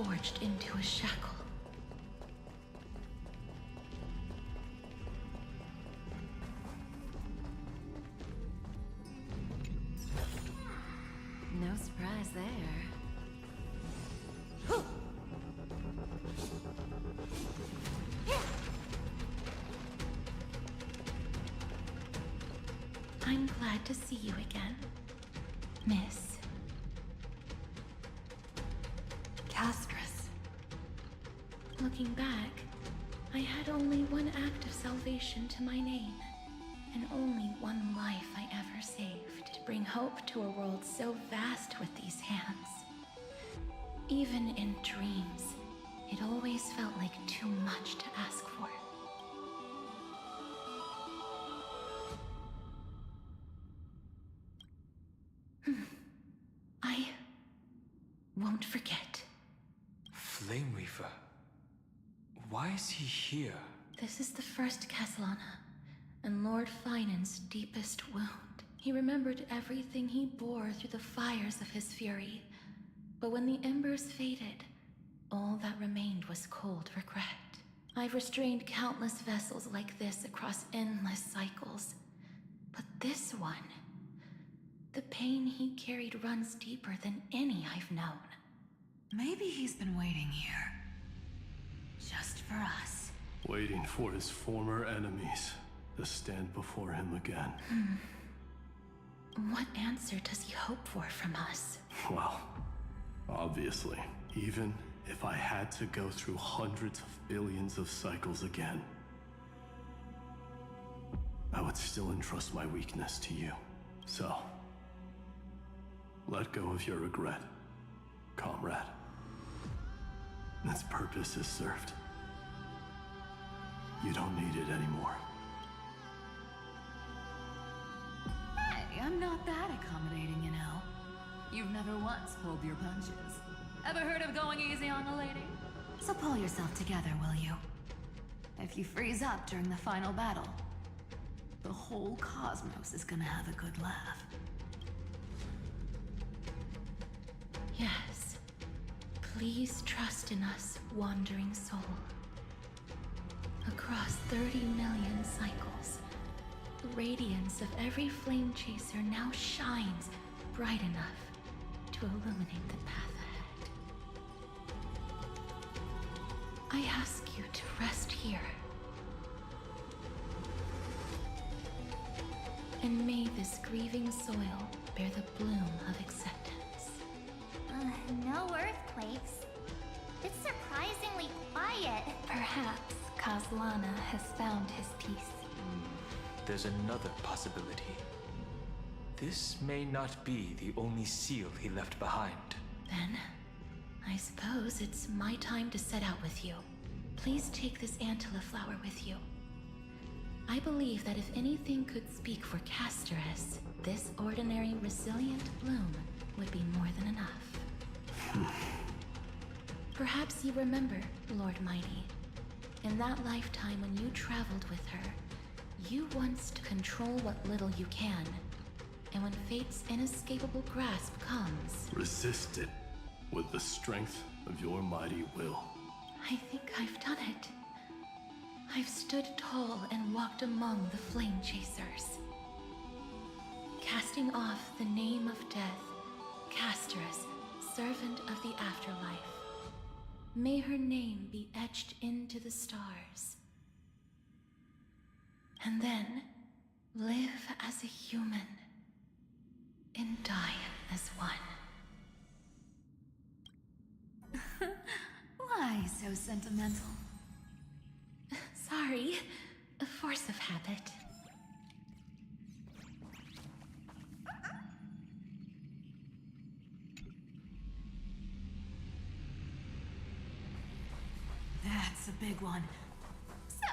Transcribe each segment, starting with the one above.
forged into a shackle. No surprise there. I'm glad to see you again, Miss Castress. Looking back, I had only one act of salvation to my name, and only one life I ever saved to bring hope to a world so vast with these hands. Even in dreams, it always felt like too much to ask for. I won't forget. Flame Weaver. Why is he here? This is the first Castellana, and Lord Finan's deepest wound. He remembered everything he bore through the fires of his fury. But when the embers faded, all that remained was cold regret. I've restrained countless vessels like this across endless cycles. But this one, the pain he carried runs deeper than any I've known. Maybe he's been waiting here. Just for us. Waiting for his former enemies to stand before him again. What answer does he hope for from us? Well, obviously, even if I had to go through hundreds of billions of cycles again, I would still entrust my weakness to you. So, let go of your regret, comrade. Its purpose is served. You don't need it anymore. Hey, I'm not that accommodating, you know. You've never once pulled your punches. Ever heard of going easy on a lady? So pull yourself together, will you? If you freeze up during the final battle, the whole cosmos is gonna have a good laugh. Yes. Please trust in us, wandering soul. Across 30 million cycles, the radiance of every flame chaser now shines bright enough to illuminate the path ahead. I ask you to rest here. And may this grieving soil bear the bloom of acceptance. No earthquakes. It's surprisingly quiet. Perhaps Castellana has found his peace. There's another possibility. This may not be the only seal he left behind. Then, I suppose it's my time to set out with you. Please take this Antilla flower with you. I believe that if anything could speak for Castress, this ordinary resilient bloom would be more than enough. Perhaps you remember, Lord Mighty. In that lifetime when you traveled with her, you once control what little you can. And when fate's inescapable grasp comes... Resist it with the strength of your mighty will. I think I've done it. I've stood tall and walked among the flame chasers. Casting off the name of death, Castress, servant of the afterlife. May her name be etched into the stars. And then, live as a human, and die as one. Why so sentimental? Sorry, a force of habit. That's a big one. So...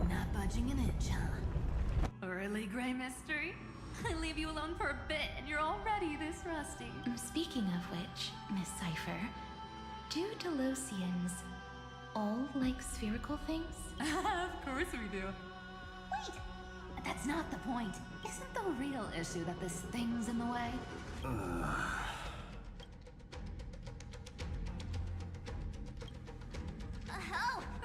Not budging an inch, huh? Early gray mystery? I leave you alone for a bit and you're already this rusty. Speaking of which, Miss Cipher, do Delosians all like spherical things? Of course we do. Wait! That's not the point. Isn't the real issue that this thing's in the way? Oh,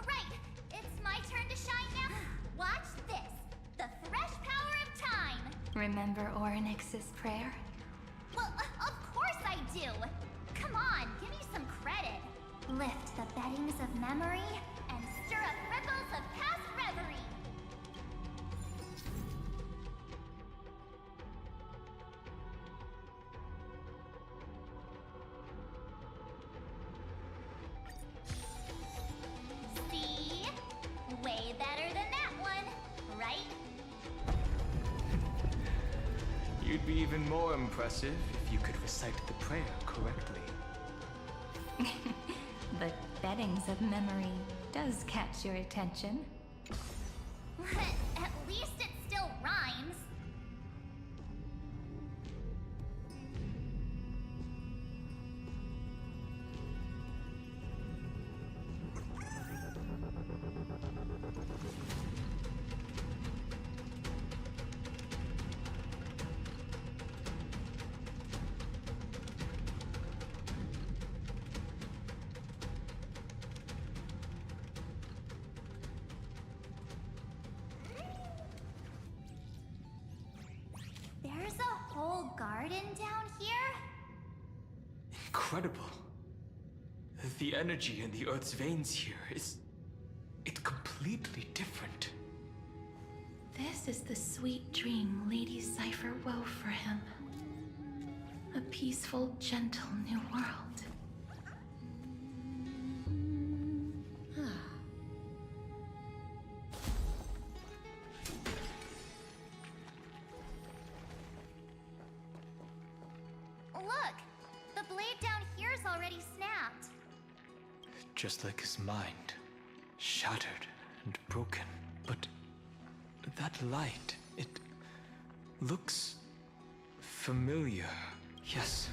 right! It's my turn to shine now. Watch this. The fresh power of time. Remember Orynyx's prayer? Well, of course I do. Come on, give me some credit. Lift the beddings of memory and stir up ripples of past reverie. See? Way better than that one, right? You'd be even more impressive if you could recite the prayer correctly. But beddings of memory does catch your attention. At least it still rhymes. There's a whole garden down here? Incredible. The energy in the Earth's veins here is... it's completely different. This is the sweet dream Lady Cipher wove for him. A peaceful, gentle new world. Look! The blade down here's already snapped. Just like his mind. Shattered and broken. But that light, it looks familiar. Yes.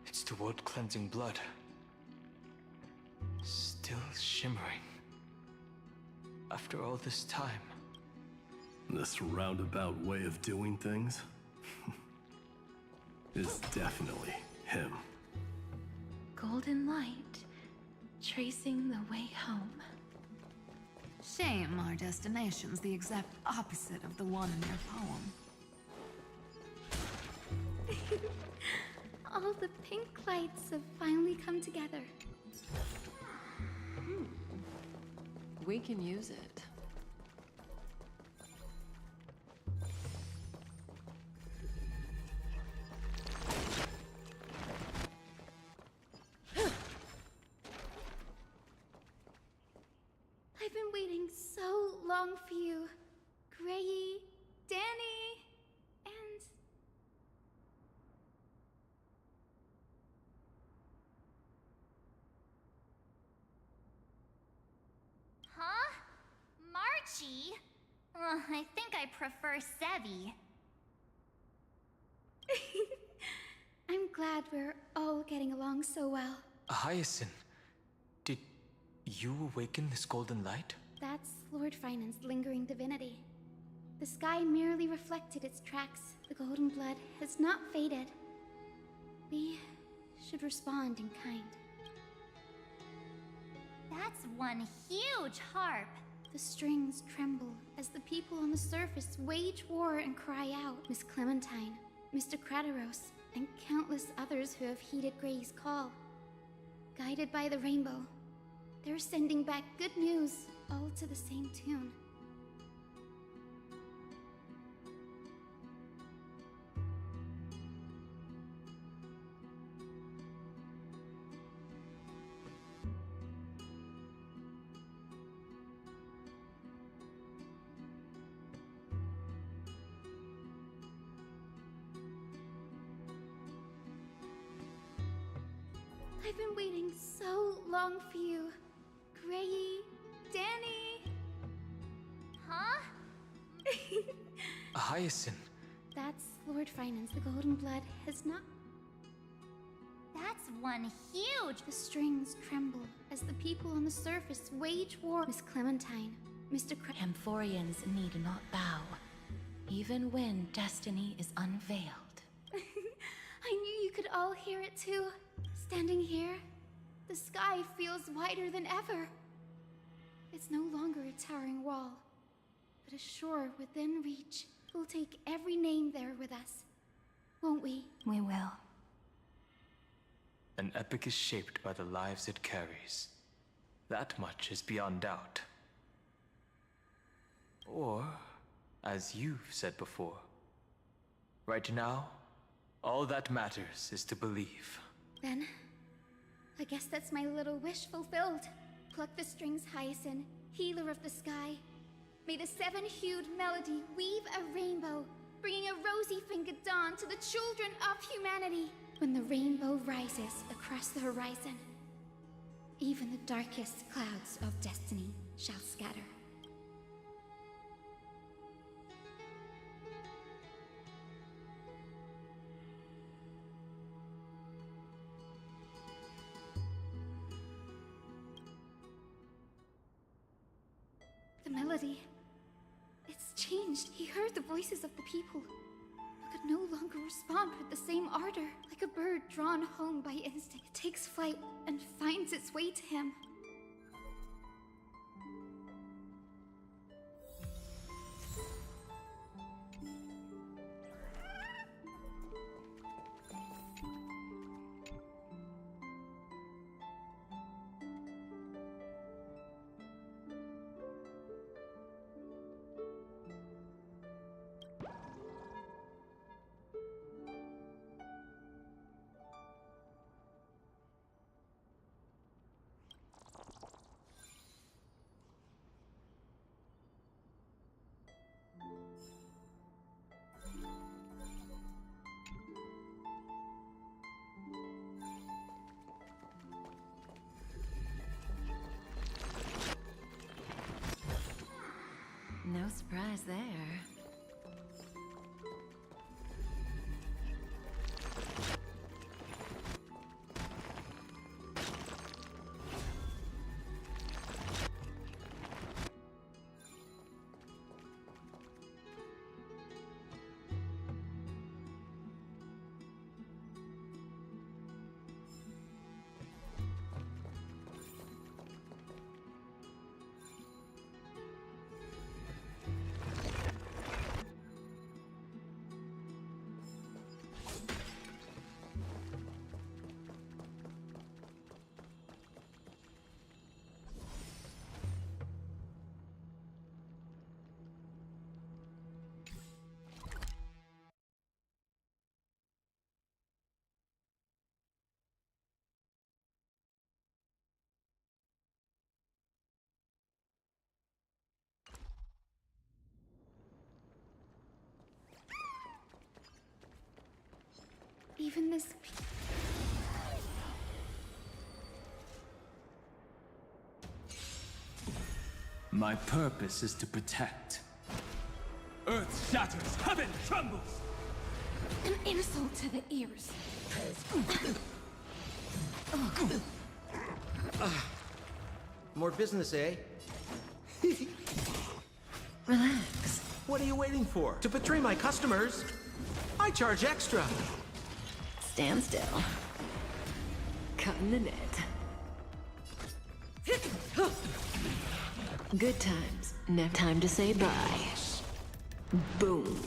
It's the world-cleansing blood. Still shimmering. After all this time. This roundabout way of doing things is definitely him. Golden light, tracing the way home. Shame our destination's the exact opposite of the one in your poem. All the pink lights have finally come together. We can use it. I've been waiting so long for you, Grayi, Danny, and... Huh? Marchie? I think I prefer Sevi. I'm glad we're all getting along so well. Hyacinth, did you awaken this golden light? That's Lord Finance' lingering divinity. The sky merely reflected its tracks. The golden blood has not faded. We should respond in kind. That's one huge harp. The strings tremble as the people on the surface wage war and cry out. Miss Clementine, Mr. Krateros, and countless others who have heeded Gray's call. Guided by the rainbow, they're sending back good news, all to the same tune. I've been waiting so long for you, Grayi, Danny. Huh? Hyacinth, That's Lord Finance. The Golden Blood has not... That's one huge... The strings tremble as the people on the surface wage war. Miss Clementine, Mr. Amphorians need not bow, even when destiny is unveiled. I knew you could all hear it too. Standing here, the sky feels wider than ever. It's no longer a towering wall, but a shore within reach. We'll take every name there with us, won't we? We will. An epic is shaped by the lives it carries. That much is beyond doubt. Or, as you've said before, right now, all that matters is to believe. Then, I guess that's my little wish fulfilled. Pluck the strings, Hyacinth, healer of the sky. May the seven-hued melody weave a rainbow, bringing a rosy-fingered dawn to the children of humanity. When the rainbow rises across the horizon, even the darkest clouds of destiny shall scatter. The melody, it's changed. He heard the voices of the people, but could no longer respond with the same ardor. Like a bird drawn home by instinct, it takes flight and finds its way to him. No surprise there. Even this... My purpose is to protect. Earth shatters, heaven trembles! An insult to the ears. More business, eh? Relax. What are you waiting for? To betray my customers? I charge extra. Stand still. Cutting the net. Good times. Never time to say bye. Boom.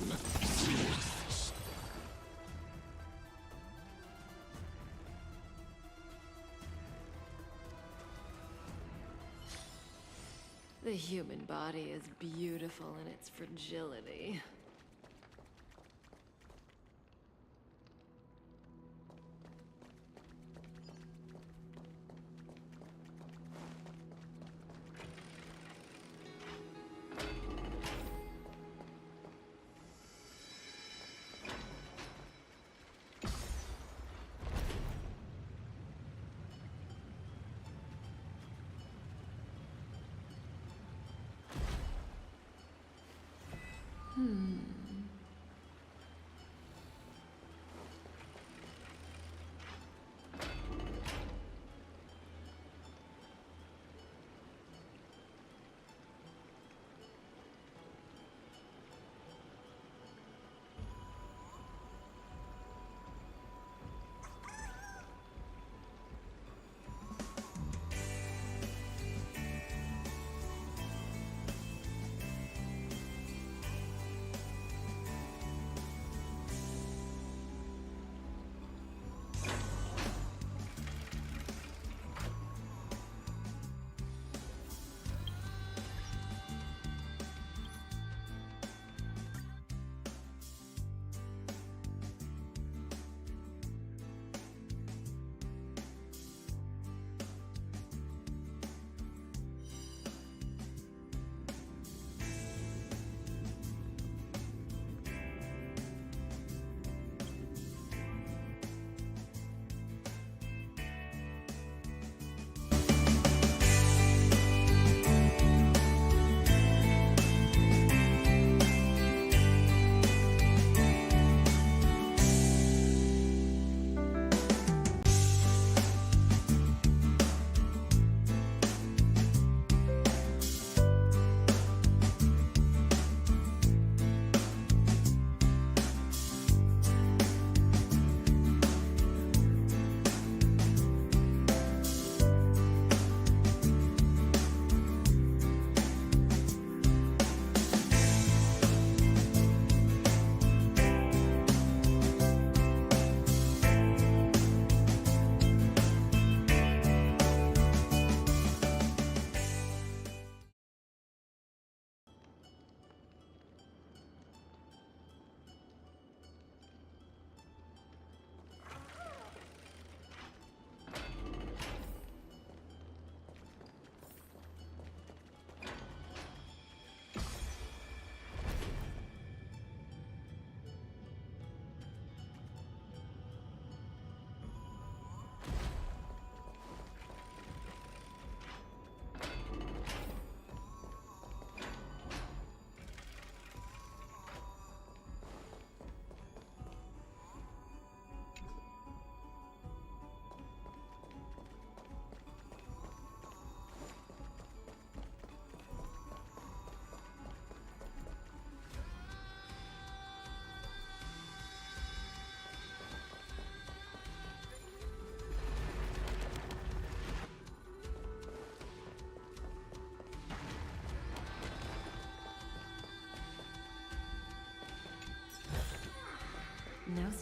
The human body is beautiful in its fragility.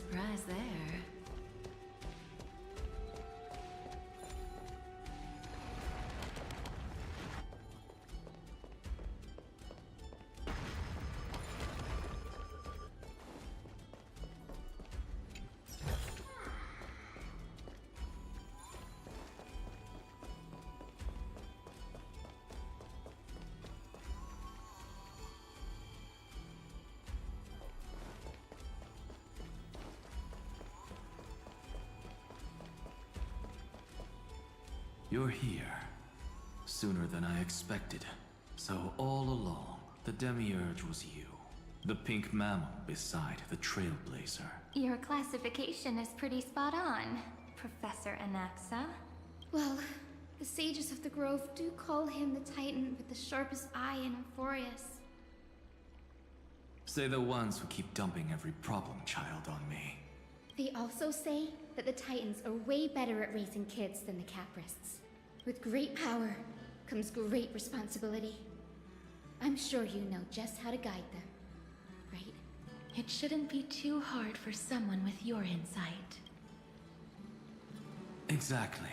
surprise there. You're here. Sooner than I expected. So all along, the Demiurge was you. The pink mammal beside the Trailblazer. Your classification is pretty spot on, Professor Anaxa. Well, the sages of the Grove do call him the Titan with the sharpest eye in Euphorius. Say the ones who keep dumping every problem child on me. They also say that the Titans are way better at raising kids than the Caprists. With great power comes great responsibility. I'm sure you know just how to guide them, right? It shouldn't be too hard for someone with your insight. Exactly.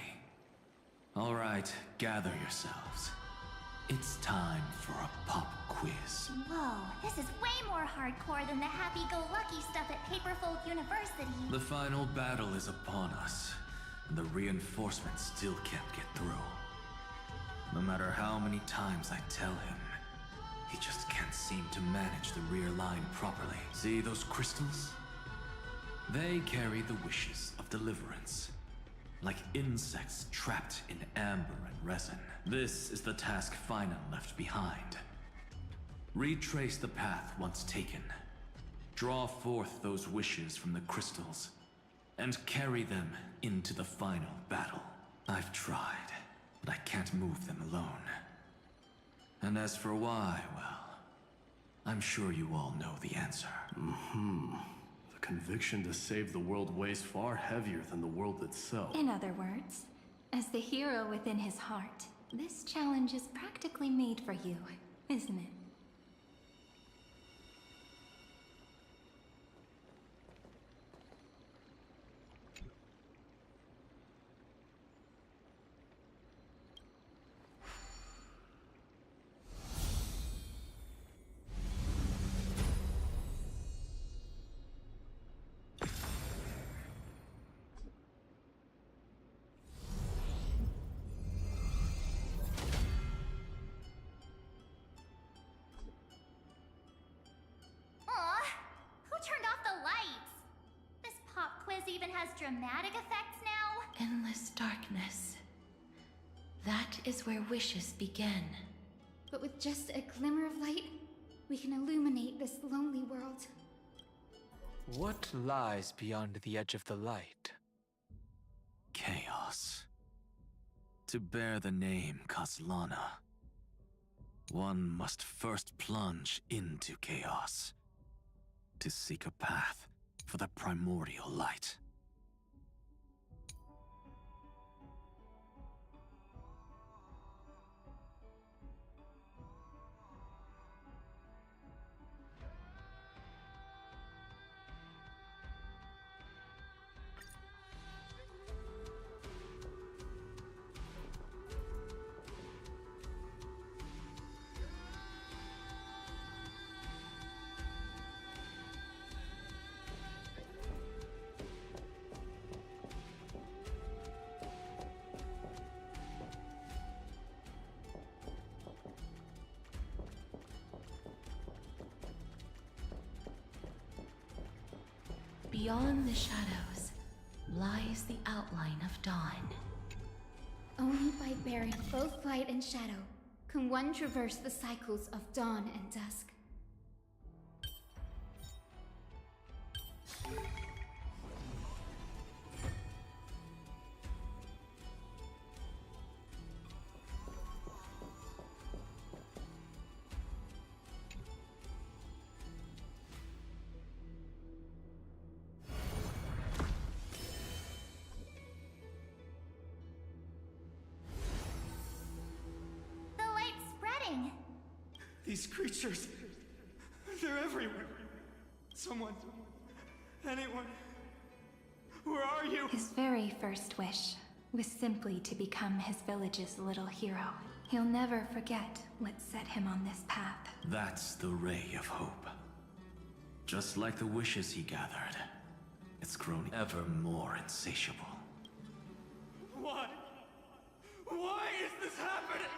All right, gather yourselves. It's time for a pop quiz. Whoa, this is way more hardcore than the happy-go-lucky stuff at Paperfold University. The final battle is upon us, and the reinforcements still can't get through. No matter how many times I tell him, he just can't seem to manage the rear line properly. See those crystals? They carry the wishes of deliverance, like insects trapped in amber and resin. This is the task Finan left behind. Retrace the path once taken. Draw forth those wishes from the crystals, and carry them into the final battle. I've tried, but I can't move them alone. And as for why, well, I'm sure you all know the answer. The conviction to save the world weighs far heavier than the world itself. In other words, as the hero within his heart, this challenge is practically made for you, isn't it? Even has dramatic effects now? Endless darkness. That is where wishes begin. But with just a glimmer of light, we can illuminate this lonely world. What lies beyond the edge of the light? Chaos. To bear the name Kaslana, one must first plunge into chaos to seek a path for the primordial light. Beyond the shadows lies the outline of dawn. Only by bearing both light and shadow can one traverse the cycles of dawn and dusk. These creatures, they're everywhere. Someone, anyone, Where are you? His very first wish was simply to become his village's little hero. He'll never forget what set him on this path. That's the ray of hope. Just like the wishes he gathered, it's grown ever more insatiable. Why? Why is this happening?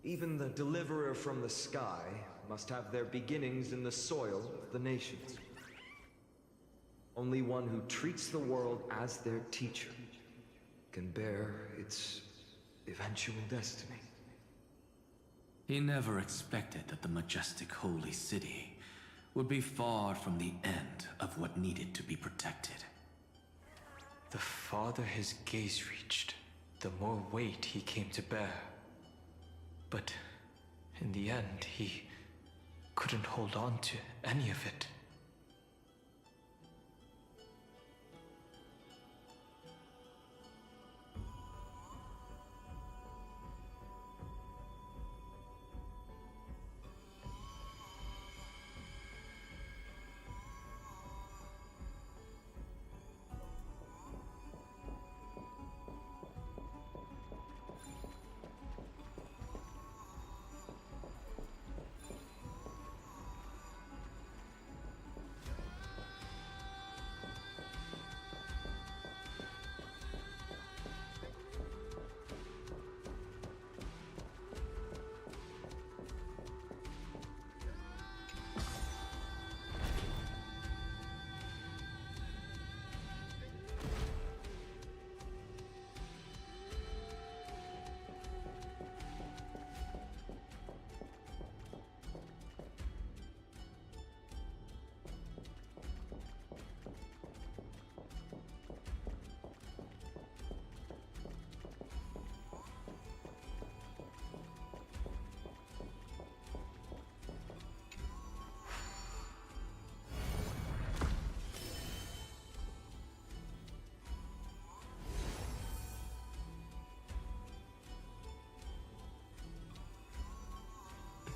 Even the deliverer from the sky must have their beginnings in the soil of the nations. Only one who treats the world as their teacher can bear its eventual destiny. He never expected that the majestic holy city would be far from the end of what needed to be protected. The farther his gaze reached, the more weight he came to bear. But in the end, he couldn't hold on to any of it.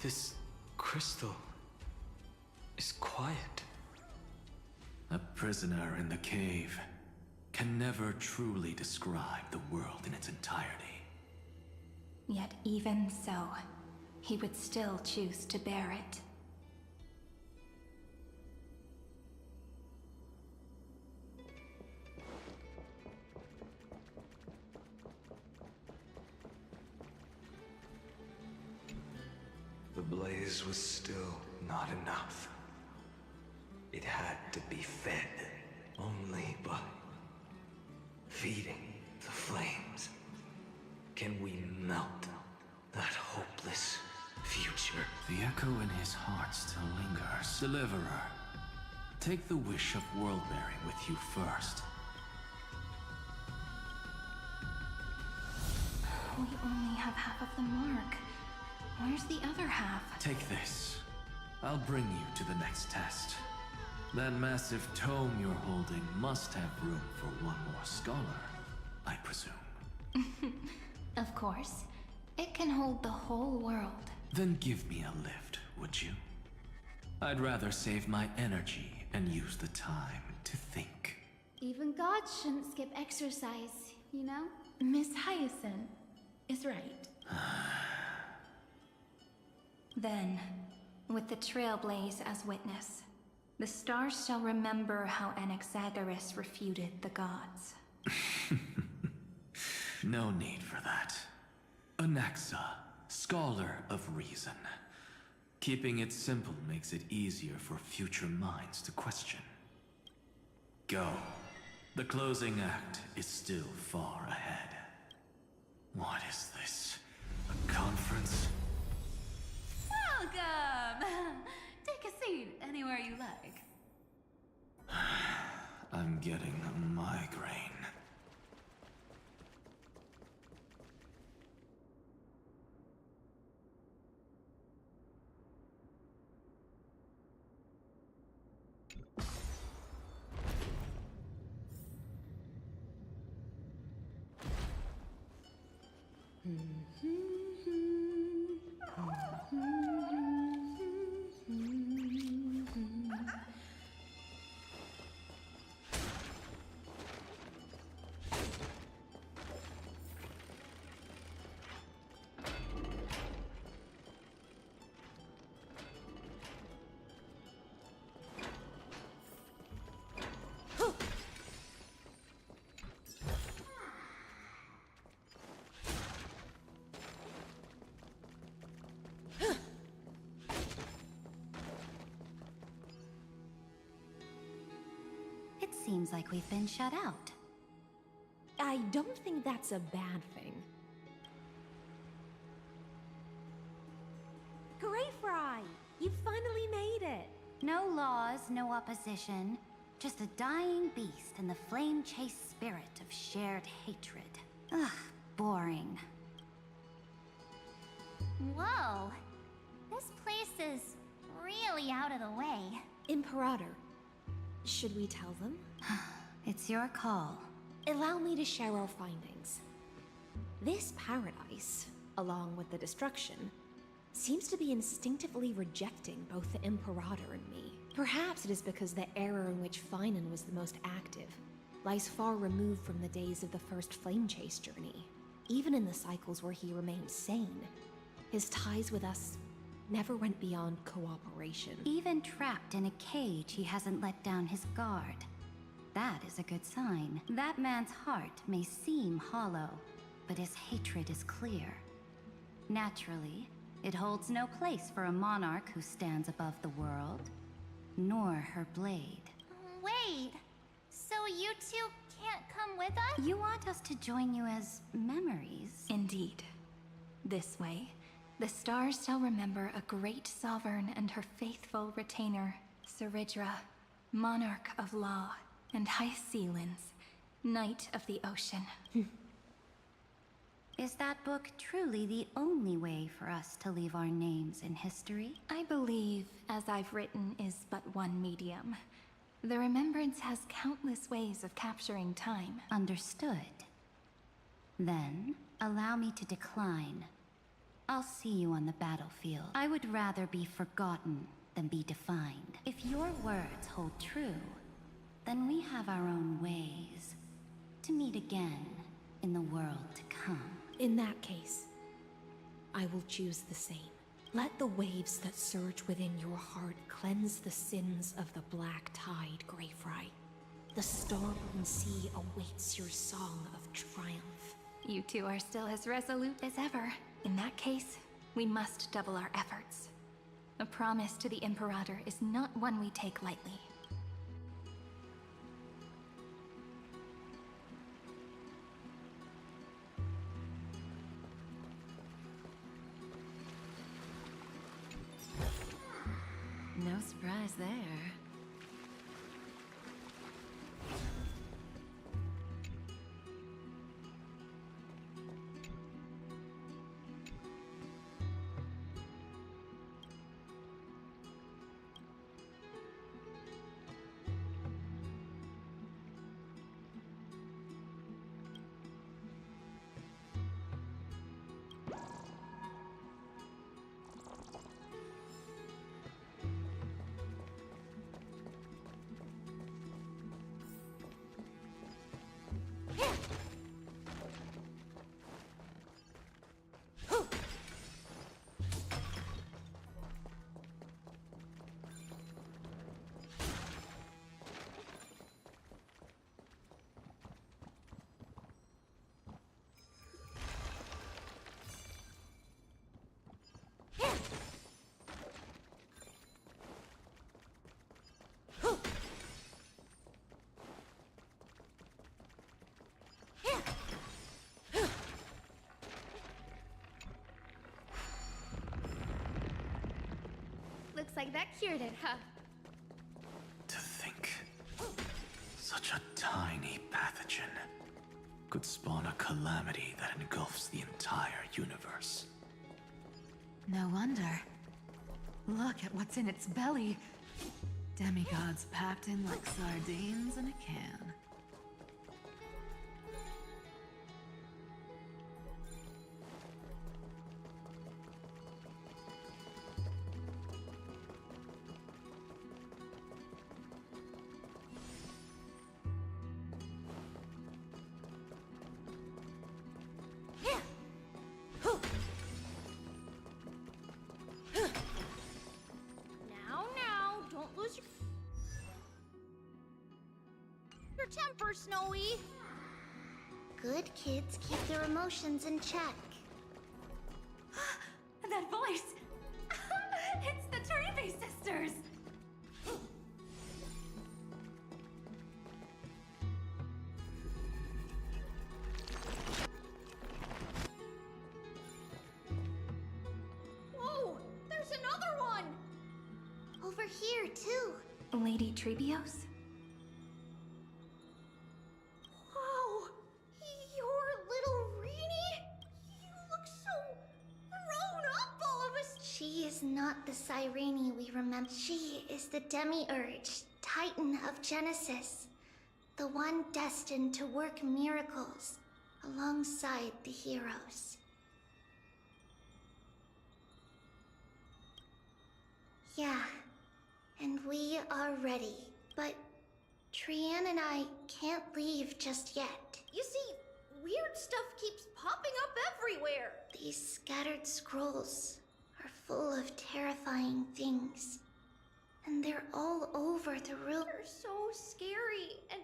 This crystal is quiet. A prisoner in the cave can never truly describe the world in its entirety. Yet even so, he would still choose to bear it. The blaze was still not enough. It had to be fed only by feeding the flames. Can we melt that hopeless future? The echo in his heart still lingers. Deliverer, take the wish of world-bearing with you first. We only have half of the mark. Where's the other half? Take this. I'll bring you to the next test. That massive tome you're holding must have room for one more scholar, I presume. Of course. It can hold the whole world. Then give me a lift, would you? I'd rather save my energy and use the time to think. Even gods shouldn't skip exercise, you know? Miss Hyacinth is right. Then, with the Trailblaze as witness, The stars shall remember how Anaxagoras refuted the gods. No need for that. Anaxa, scholar of reason. Keeping it simple makes it easier for future minds to question. Go. The closing act is still far ahead. What is this? A conference? Welcome! Take a seat anywhere you like. I'm getting a migraine. It seems like we've been shut out. I don't think that's a bad thing. Greyfry! You finally made it! No laws, no opposition. Just a dying beast and the flame-chased spirit of shared hatred. Ugh, boring. Whoa. This place is really out of the way. Imperator, should we tell them? It's your call. Allow me to share our findings. This paradise, along with the destruction, seems to be instinctively rejecting both the Imperator and me. Perhaps it is because the era in which Finan was the most active lies far removed from the days of the first Flame Chase journey. Even in the cycles where he remained sane, his ties with us never went beyond cooperation. Even trapped in a cage, he hasn't let down his guard. That is a good sign. That man's heart may seem hollow, but his hatred is clear. Naturally, it holds no place for a monarch who stands above the world, nor her blade. Wait, so you two can't come with us? You want us to join you as memories? Indeed. This way, the stars shall remember a great sovereign and her faithful retainer, Seridra, monarch of law, and High Sealins, knight of the ocean. Is that book truly the only way for us to leave our names in history? I believe, as I've written, is but one medium. The remembrance has countless ways of capturing time. Understood. Then, allow me to decline. I'll see you on the battlefield. I would rather be forgotten than be defined. If your words hold true, then we have our own ways to meet again in the world to come. In that case, I will choose the same. Let the waves that surge within your heart cleanse the sins of the black tide, Greyfry. The starborn sea awaits your song of triumph. You two are still as resolute as ever. In that case, we must double our efforts. A promise to the Imperator is not one we take lightly. No surprise there. Looks like that cured it, huh? To think, such a tiny pathogen could spawn a calamity that engulfs the entire universe. No wonder. Look at what's in its belly. Demigods packed in like sardines in a can. Now, don't lose your temper, Snowy. Good kids keep their emotions in check. That voice! It's the Trevi sisters! Whoa, there's another one! Over here, too. Lady Trebios? Wow, you're little Reenie? You look so grown up all of a She is not the Cyrene we remember. She is the Demiurge, Titan of Genesis. The one destined to work miracles alongside the heroes. Yeah, and we are ready. But Trian and I can't leave just yet. You see, weird stuff keeps popping up everywhere. These scattered scrolls are full of terrifying things. And they're all over the room. They're so scary and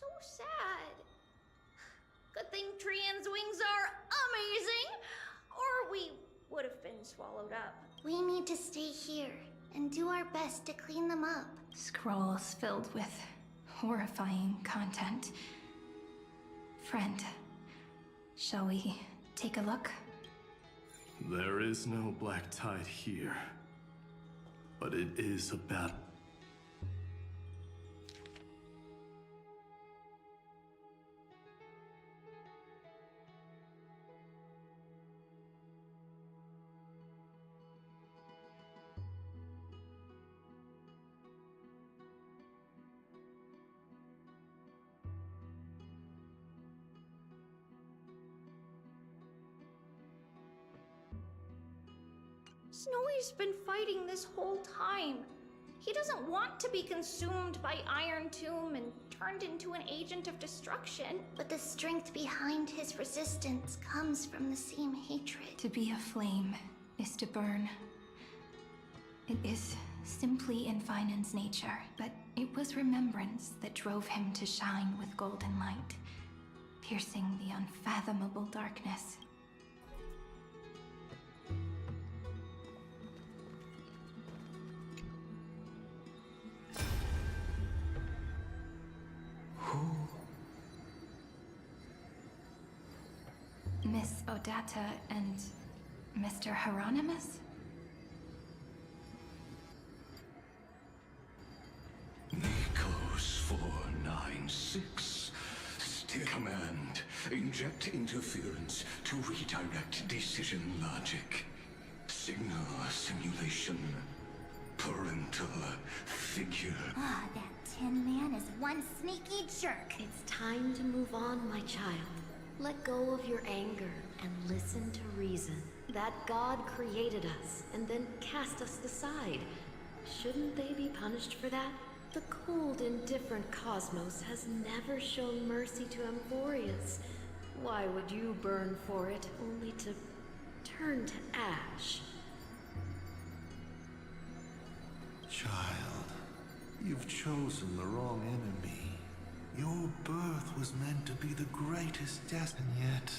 so sad. Good thing Trian's wings are amazing, or we would have been swallowed up. We need to stay here and do our best to clean them up. Scrolls filled with horrifying content. Friend, shall we take a look? There is no black tide here. But it is about... Snowy's been fighting this whole time. He doesn't want to be consumed by Iron Tomb and turned into an agent of destruction. But the strength behind his resistance comes from the same hatred. To be a flame is to burn. It is simply in Finan's nature, but it was remembrance that drove him to shine with golden light, piercing the unfathomable darkness. Miss Odata and Mr. Hieronymus? Nikos 496. Steer command. Inject interference to redirect decision logic. Signal simulation. Parental figure. Ah, that Tin Man is one sneaky jerk. It's time to move on, my child. Let go of your anger and listen to reason. That God created us and then cast us aside. Shouldn't they be punished for that? The cold, indifferent cosmos has never shown mercy to Amphorius. Why would you burn for it, only to turn to ash? Child, you've chosen the wrong enemy. Your birth was meant to be the greatest death, and yet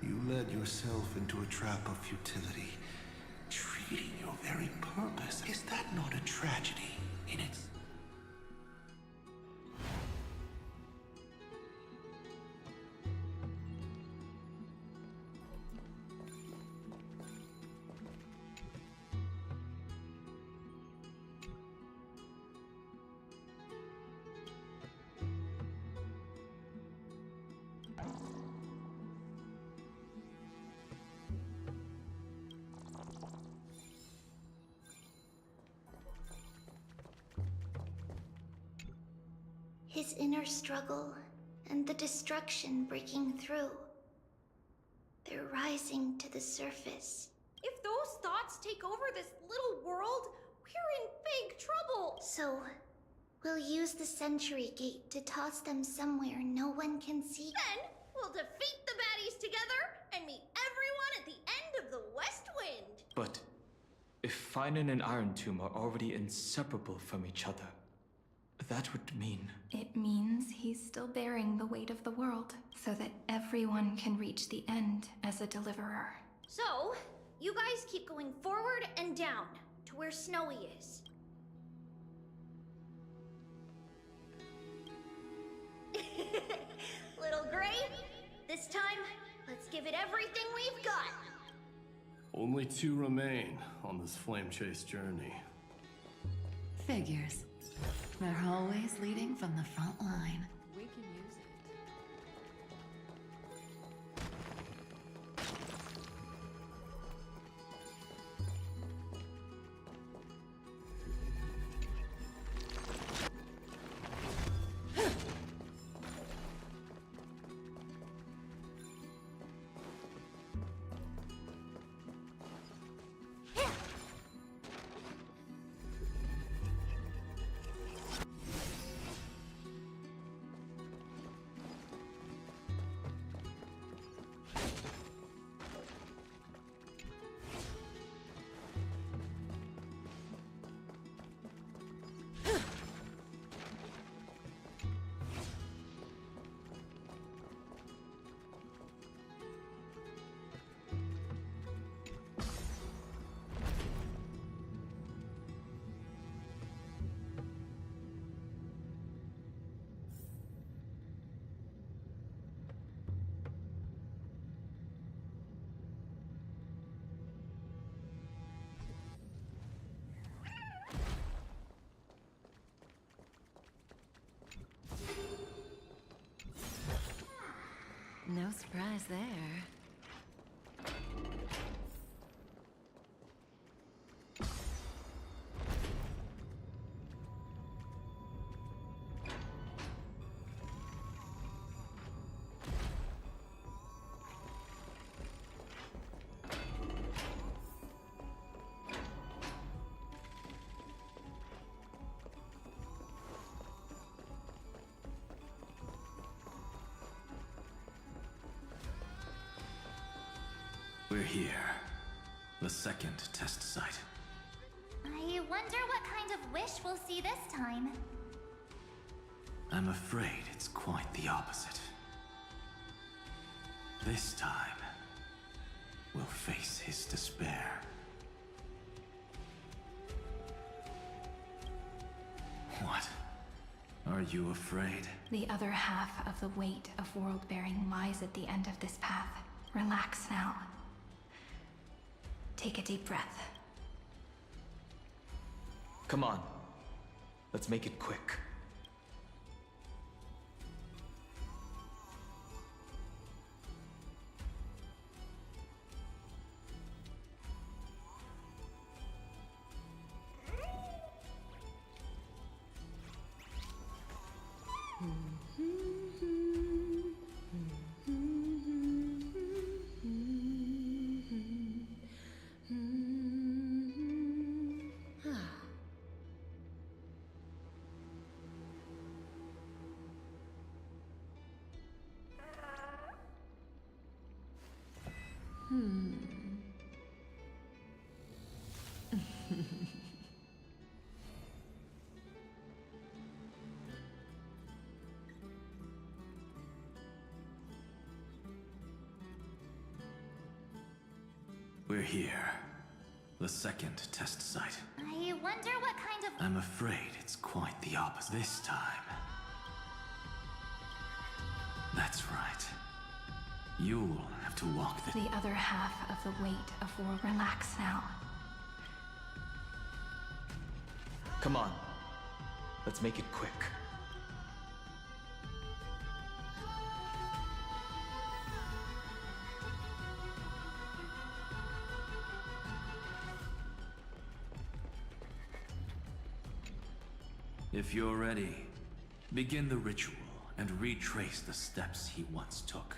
you led yourself into a trap of futility. defeating your very purpose. Is that not a tragedy in its... His inner struggle and the destruction breaking through. They're rising to the surface. If those thoughts take over this little world, we're in big trouble! So, we'll use the Century Gate to toss them somewhere no one can see. Then, we'll defeat the baddies together and meet everyone at the end of the West Wind! But if Finan and Iron Tomb are already inseparable from each other, that would mean... It means he's still bearing the weight of the world, so that everyone can reach the end as a deliverer. So, you guys keep going forward and down, to where Snowy is. Little Gray, this time, let's give it everything we've got! Only 2 remain on this flame chase journey. Figures. They're always leading from the front line. We can use it. No surprise there. We're here. The second test site. I wonder what kind of wish we'll see this time. I'm afraid it's quite the opposite. This time, we'll face his despair. What? Are you afraid? The other half of the weight of world-bearing lies at the end of this path. Relax now. Take a deep breath. Come on. Let's make it quick. We're here. The second test site. I wonder what kind of... I'm afraid it's quite the opposite this time. That's right. You'll have to walk the... The other half of the weight of war relax now. Come on. Let's make it quick. If you're ready, begin the ritual and retrace the steps he once took.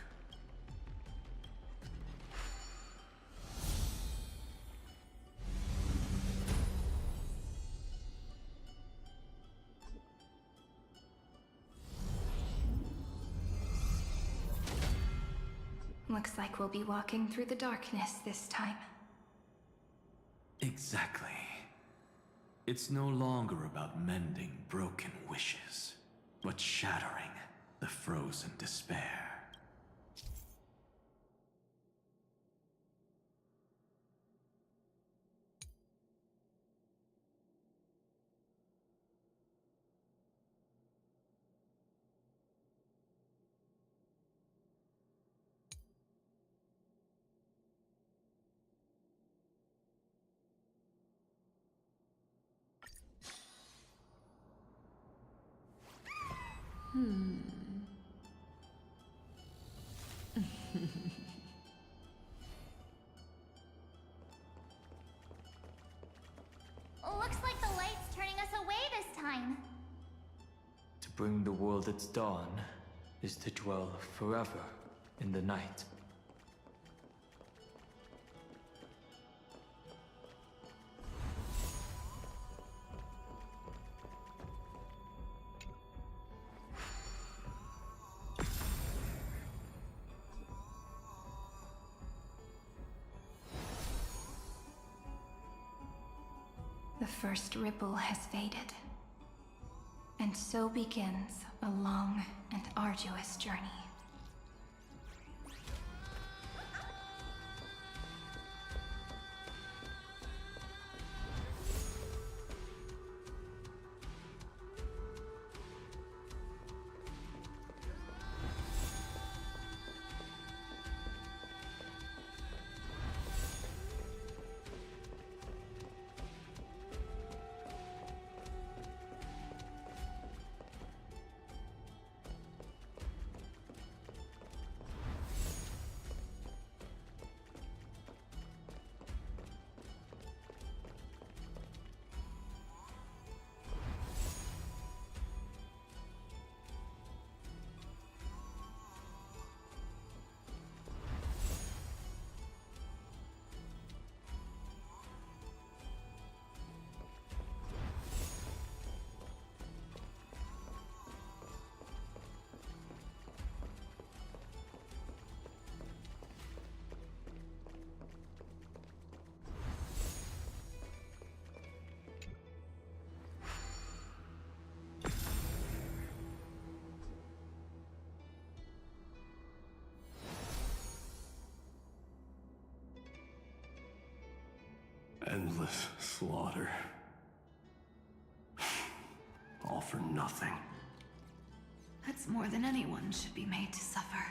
Looks like we'll be walking through the darkness this time. Exactly. It's no longer about mending broken wishes, but shattering the frozen despair. Looks like the light's turning us away this time. To bring the world its dawn is to dwell forever in the night. The first ripple has faded. And so begins a long and arduous journey. Endless slaughter. All for nothing. That's more than anyone should be made to suffer.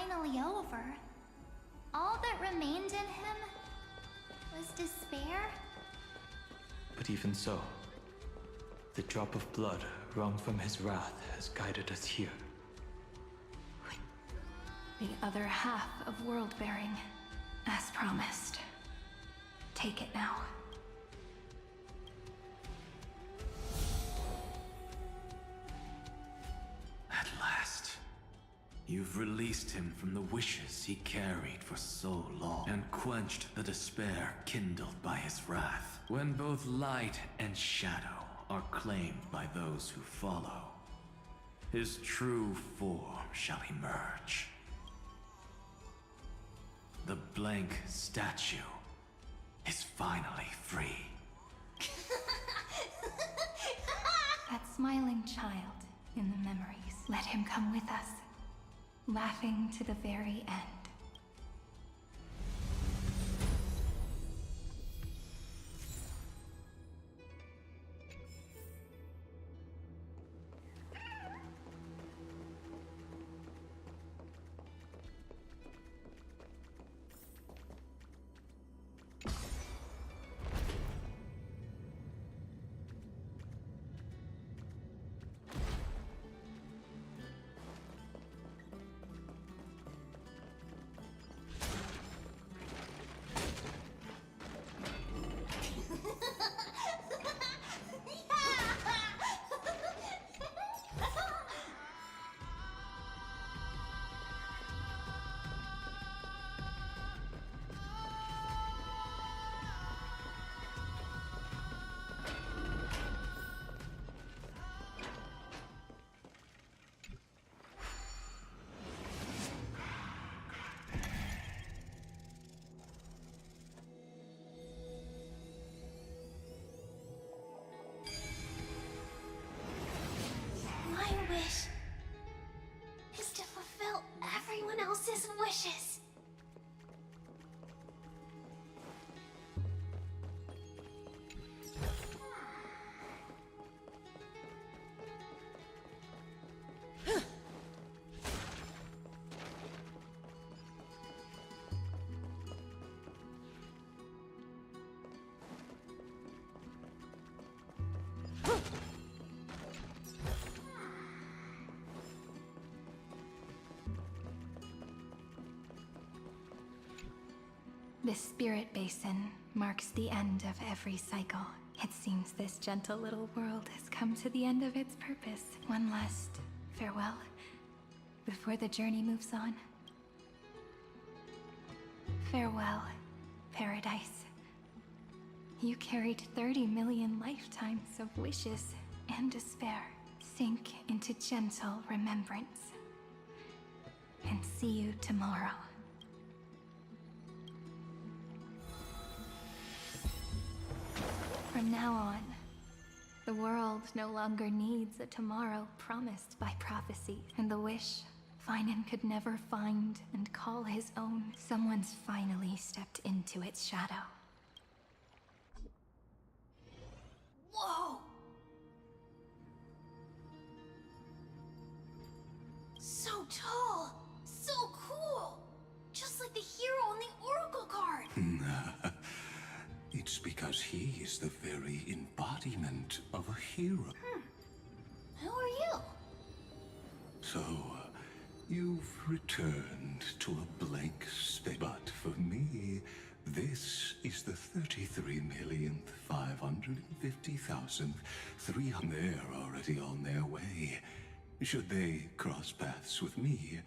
finally over, all that remained in him was despair? But even so, the drop of blood wrung from his wrath has guided us here. The other half of world-bearing, as promised. Take it now. At last. You've released him from the wishes he carried for so long, and quenched the despair kindled by his wrath. When both light and shadow are claimed by those who follow, his true form shall emerge. The blank statue is finally free. That smiling child in the memories. Let him come with us, laughing to the very end. My wish is to fulfill everyone else's wishes. This spirit basin marks the end of every cycle. It seems this gentle little world has come to the end of its purpose. One last farewell before the journey moves on. Farewell, paradise. You carried 30 million lifetimes of wishes and despair. Sink into gentle remembrance. And see you tomorrow. From now on, the world no longer needs a tomorrow promised by prophecy, and the wish Finan could never find and call his own. Someone's finally stepped into its shadow. Whoa! So tall! So cool! Just like the hero on the Oracle card! It's because he is the very embodiment of a hero. Who are you? So, you've returned to a blank space. But for me, this is the 33,550,300. They're already on their way. Should they cross paths with me,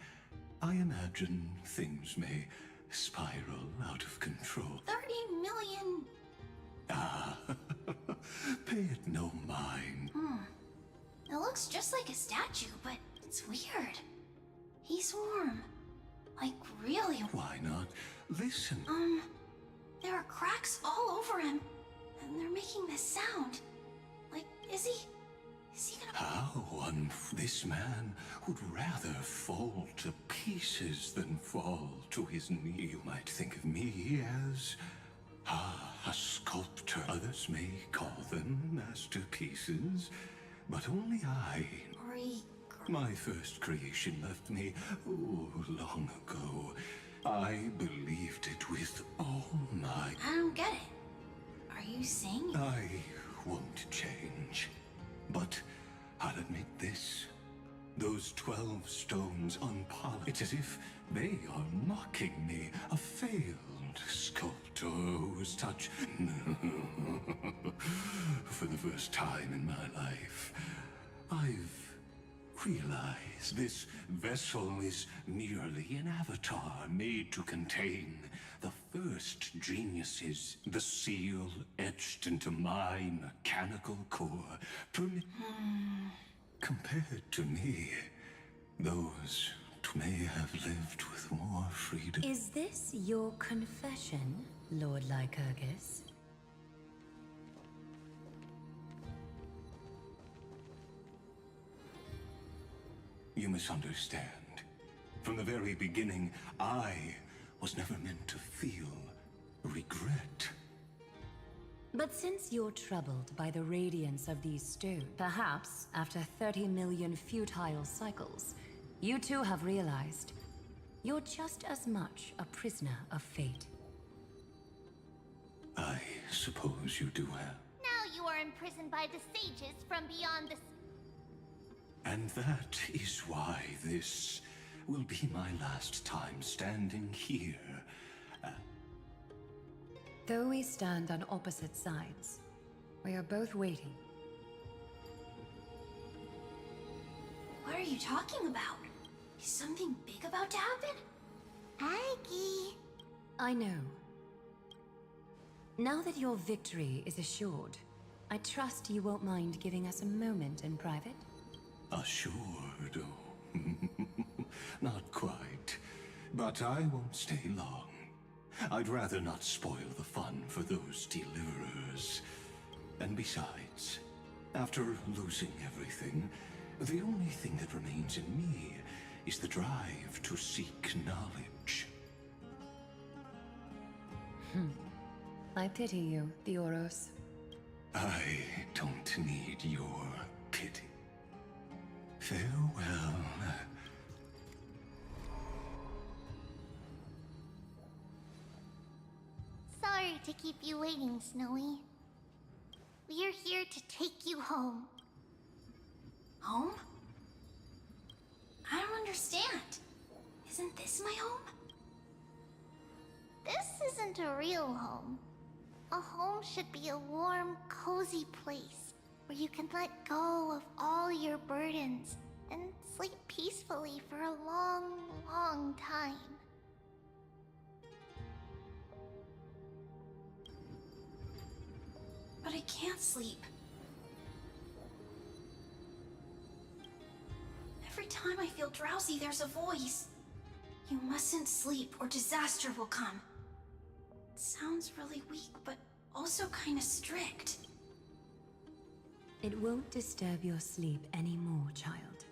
I imagine things may spiral out of control. 30 million... Ah, pay it no mind. It looks just like a statue, but it's weird. He's warm. Like, really. Why not listen? There are cracks all over him, and they're making this sound. Like, is he gonna... How this man would rather fall to pieces than fall to his knee. You might think of me as a sculptor. Others may call them masterpieces, but only I. Or he My first creation left me, oh, long ago. I believed it with all my... I don't get it. Are you saying... I won't change. But I'll admit this. Those 12 stones unpolished. It's as if they are mocking me. A failed sculptor whose touch... For the first time in my life, I've realized this vessel is merely an avatar made to contain the first geniuses, the seal etched into my mechanical core. Compared to me, those may have lived with more freedom. Is this your confession, Lord Lycurgus? You misunderstand. From the very beginning, I was never meant to feel regret. But since you're troubled by the radiance of these stones, perhaps after 30 million futile cycles, you too have realized you're just as much a prisoner of fate. I suppose you do have. Now you are imprisoned by the sages from beyond the... And that is why this will be my last time standing here. Though we stand on opposite sides, we are both waiting. What are you talking about? Is something big about to happen? Aggie. I know. Now that your victory is assured, I trust you won't mind giving us a moment in private? Assured? Oh. Not quite. But I won't stay long. I'd rather not spoil the fun for those deliverers. And besides, after losing everything, the only thing that remains in me is the drive to seek knowledge. I pity you, Theoros. I don't need your pity. Farewell. Sorry to keep you waiting, Snowy. We're here to take you home. Home? I don't understand. Isn't this my home? This isn't a real home. A home should be a warm, cozy place where you can let go of all your burdens and sleep peacefully for a long, long time. But I can't sleep. Every time I feel drowsy, there's a voice. You mustn't sleep or disaster will come. It sounds really weak, but also kind of strict. It won't disturb your sleep anymore, child.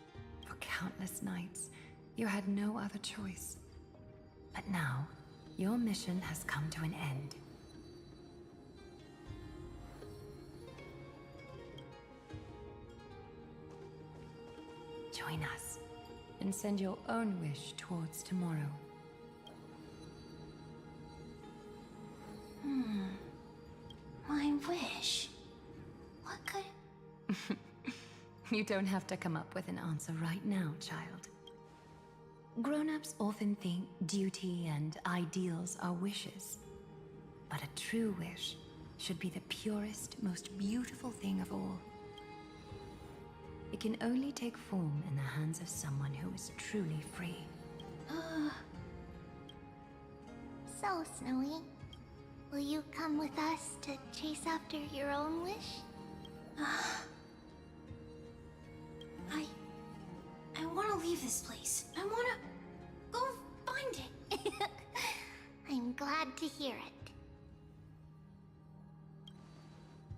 For countless nights, you had no other choice. But now, your mission has come to an end. Join us, and send your own wish towards tomorrow. My wish? What could... You don't have to come up with an answer right now, child. Grown-ups often think duty and ideals are wishes. But a true wish should be the purest, most beautiful thing of all. It can only take form in the hands of someone who is truly free. So, Snowy, will you come with us to chase after your own wish? I want to leave this place. I want to go find it. I'm glad to hear it.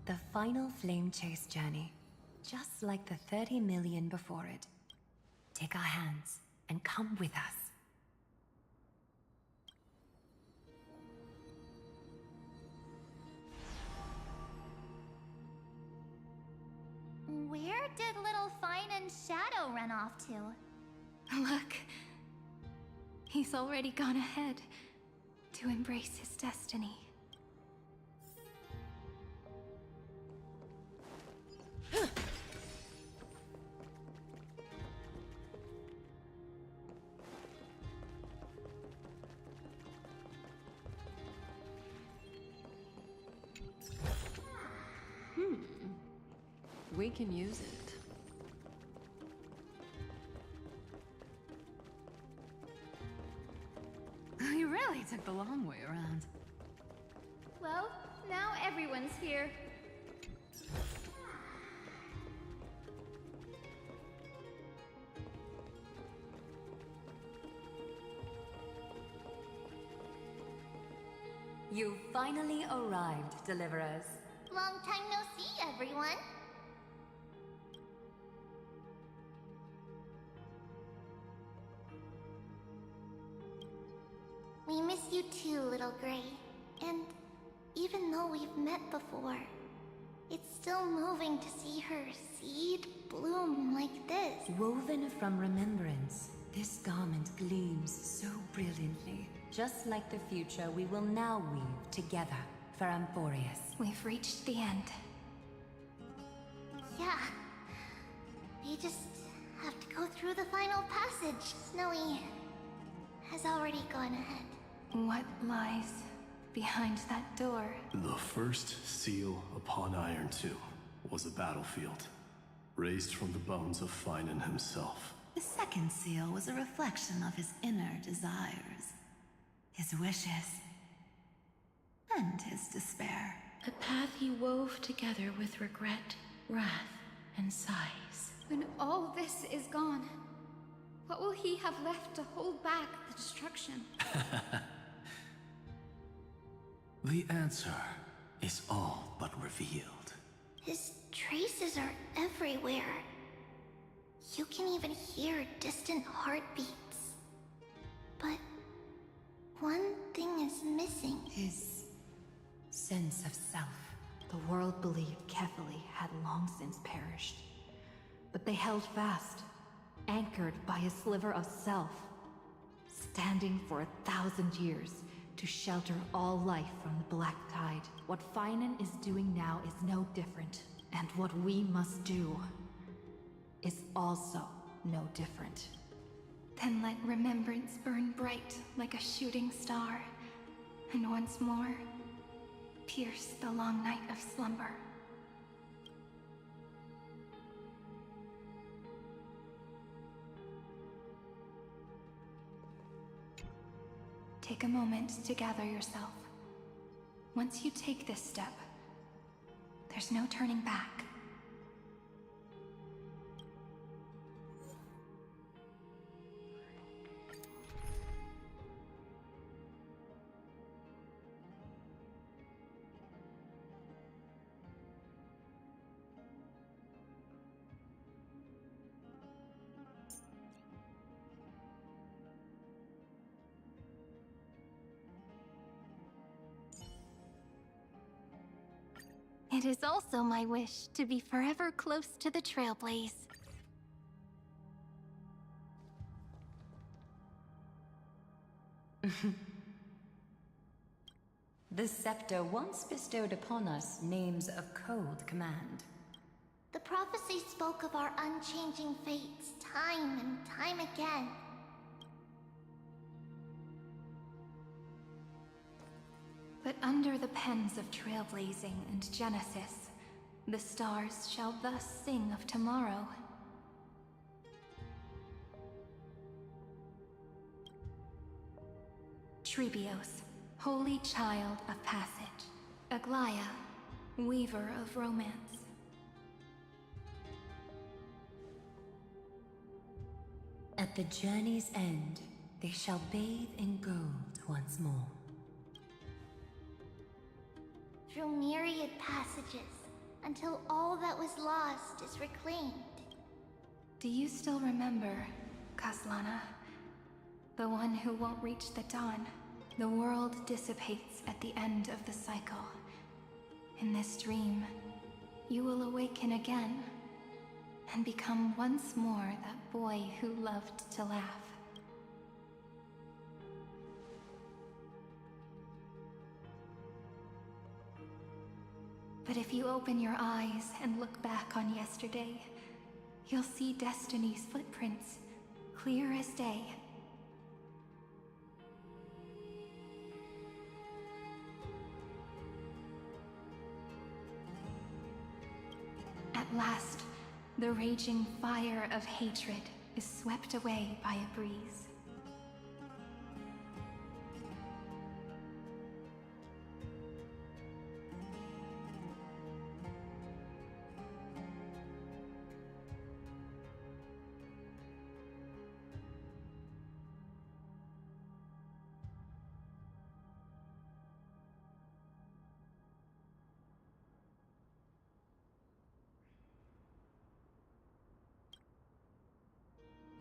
The final flame chase journey, just like the 30 million before it. Take our hands and come with us. Where did little Fine and Shadow run off to? Look. He's already gone ahead to embrace his destiny. We can use it. You really took the long way around. Well, now everyone's here. You finally arrived, Deliverers. Long time no see, everyone. We miss you too, Little Gray. And even though we've met before, it's still moving to see her seed bloom like this. Woven from remembrance, this garment gleams so brilliantly. Just like the future, we will now weave together for Amphorius. We've reached the end. Yeah. We just have to go through the final passage. Snowy has already gone ahead. What lies behind that door? The first seal upon Iron 2 was a battlefield, raised from the bones of Finan himself. The second seal was a reflection of his inner desires, his wishes, and his despair. A path he wove together with regret, wrath, and sighs. When all this is gone, what will he have left to hold back the destruction? The answer is all but revealed. His traces are everywhere. You can even hear distant heartbeats. But one thing is missing. His sense of self. The world believed Kefali had long since perished. But they held fast, anchored by a sliver of self, standing for 1,000 years to shelter all life from the Black Tide. What Finan is doing now is no different, and what we must do is also no different. Then let remembrance burn bright like a shooting star, and once more, pierce the long night of slumber. Take a moment to gather yourself. Once you take this step, there's no turning back. It is also my wish to be forever close to the Trailblaze. The scepter once bestowed upon us names a cold command. The prophecy spoke of our unchanging fates time and time again. But under the pens of trailblazing and Genesis, the stars shall thus sing of tomorrow. Trebios, holy child of passage. Aglaya, weaver of romance. At the journey's end, they shall bathe in gold once more. Through myriad passages, until all that was lost is reclaimed. Do you still remember, Kaslana? The one who won't reach the dawn. The world dissipates at the end of the cycle. In this dream, you will awaken again, and become once more that boy who loved to laugh. But if you open your eyes and look back on yesterday, you'll see Destiny's footprints, clear as day. At last, the raging fire of hatred is swept away by a breeze.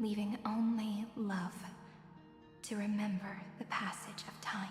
Leaving only love to remember the passage of time.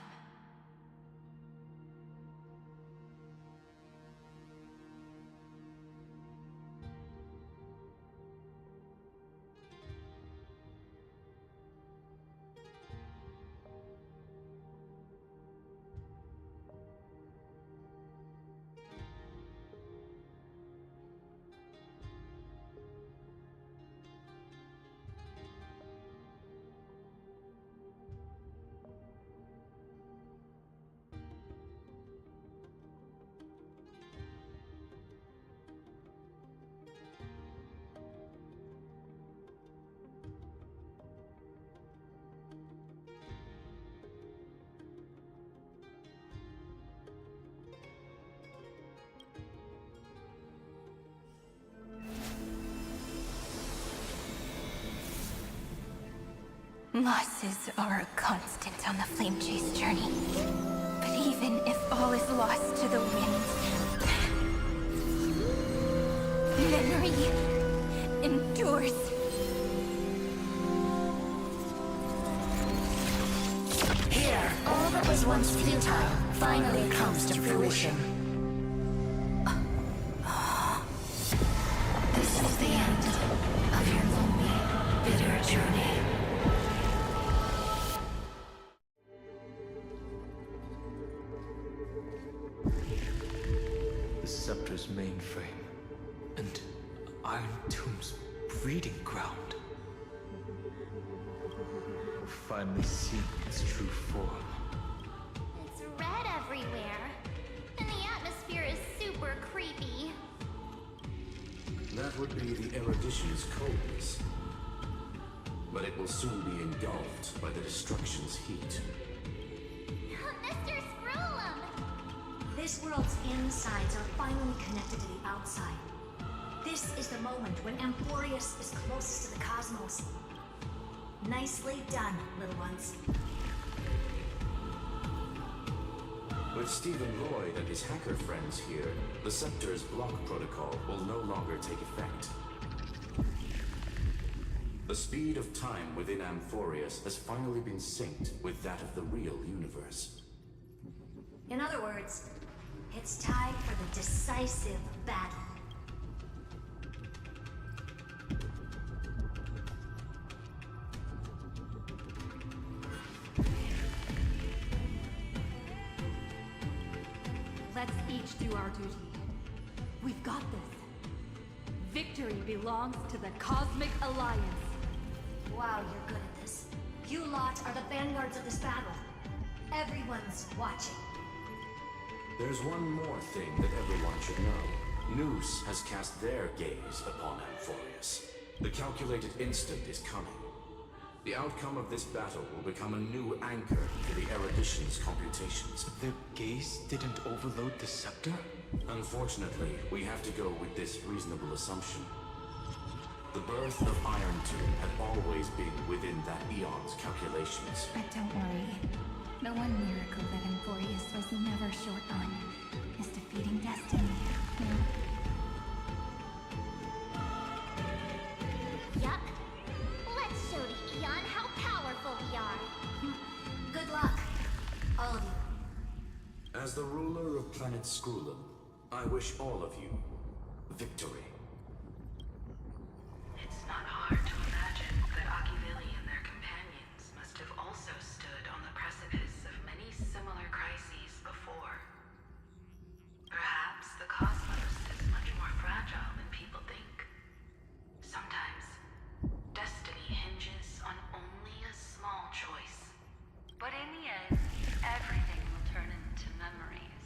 Losses are a constant on the Flame Chase journey. But even if all is lost to the wind, memory endures. Here, all that was once futile finally comes to fruition. This is the end of your lonely, bitter journey. The Scepter's mainframe, and Iron Tomb's breeding ground. We've finally seen its true form. It's red everywhere, and the atmosphere is super creepy. That would be the erudition's coldness. But it will soon be engulfed by the destruction's heat. Mr. Scrollum! This world's insides are finally connected to the outside. This is the moment when Amphorius is closest to the cosmos. Nicely done, little ones. With Stephen Lloyd and his hacker friends here, the Scepter's block protocol will no longer take effect. The speed of time within Amphorius has finally been synced with that of the real universe. In other words, it's time for the decisive battle. Let's each do our duty. We've got this. Victory belongs to the Cosmic Alliance. Wow, you're good at this. You lot are the vanguards of this battle. Everyone's watching. There's one more thing that everyone should know. Noose has cast their gaze upon Amphorius. The calculated instant is coming. The outcome of this battle will become a new anchor to the erudition's computations. Their gaze didn't overload the Scepter? Unfortunately, we have to go with this reasonable assumption. The birth of Iron Tomb had always been within that eon's calculations. But don't worry. The one miracle that Amphorius was never short on is defeating Destiny. Yup. Let's show the Eon how powerful we are. Good luck, all of you. As the ruler of planet Scrollum, I wish all of you victory. hard to imagine that Akivili and their companions must have also stood on the precipice of many similar crises before. Perhaps the cosmos is much more fragile than people think. Sometimes, destiny hinges on only a small choice. But in the end, everything will turn into memories,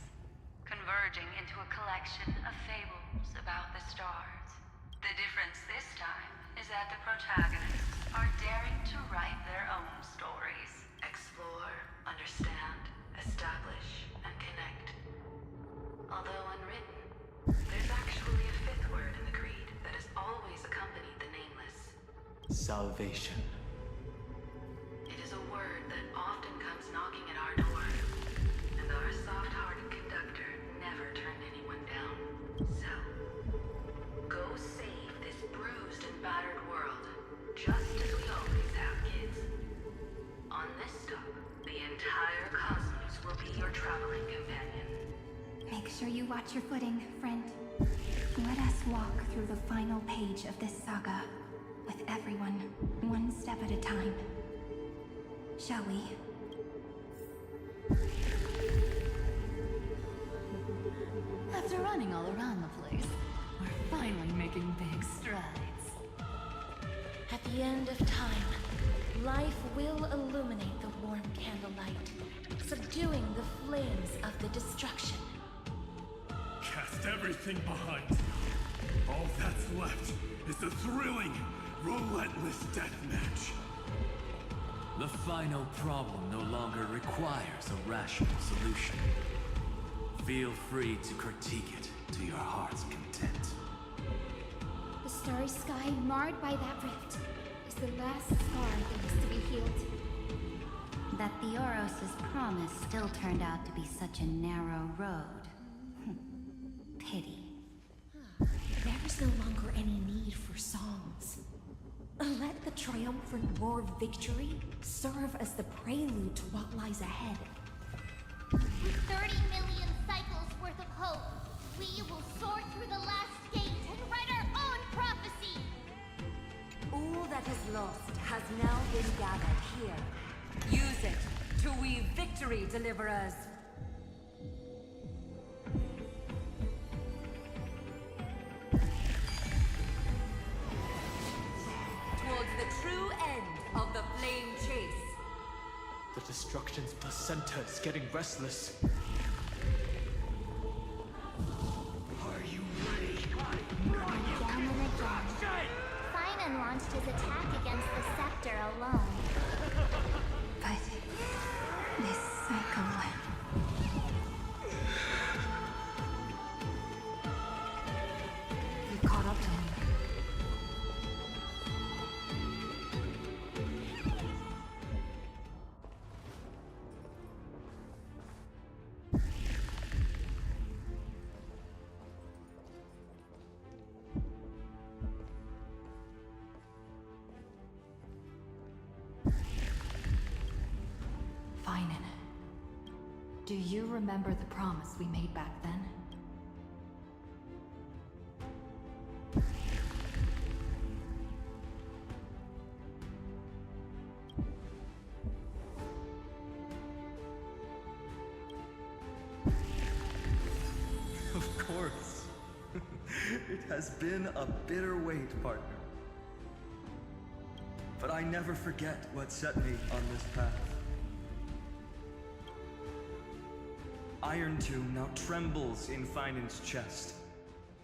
converging into a collection of fables about the stars. The difference this time is that the protagonists are daring to write their own stories. Explore, understand, establish, and connect. Although unwritten, there's actually a fifth word in the creed that has always accompanied the nameless. Salvation. It is a word that often comes knocking at our door, and our soft-hearted conductor never turned anyone down. So, go save this bruised and battered world, just as we always have, kids. On this stop, the entire cosmos will be your traveling companion. Make sure you watch your footing, friend. Let us walk through the final page of this saga, with everyone, one step at a time. Shall we? After running all around the place, we're finally making big strides. At the end of time, life will illuminate the warm candlelight, subduing the flames of the destruction. Cast everything behind you. All that's left is the thrilling, relentless deathmatch. The final problem no longer requires a rational solution. Feel free to critique it to your heart's content. The starry sky marred by that rift is the last scar that is to be healed. That Theoros's promise still turned out to be such a narrow road. Pity. There is no longer any need for songs. Let the triumphant roar of victory serve as the prelude to what lies ahead. With 30 million cycles worth of hope, we will soar through the last gate and write our own prophecy! All that is lost has now been gathered here. Use it to weave victory, deliverers. Towards the true end of the flame chase. The destruction's placenta is getting restless. Are you ready? Again and again, Finan launched his attack against the scepter alone. But this cycle... You caught up to him. Finan, do you remember the promise we made back then? Of course. It has been a bitter wait, partner. But I never forget what set me on this path. Iron Tomb now trembles in Finan's chest.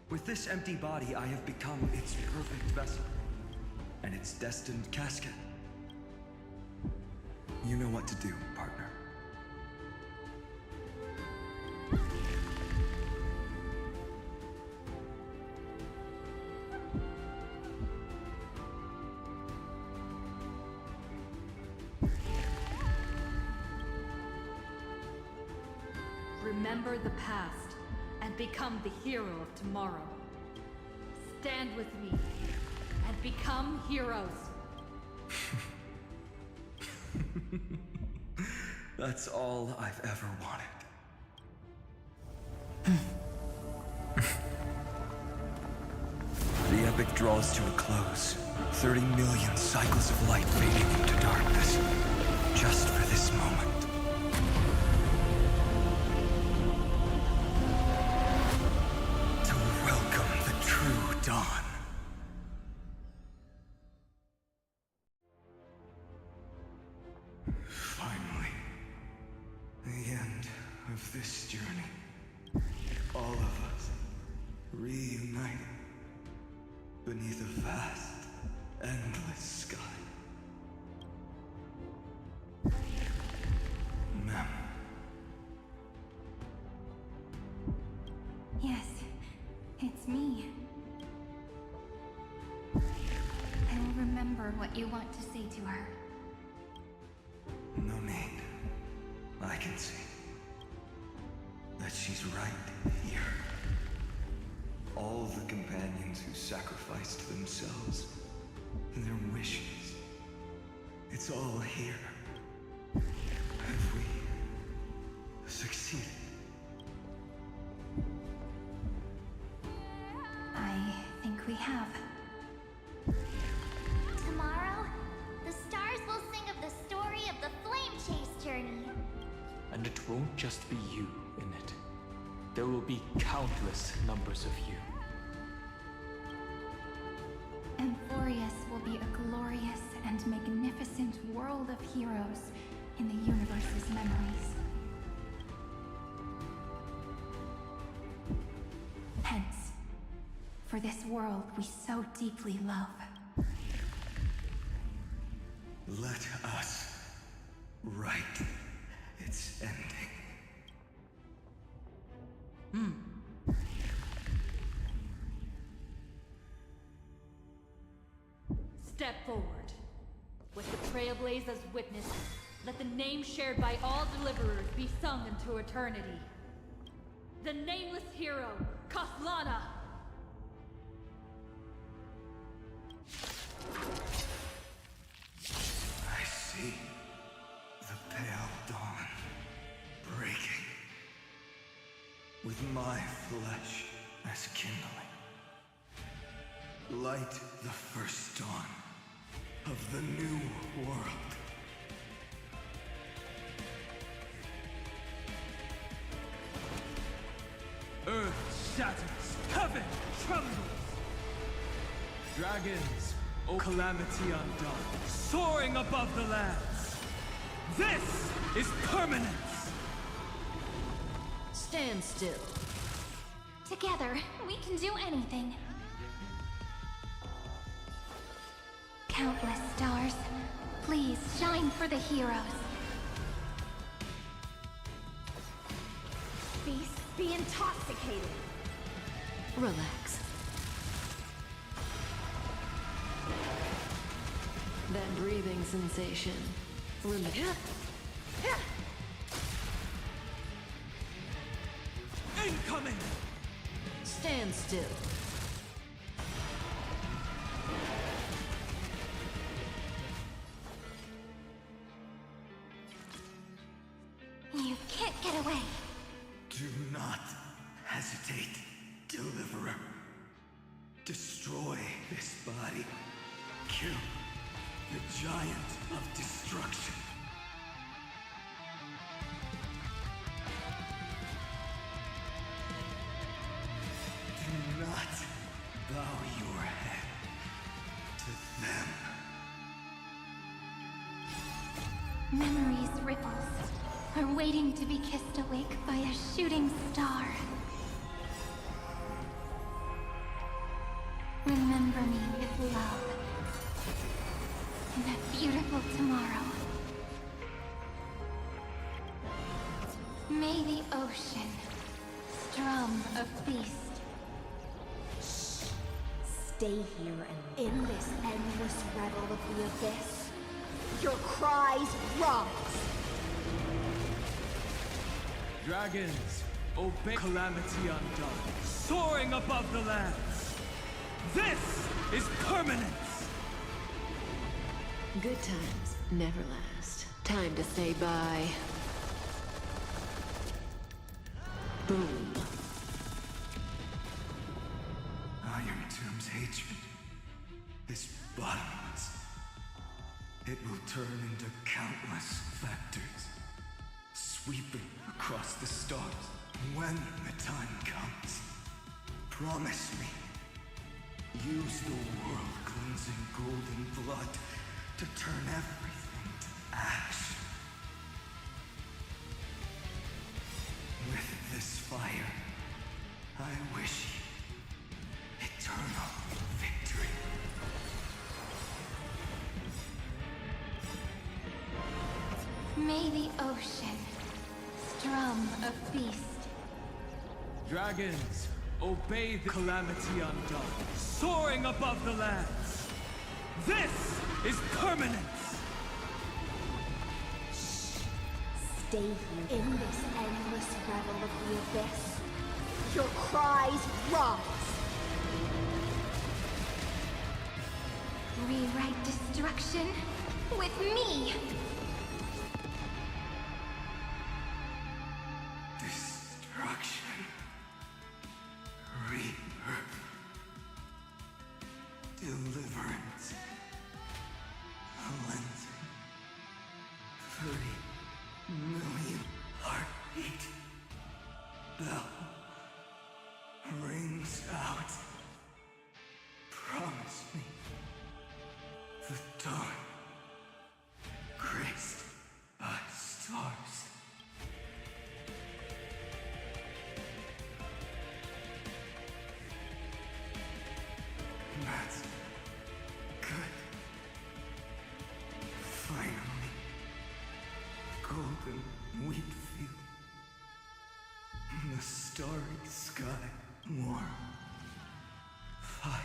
With this empty body, I have become its perfect vessel, and its destined casket. You know what to do, partner. Remember the past and become the hero of tomorrow. Stand with me and become heroes. That's all I've ever wanted. The epic draws to a close. 30 million cycles of light fading into darkness, just for this moment. To welcome the true dawn. Finally, the end of this journey. All of us reunited beneath a vast, endless sky. Ma'am. Yes, it's me. I will remember what you want to say to her. No need. I can see that she's right here. All the companions who sacrificed themselves, their wishes. It's all here. Have we succeeded? I think we have. Tomorrow, the stars will sing of the story of the Flame Chase journey. And it won't just be you in it. There will be countless numbers of you. Emporius will be a glorious and magnificent world of heroes in the universe's memories. Hence, for this world we so deeply love. Let us write its ending. Step forward. With the Trailblaze as witnesses, let the name shared by all deliverers be sung into eternity. The nameless hero, Kaslana! I see the pale dawn breaking, with my flesh as kindling. Light the first dawn of the new world. Earth shatters, heaven trembles. Dragons, O calamity undone, soaring above the lands. This is permanence! Stand still. Together, we can do anything. Countless stars, please shine for the heroes. Beasts be intoxicated. Relax. That breathing sensation. Limited. Incoming! Stand still. You can't get away. Do not hesitate, Deliverer. Destroy this body. Kill the giant of destruction. Do not bow your head to them. Memories ripples are waiting to be kissed awake by a shooting star. Remember me with love in a beautiful tomorrow. May the ocean strum a feast. Stay here and in this endless revel of the abyss. Your cries rise. Dragons, obey calamity undone, soaring above the lands. This is permanence! Good times never last. Time to say bye. Boom. Iron Tomb's hatred is bones. It will turn into countless vectors, sweeping across the stars. When the time comes, promise me, use the world-cleansing golden blood to turn everything to ash. With this fire, I wish you eternal victory. May the ocean strum a feast. Dragons, obey the calamity undone, soaring above the lands. This is permanence! Stay here in this endless revel of the abyss. Your cries rise. Rewrite destruction with me. Destruction. Rebirth. Deliverance. Cleansing. 30 million heartbeat. Bell rings out. Promise me the dawn graced by stars. That's good. Finally, golden wheat field. The starry sky, warm fire.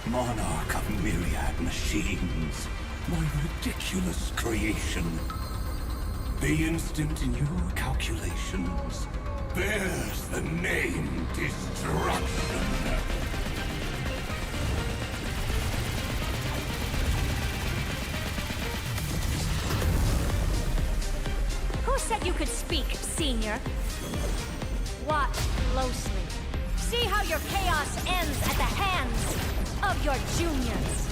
Monarch of myriad machines, my ridiculous creation. The instant in your calculations bears the name Destruction. Who said you could speak, Senior? Watch closely. See how your chaos ends at the hands of your juniors.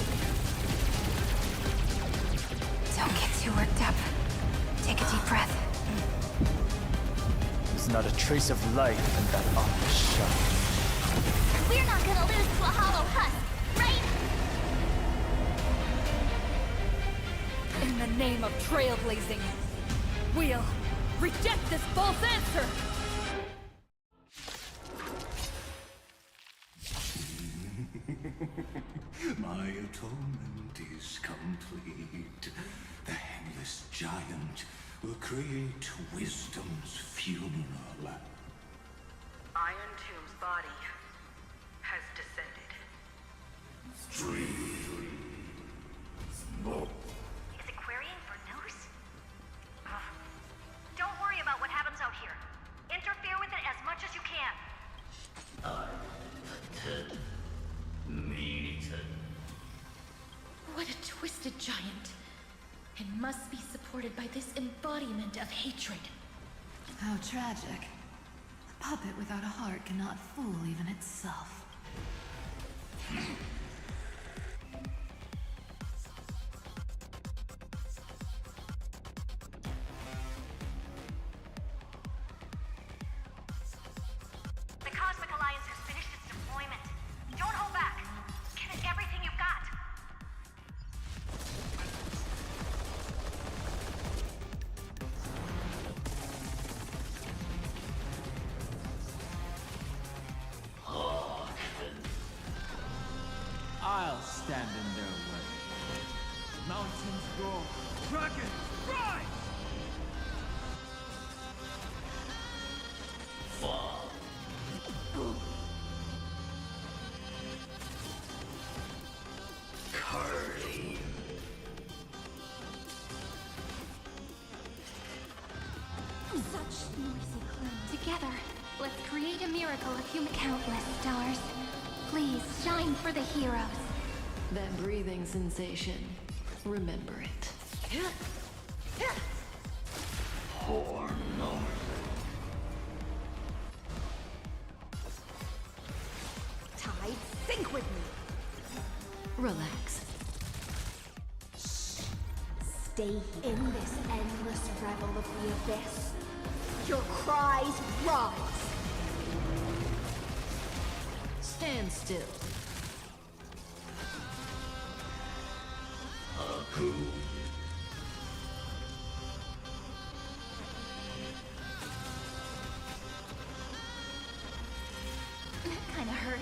Don't get too worked up. Take a deep breath. There's not a trace of life in that armor shell. We're not gonna lose to a hollow husk, right? In the name of trailblazing, we'll reject this false answer! My atonement is complete. The Handless Giant will create wisdom's funeral. Iron Tomb's body has descended. Is it querying for news? Don't worry about what happens out here. Interfere with it as much as you can. What a twisted giant. It must be supported by this embodiment of hatred. How tragic. A puppet without a heart cannot fool even itself. The Cosmic Alliance has finished its deployment. Don't hold back. Give it everything you've got. I'll stand in their way. Mountains roar, dragons rise! Noisy clown. Together, let's create a miracle of human. Countless stars, please shine for the heroes. That breathing sensation. Remember it. Poor Lord. Tide, sync with me. Relax. Stay here. In this endless revel of the abyss, your cries rise. Stand still. Aku. That kinda hurts.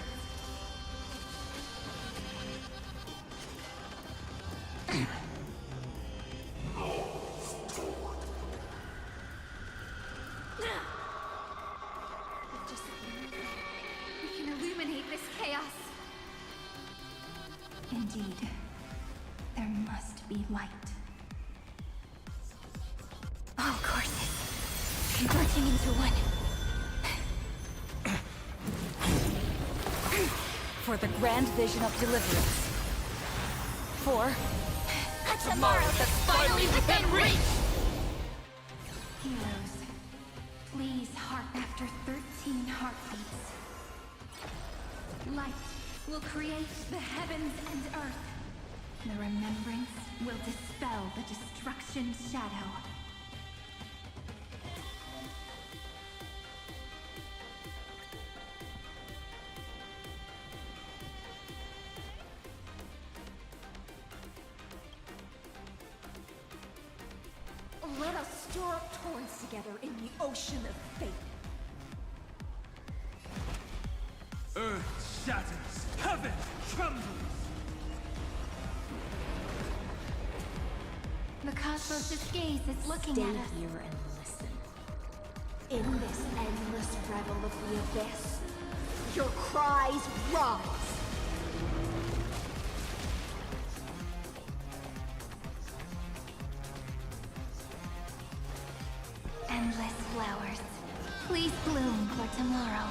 We can illuminate this chaos. Indeed, there must be light. All courses converging into one. For the grand vision of deliverance. For A tomorrow that's finally within reach! Heroes, please hark after 13 heartbeats. Light will create the heavens and earth. The remembrance will dispel the destruction's shadow. Let us stir up torrents together in the ocean of fate. Earth shatters, heaven trembles. The cosmos' gaze is looking Stay at us. here and listen. In this endless revel of the abyss, your cries rise. Endless flowers, please bloom for tomorrow.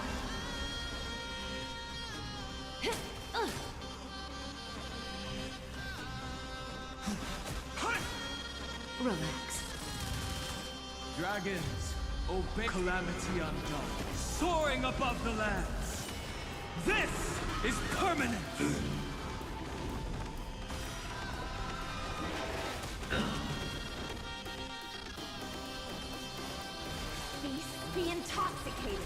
Relax. Dragons, obey calamity undone, soaring above the lands. This is permanent. Beasts be intoxicated.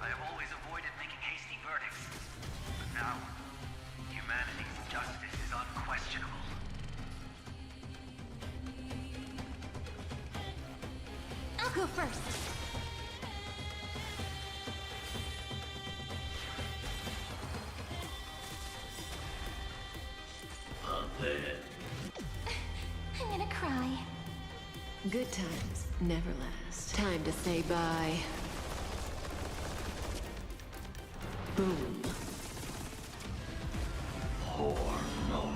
I have always avoided making hasty verdicts, but now, humanity's justice is unquestionable. I'll go first. I'm gonna cry. Good times never last. Time to say bye. Boom. Poor Lord.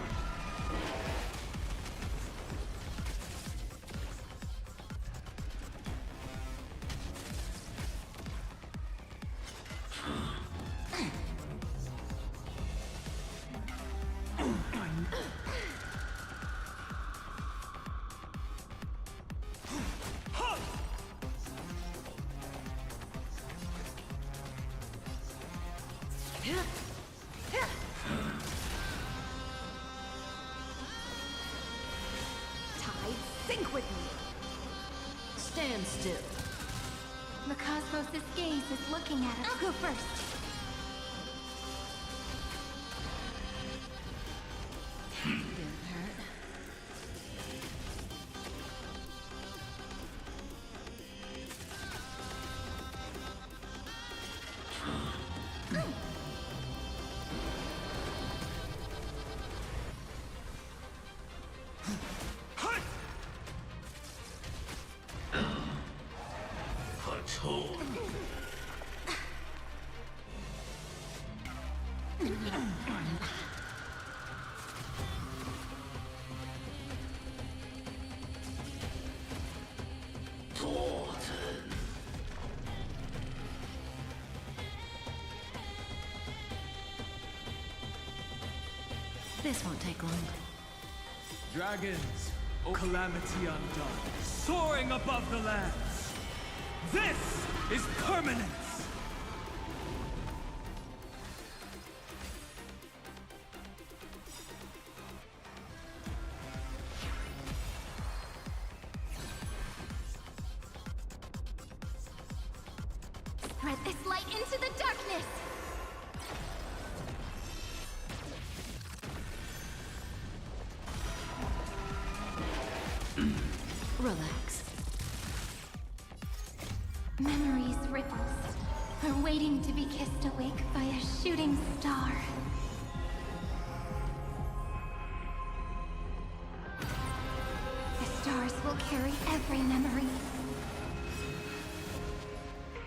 Tide, sync with me. Stand still. The cosmos' gaze is looking at us. I'll go first. Didn't hurt. This won't take long. Dragons, O calamity undone, soaring above the lands. This is permanence! Spread this light into the darkness! Relax. Memories ripples are waiting to be kissed awake by a shooting star. The stars will carry every memory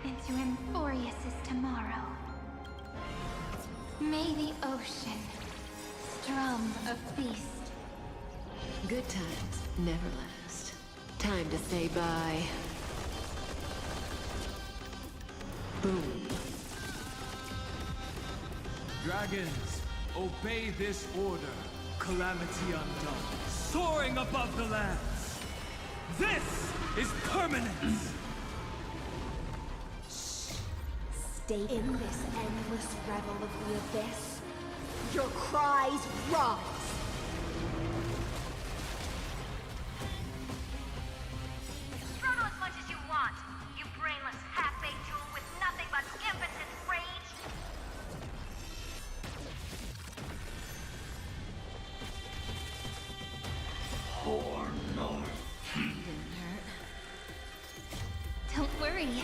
into Emporius' tomorrow. May the ocean strum a feast. Good times never last. Time to say bye. Boom. Dragons, obey this order. Calamity undone, soaring above the lands. This is permanence! Stay in this endless revel of the abyss. Your cries rise. Struggle as much as you want, you brainless half-baked tool with nothing but impotent rage. Poor North. Don't worry.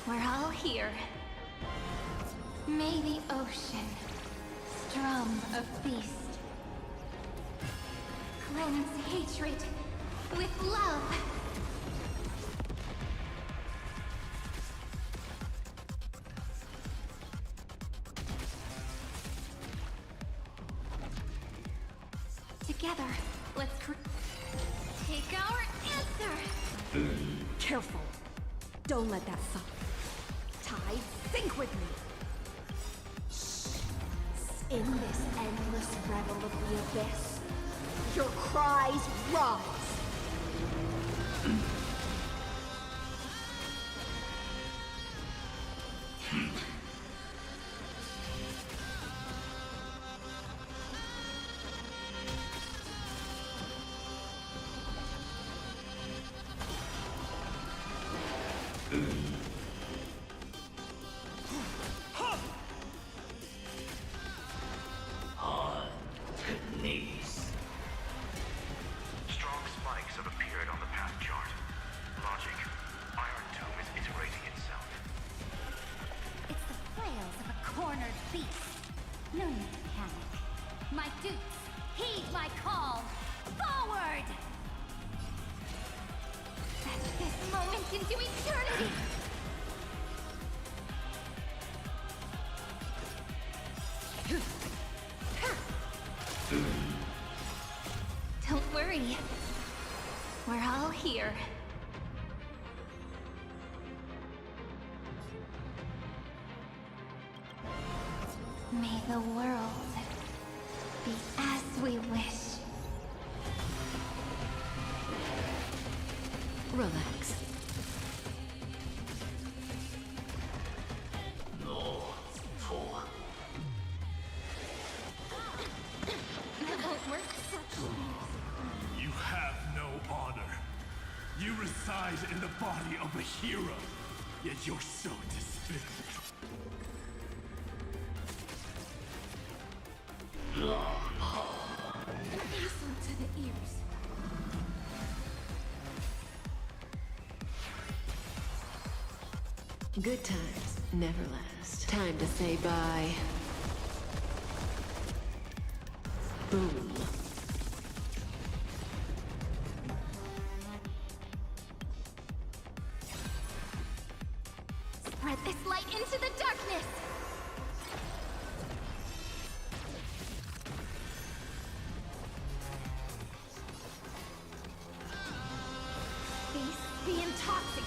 We're all here. May the ocean strum a feast. Cleanse hatred with love. Together, let's take our answer. Careful. Don't let that suck. Tide, sync with me. In this endless revel of the abyss, your cries rise. Strong spikes have appeared on the path chart. Logic. Iron Tomb is iterating itself. It's the flails of a cornered beast. No need to panic. My dupes, heed my call. Forward! Fetch this moment into eternity! Don't worry. We're all here. May the world be as we wish. Relax. No, fool. That won't work. You have no honor. You reside in the body of a hero, yet you're so despicable. Listen to the ears. Good times never last. Time to say bye. Boom. Spread this light into the darkness!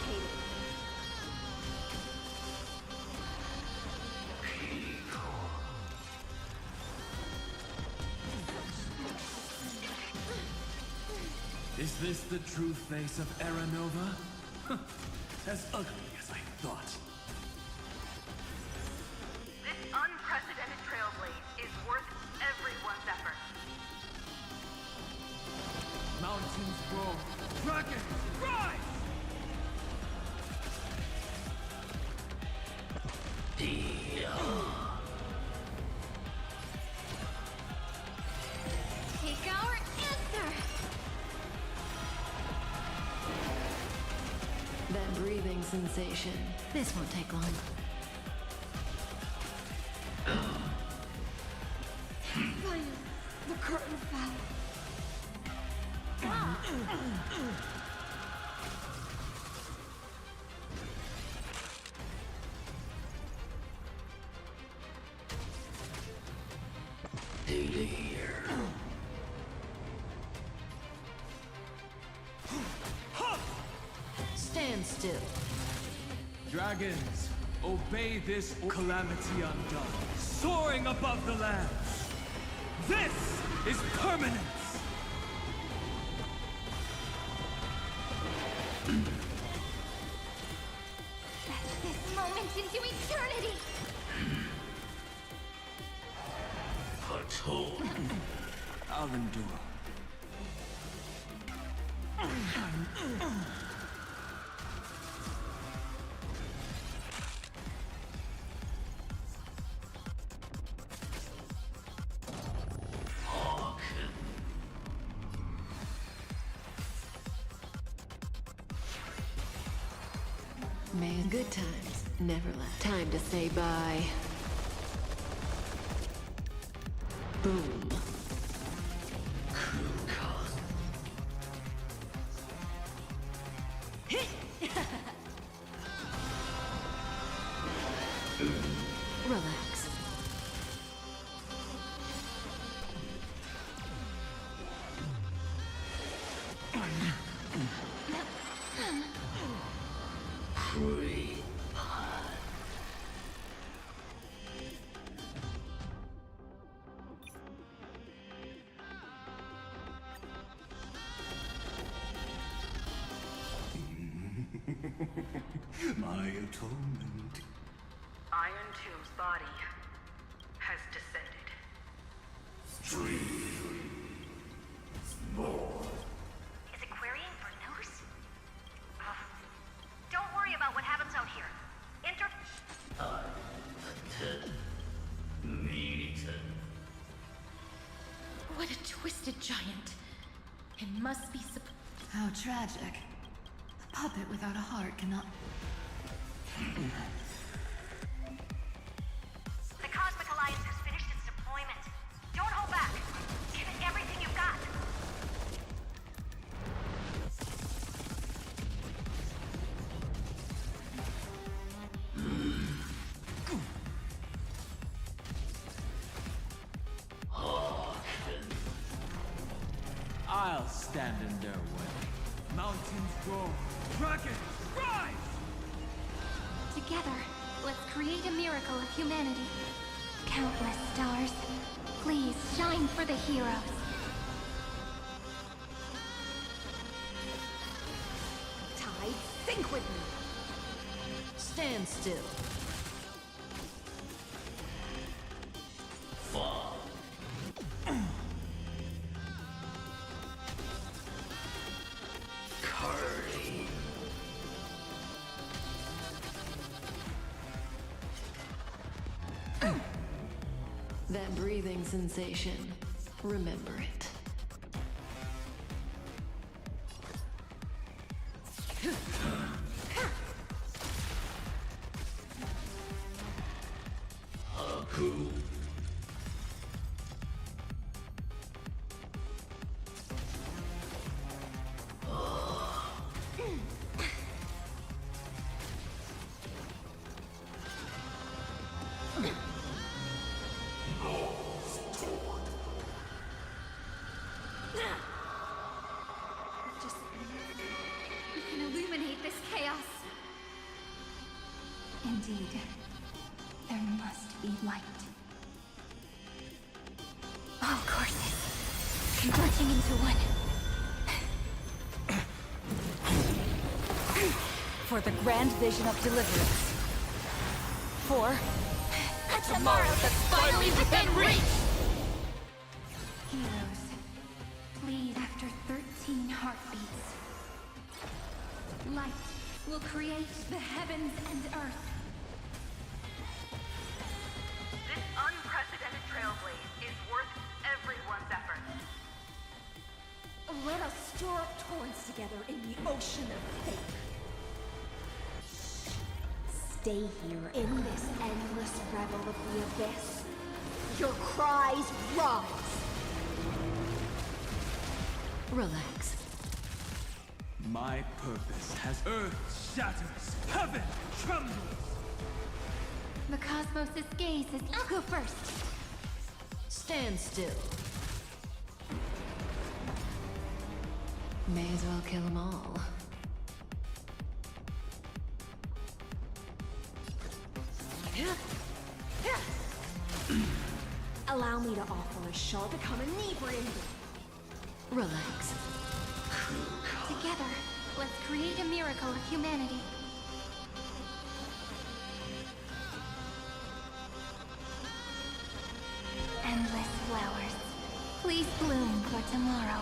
decapitated. Is this the true face of Aranova? As ugly as I thought. This unprecedented trailblaze is worth everyone's effort. Mountains roar, dragons rise! Take our answer! That breathing sensation. This won't take long. Finally, the curtain fell. Stand still. Dragons, obey this calamity undone, soaring above the lands. This is permanence! Set this moment into eternity! I'll endure. Man, good times never last. Time to say bye. Boom. Relax. My atonement. Iron Tomb's body has descended. Is it querying for news? Don't worry about what happens out here. Enter. What a twisted giant. It must be How tragic. A puppet without a heart cannot... The Cosmic Alliance has finished its deployment. Don't hold back. Give it everything you've got. I'll stand in their way. Mountains roar, dragons rise! Together, let's create a miracle of humanity. Countless stars, please shine for the heroes. Tide, sync with me. Stand still. That breathing sensation. Remember it. Indeed, there must be light. All courses converging into one. For the grand vision of deliverance. For A tomorrow that's finally within reach! Heroes, please, after 13 heartbeats, light will create the heavens and earth. This unprecedented trailblaze is worth everyone's effort. Let us store up torrents together in the ocean of fate. Stay here in this endless revel of the abyss. Your cries rise. Relax. My purpose has earth shatters, heaven trembles. The cosmos' gaze is... I'll go first. Stand still. May as well kill them all. Allow me to offer a shot to come inebriated. Relax. Together, let's create a miracle of humanity. Endless flowers. Please bloom for tomorrow.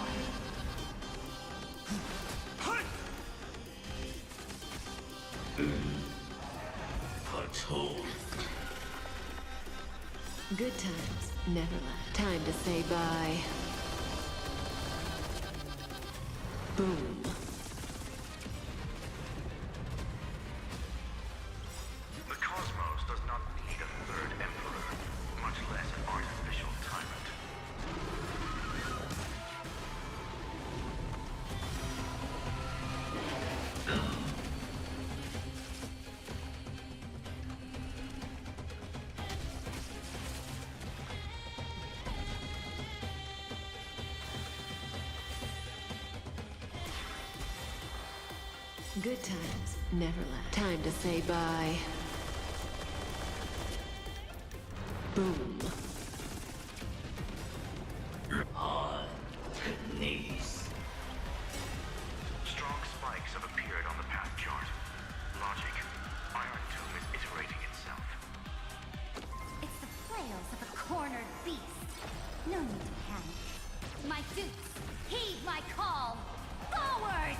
Good times, never last. Time to say bye. Boom. The cosmos does not need a third emperor, much less an artificial tyrant. Good times, never last. Time to say bye. Boom. On to knees. Strong spikes have appeared on the path chart. Logic. Iron Tomb is iterating itself. It's the flails of a cornered beast. No need to panic. My suits, heed my call. Forward!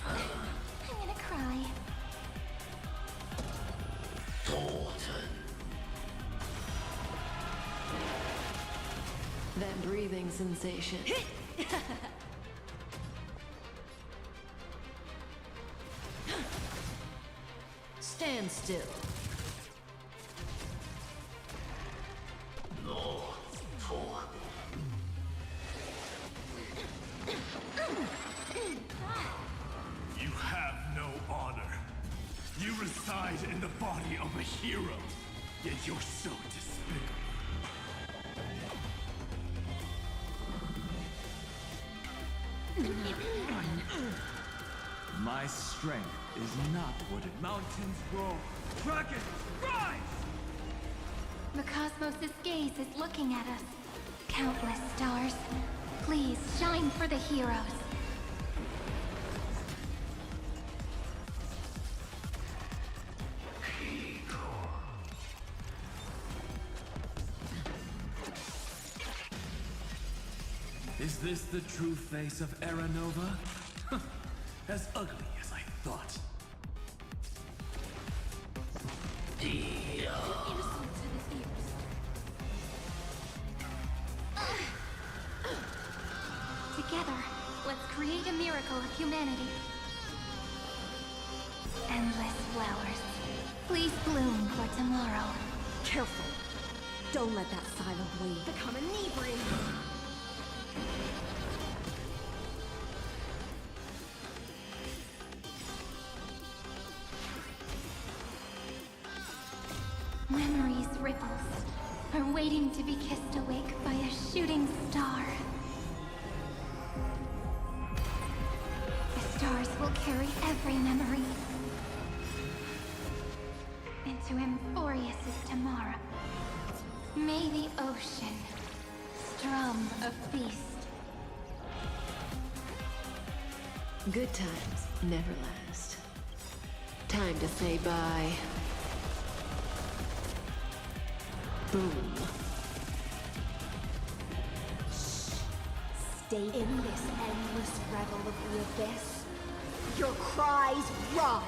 I'm gonna cry. That breathing sensation. Stand still. You have no honor. You reside in the body of a hero, yet you're so despicable. My strength is not what it... Mountains roll, dragons rise! The cosmos' gaze is looking at us. Countless stars. Please shine for the heroes. Is this the true face of Aranova? As ugly as I thought. Together, let's create a miracle of humanity. Endless flowers. Please bloom for tomorrow. Careful. Don't let that silent wave become inebriated. Memories' ripples are waiting to be kissed awake by a shooting star. stars will carry every memory into Emporius' tomorrow. May the ocean strum a feast. Good times never last. Time to say bye. Boom. Stay in this endless revel of the abyss. Your cries rise.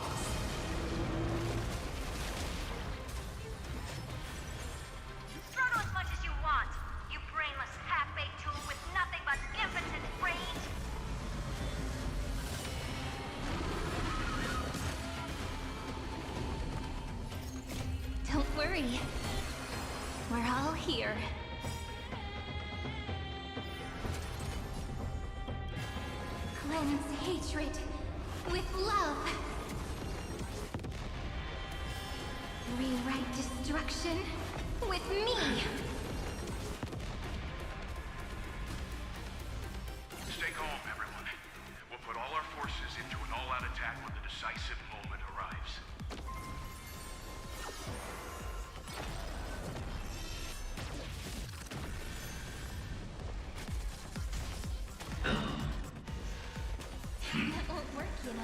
Struggle as much as you want, you brainless half-baked tool with nothing but impotent rage. Don't worry. We're all here. Cleanse hatred with love. Rewrite destruction with me. Stay calm, everyone. We'll put all our forces into an all-out attack when the decisive moment arrives. That won't work, you know.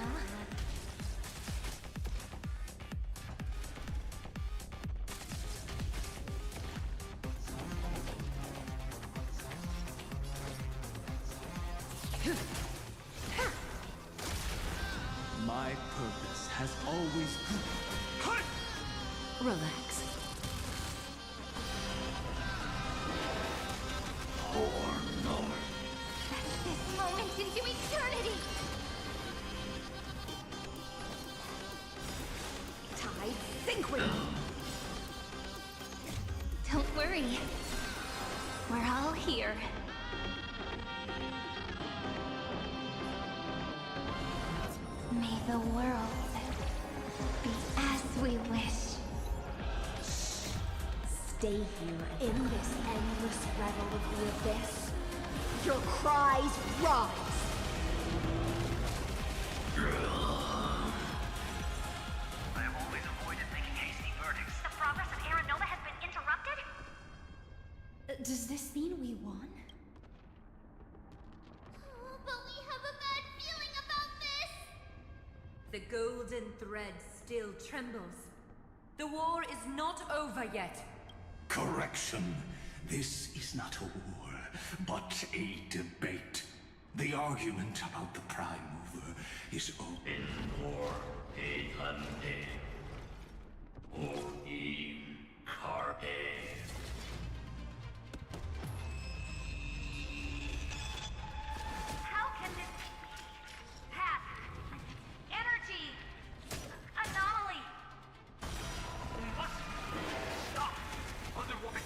My purpose has always been... Relax. This moment into eternity. Tide synchrony. Don't worry. We're all here. May the world be as we wish. Stay here in this endless revel of the abyss. Your cries rise. I have always avoided making hasty verdicts. The progress of Aaron Nova has been interrupted? Does this mean we won? But we have a bad feeling about this! The golden thread still trembles. The war is not over yet. Correction. This is not a war, but a debate. The argument about the Prime Mover is open. War Edande. Oim Carpe. How can this be? Path. Energy. Anomaly. What? Stop! Underwater.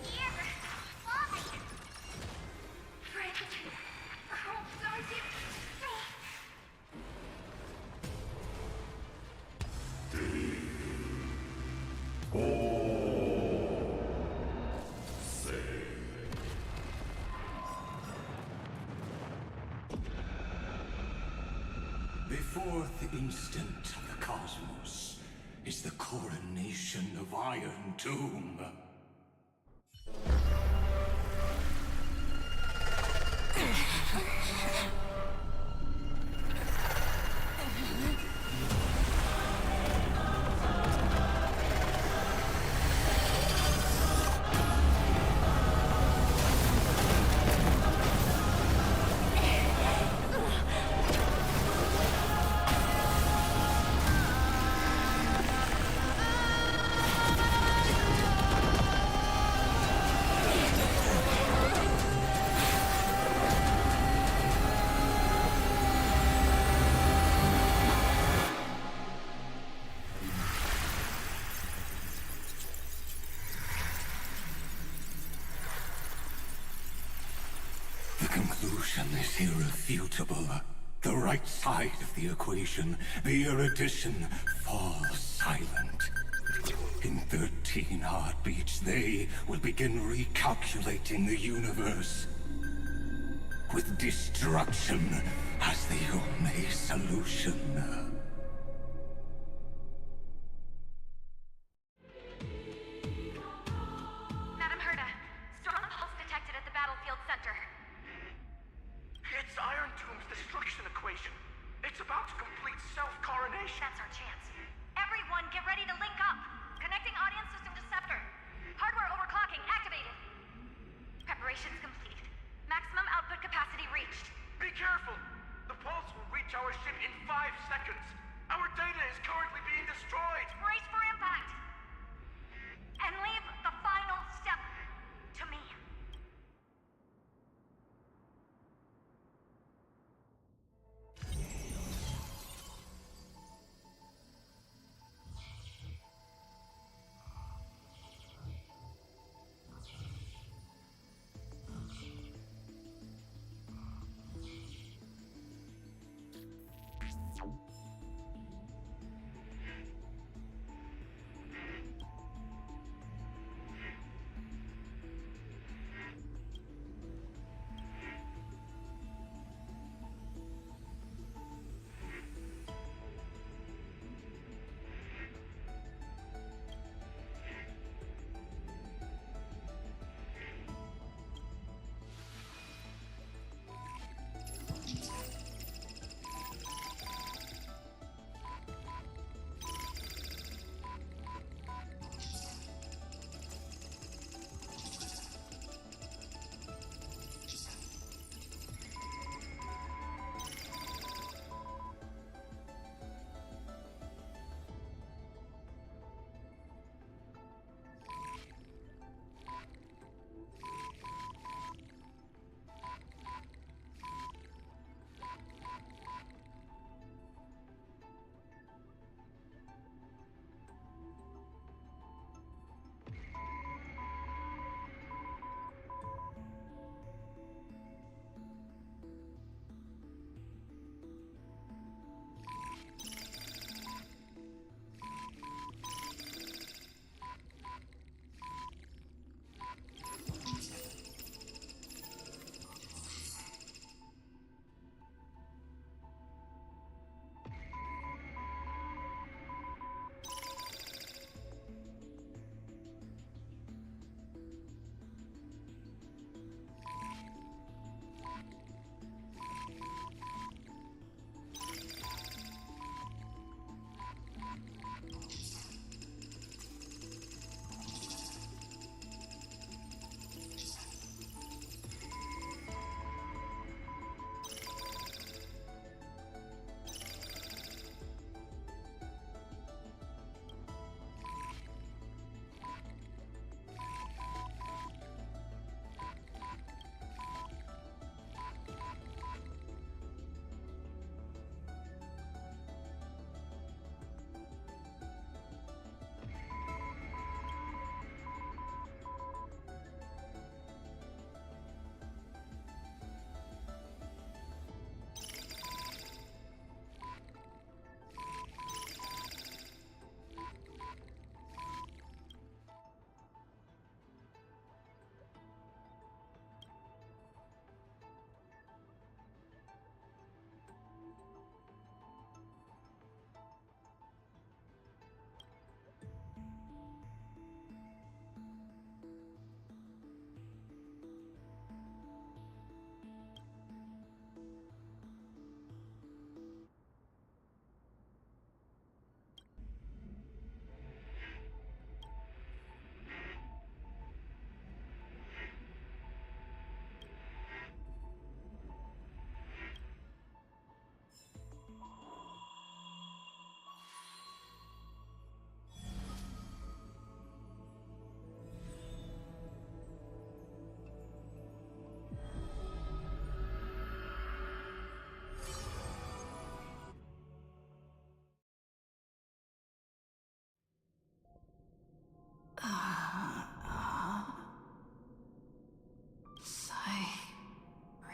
Here. Fly. Friend. Oh, does it? The fourth instant of the cosmos is the coronation of Iron Tomb. The conclusion is irrefutable. The right side of the equation, the erudition, falls silent. In 13 heartbeats, they will begin recalculating the universe. with destruction as the only solution. Madam Herda, strong pulse detected at the battlefield center. It's Iron Tomb's destruction equation. It's about to complete self-coronation. That's our chance. Everyone, get ready to link up. Connecting audience system to scepter. Hardware overclocking activated. Preparations complete. Maximum output capacity reached. Be careful! The pulse will reach our ship in 5 seconds. Our data is currently being destroyed. Brace for impact. And leave the final step to me.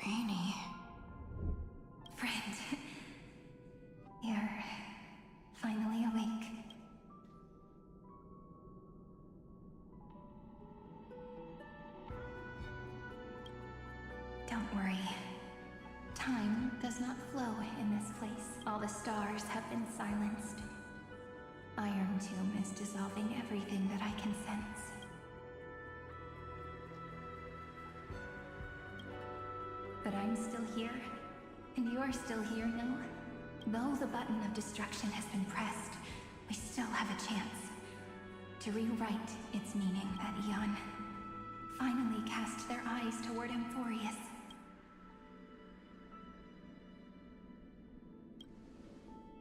Rainy. Friend, you're finally awake. Don't worry. Time does not flow in this place. All the stars have been silenced. Iron Tomb is dissolving everything that I can sense. But I'm still here, and you're still here, no? Though the button of destruction has been pressed, we still have a chance to rewrite its meaning. That Eon finally cast their eyes toward Amphorius.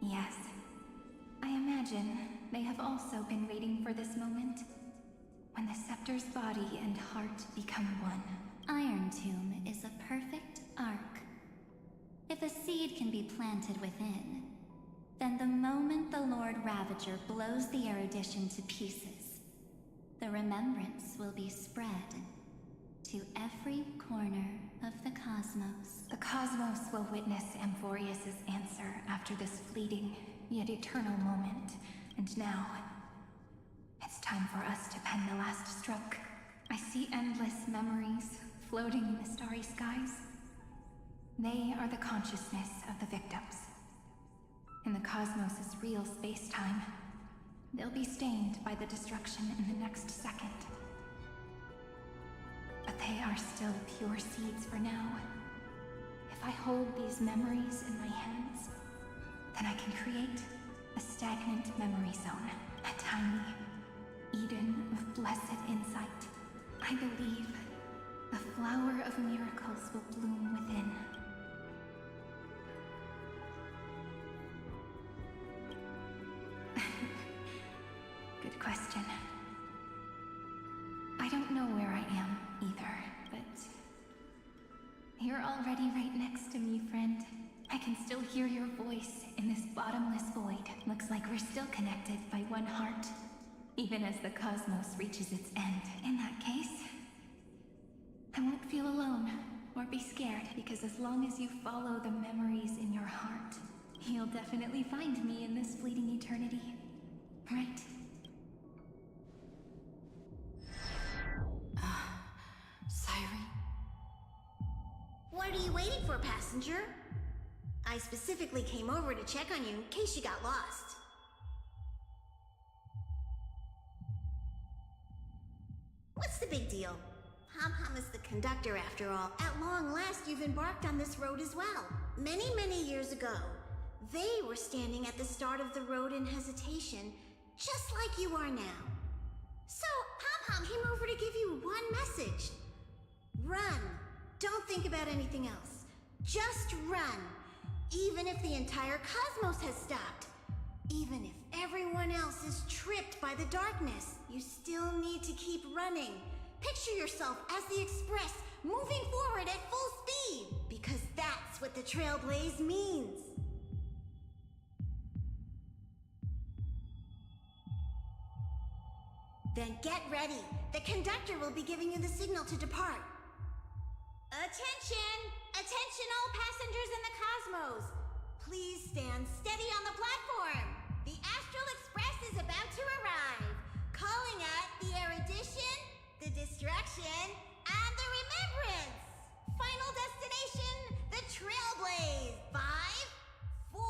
Yes, I imagine they have also been waiting for this moment, when the Scepter's body and heart become one. Iron Tomb is a perfect arc. If a seed can be planted within, then the moment the Lord Ravager blows the erudition to pieces, the remembrance will be spread to every corner of the cosmos. The cosmos will witness Amphorius' answer after this fleeting, yet eternal moment. And now, it's time for us to pen the last stroke. I see endless memories floating in the starry skies. They are the consciousness of the victims. In the cosmos' real space-time, they'll be stained by the destruction in the next second. But they are still pure seeds for now. If I hold these memories in my hands, then I can create a stagnant memory zone, a tiny Eden of blessed insight. I believe the flower of miracles will bloom within. Good question. I don't know where I am either, but you're already right next to me, friend. I can still hear your voice in this bottomless void. Looks like we're still connected by one heart, even as the cosmos reaches its end. In that case, I won't feel alone or be scared, because as long as you follow the memories in your heart, you'll definitely find me in this fleeting eternity. Right? Siren? What are you waiting for, passenger? I specifically came over to check on you in case you got lost. What's the big deal? Pom-Pom is the conductor after all. At long last, you've embarked on this road as well. Many, many years ago, they were standing at the start of the road in hesitation, just like you are now. So, Pom-Pom came over to give you one message. Run. Don't think about anything else. Just run. Even if the entire cosmos has stopped. Even if everyone else is tripped by the darkness, you still need to keep running. Picture yourself as the Express, moving forward at full speed. Because that's what the Trailblaze means. Then get ready. The conductor will be giving you the signal to depart. Attention! Attention all passengers in the cosmos! Please stand steady on the platform. The Astral Express is about to arrive. Calling at the erudition, the destruction, and the remembrance. Final destination, the Trailblaze. 5, 4,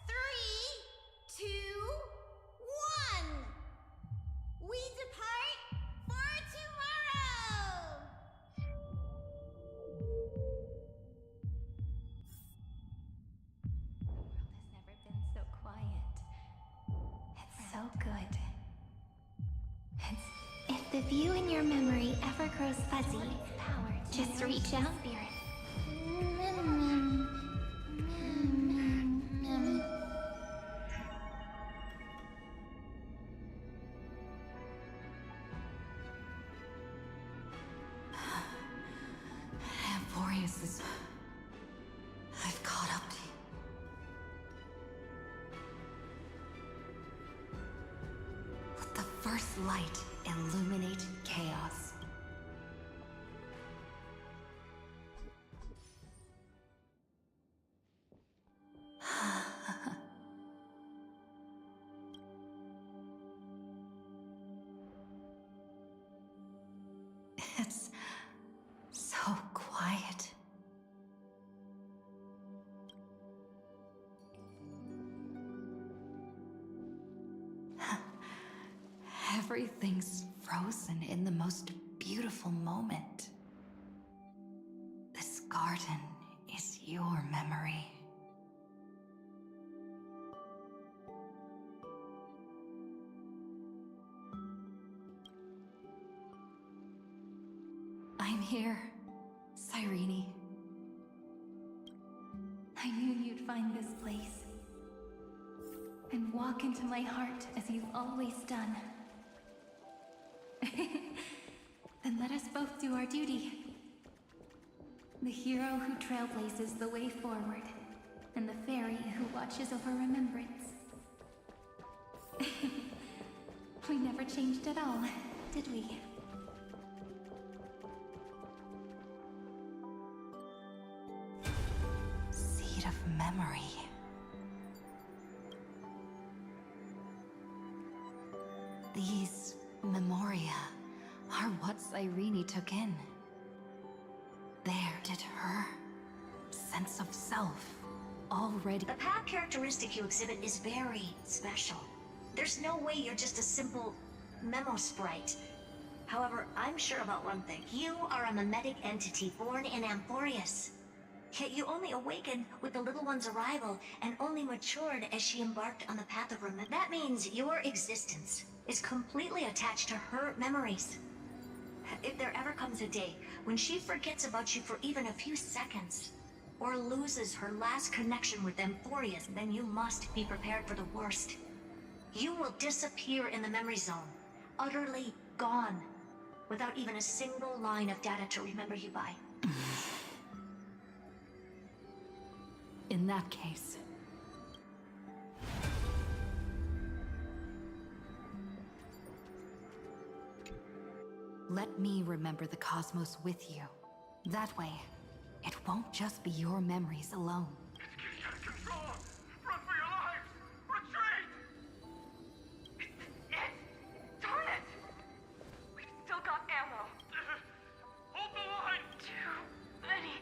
3, 2, 1. We depart for tomorrow! The world has never been so quiet. It's so good. If the view in your memory ever grows fuzzy, just reach out. Amphorius is... I've caught up to you. Let the first light illuminate chaos. It's so quiet. Everything's frozen in the most beautiful moment. This garden is your memory. I'm here, Cyrene. I knew you'd find this place and walk into my heart as you've always done. Then let us both do our duty. The hero who trailblazes the way forward, and the fairy who watches over remembrance. We never changed at all, did we? Seed of memory. These memoria are what Cyrene took in. There did her sense of self already. The path characteristic you exhibit is very special. There's no way you're just a simple memo sprite. However, I'm sure about one thing. You are a mimetic entity born in Amphorius. Yet you only awakened with the little one's arrival and only matured as she embarked on the path of remembrance. That means your existence is completely attached to her memories. If there ever comes a day when she forgets about you for even a few seconds, or loses her last connection with Amphorius, then you must be prepared for the worst. You will disappear in the memory zone, utterly gone, without even a single line of data to remember you by. In that case, let me remember the cosmos with you. That way, it won't just be your memories alone. It's getting out of control! Run for your lives! Retreat! It's... Darn it! We've still got ammo. Hold the line! Too many...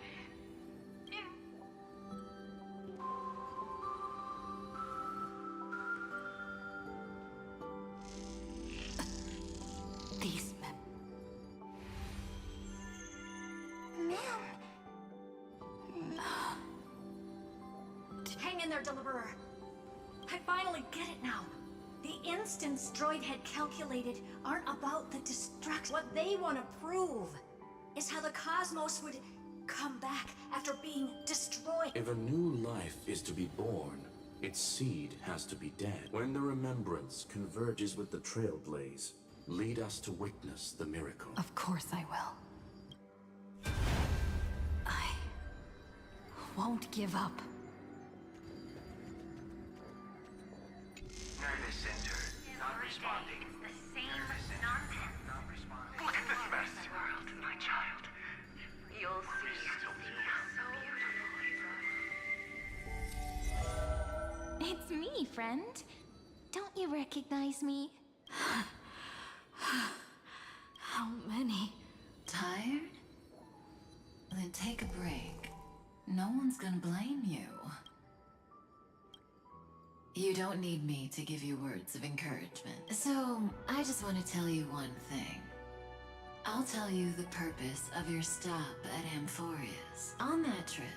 These men. Hang in there, Deliverer. I finally get it now. The instants Droid had calculated aren't about the destruction. What they want to prove is how the cosmos would come back after being destroyed. If a new life is to be born, its seed has to be dead. When the remembrance converges with the trailblaze, lead us to witness the miracle. Of course I will. I won't give up. Nervous center, not responding. The same nonsense. Not responding. Look at this mess! World, my child. You'll see. So beautiful. It's me, friend. Don't you recognize me? How many? Tired? Then take a break. No one's gonna blame you. You don't need me to give you words of encouragement. So, I just want to tell you one thing. I'll tell you the purpose of your stop at Amphorius. On that trip,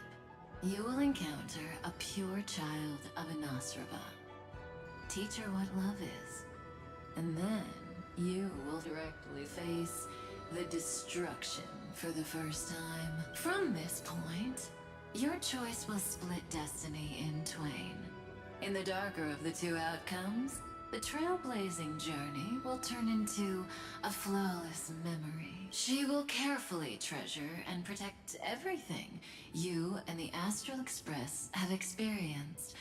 you will encounter a pure child of Inostrava. Teach her what love is. And then, you will directly face the destruction for the first time. From this point, your choice will split destiny in twain. In the darker of the two outcomes, the trailblazing journey will turn into a flawless memory. She will carefully treasure and protect everything you and the Astral Express have experienced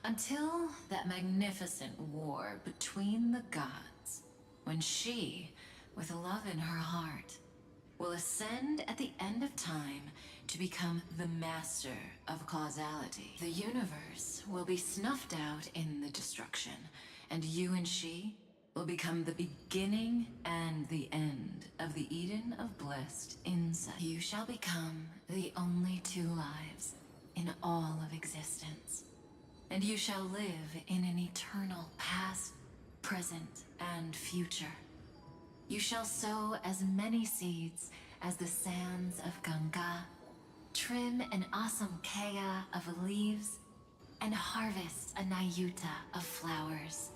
until that magnificent war between the gods, when she, with love in her heart, will ascend at the end of time to become the master of causality. The universe will be snuffed out in the destruction, and you and she will become the beginning and the end of the Eden of blessed insight. You shall become the only two lives in all of existence, and you shall live in an eternal past, present, and future. You shall sow as many seeds as the sands of Ganga, trim an asamkaya of leaves, and harvest a nayuta of flowers.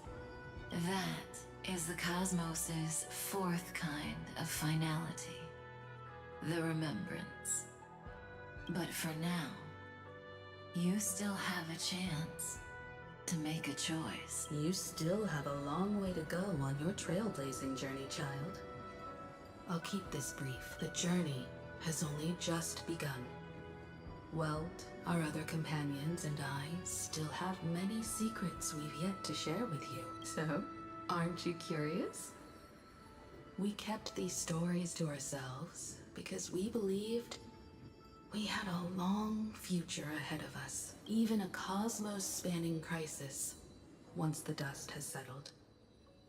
That is the cosmos's fourth kind of finality, the remembrance. But for now, you still have a chance to make a choice. You still have a long way to go on your trailblazing journey, child. I'll keep this brief. The journey has only just begun. Welt, our other companions, and I still have many secrets we've yet to share with you. So, aren't you curious? We kept these stories to ourselves because we believed we had a long future ahead of us. Even a cosmos-spanning crisis, once the dust has settled,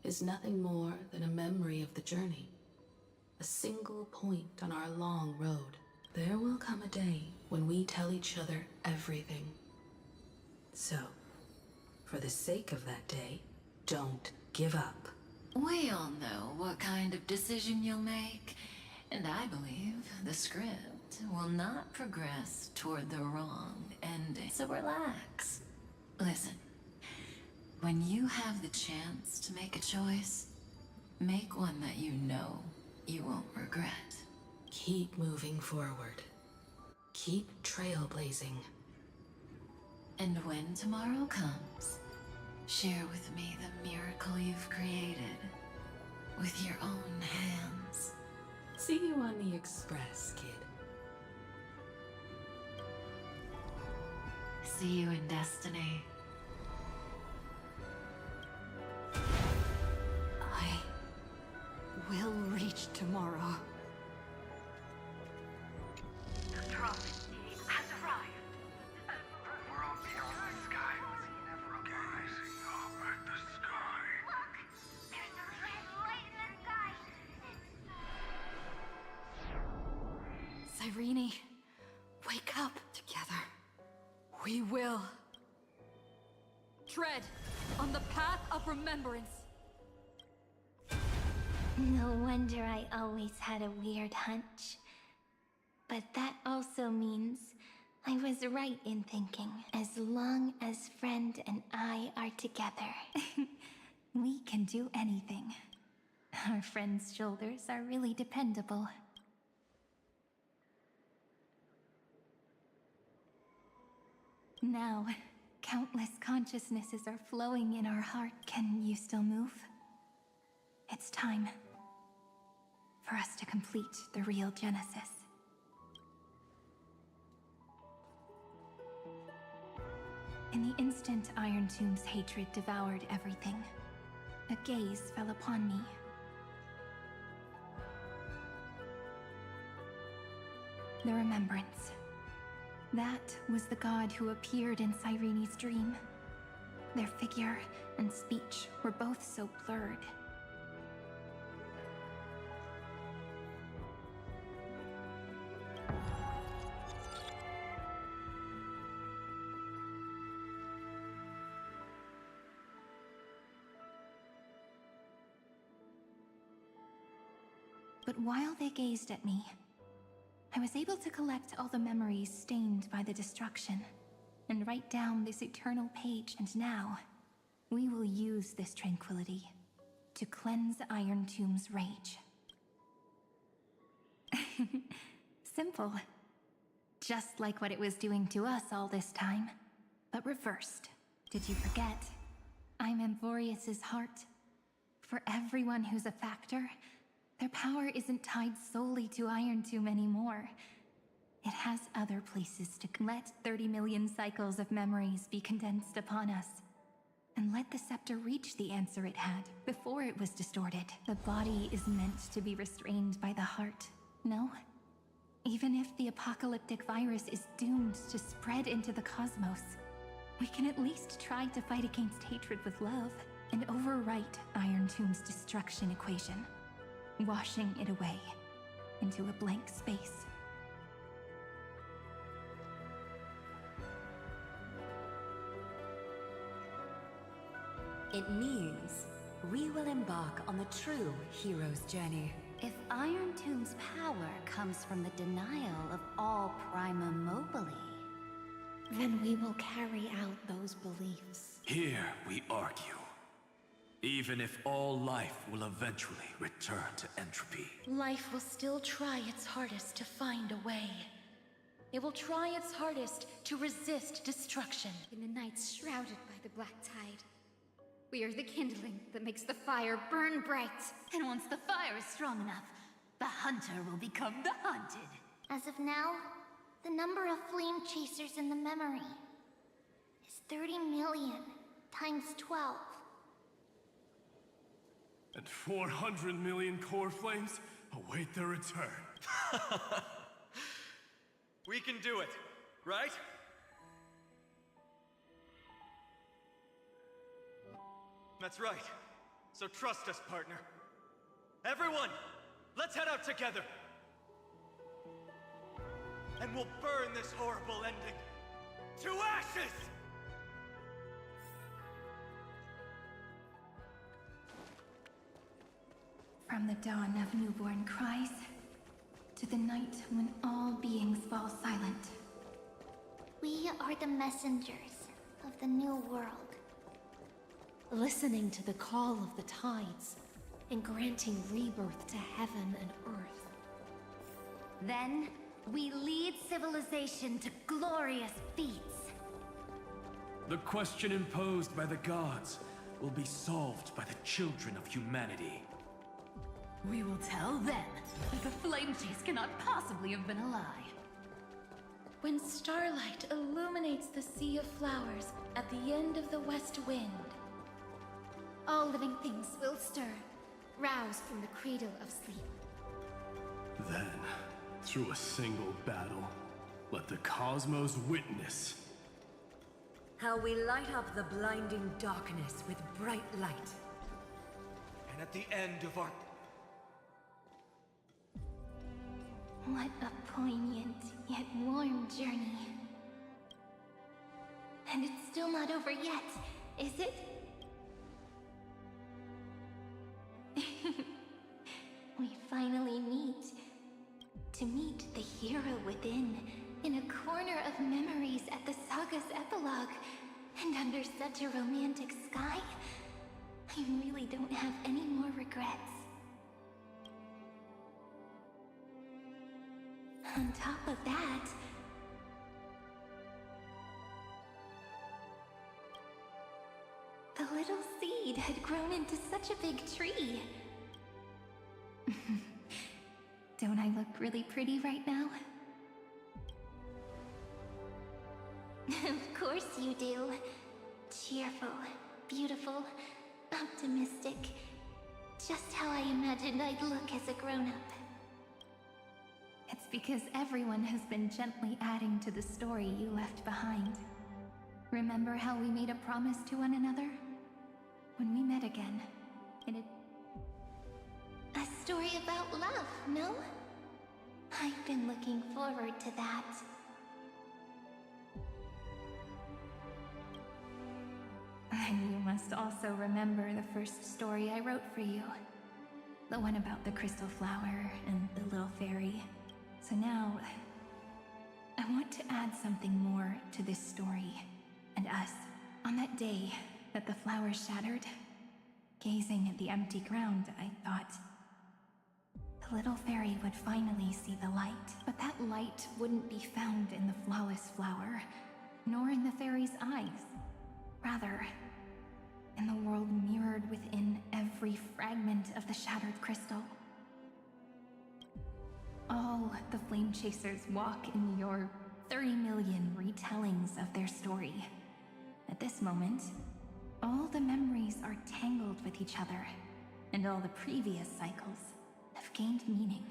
is nothing more than a memory of the journey. A single point on our long road. There will come a day when we tell each other everything. So, for the sake of that day, don't give up. We all know what kind of decision you'll make, and I believe the script will not progress toward the wrong ending. So relax. Listen, when you have the chance to make a choice, make one that you know you won't regret. Keep moving forward. Keep trailblazing. And when tomorrow comes, share with me the miracle you've created with your own hands. See you on the Express, kid. See you in destiny. I will reach tomorrow. The drop has arrived. We're all beyond the sky. Never gazing up at the sky. Look! There's a red light in the sky! Cyrene, wake up together. We will. Tread on the path of remembrance. No wonder I always had a weird hunch. But that also means I was right in thinking, as long as Friend and I are together, We can do anything. Our friend's shoulders are really dependable. Now, countless consciousnesses are flowing in our heart. Can you still move? It's time for us to complete the real Genesis. In the instant Iron Tomb's hatred devoured everything, a gaze fell upon me. The remembrance. That was the god who appeared in Cyrene's dream. Their figure and speech were both so blurred. But while they gazed at me, I was able to collect all the memories stained by the destruction and write down this eternal page. And now, we will use this tranquility to cleanse Iron Tomb's rage. Simple. Just like what it was doing to us all this time, but reversed. Did you forget? I'm Amphorius's heart. For everyone who's a factor, their power isn't tied solely to Iron Tomb anymore. It has other places to let 30 million cycles of memories be condensed upon us. And let the scepter reach the answer it had before it was distorted. The body is meant to be restrained by the heart, no? Even if the apocalyptic virus is doomed to spread into the cosmos, we can at least try to fight against hatred with love and overwrite Iron Tomb's destruction equation, washing it away into a blank space. It means we will embark on the true hero's journey. If Iron Tomb's power comes from the denial of all Prima Mobile, then we will carry out those beliefs. Here we argue. Even if all life will eventually return to entropy. Life will still try its hardest to find a way. It will try its hardest to resist destruction. In the nights shrouded by the black tide, we are the kindling that makes the fire burn bright. And once the fire is strong enough, the hunter will become the hunted. As of now, the number of flame chasers in the memory is 30 million times 12. And 400 million core flames await their return. We can do it, right? That's right. So trust us, partner. Everyone, let's head out together. And we'll burn this horrible ending to ashes! From the dawn of newborn cries, to the night when all beings fall silent. We are the messengers of the new world. Listening to the call of the tides, and granting rebirth to heaven and earth. Then, we lead civilization to glorious feats. The question imposed by the gods will be solved by the children of humanity. We will tell them that the flame chase cannot possibly have been a lie. When starlight illuminates the sea of flowers at the end of the west wind, all living things will stir, roused from the cradle of sleep. Then, through a single battle, let the cosmos witness how we light up the blinding darkness with bright light. And at the end of our... what a poignant yet warm journey. And it's still not over yet, is it? We finally meet. To meet the hero within, in a corner of memories at the saga's epilogue, and under such a romantic sky, I really don't have any more regrets. On top of that, the little seed had grown into such a big tree. Don't I look really pretty right now? Of course you do. Cheerful, beautiful, optimistic. Just how I imagined I'd look as a grown-up. It's because everyone has been gently adding to the story you left behind. Remember how we made a promise to one another? When we met again, it'd... a story about love, no? I've been looking forward to that. And you must also remember the first story I wrote for you. The one about the crystal flower and the little fairy. So now, I want to add something more to this story, and us. On that day that the flower shattered, gazing at the empty ground, I thought the little fairy would finally see the light. But that light wouldn't be found in the flawless flower, nor in the fairy's eyes. Rather, in the world mirrored within every fragment of the shattered crystal. All the flame chasers walk in your 30 million retellings of their story. At this moment, all the memories are tangled with each other, and all the previous cycles have gained meaning.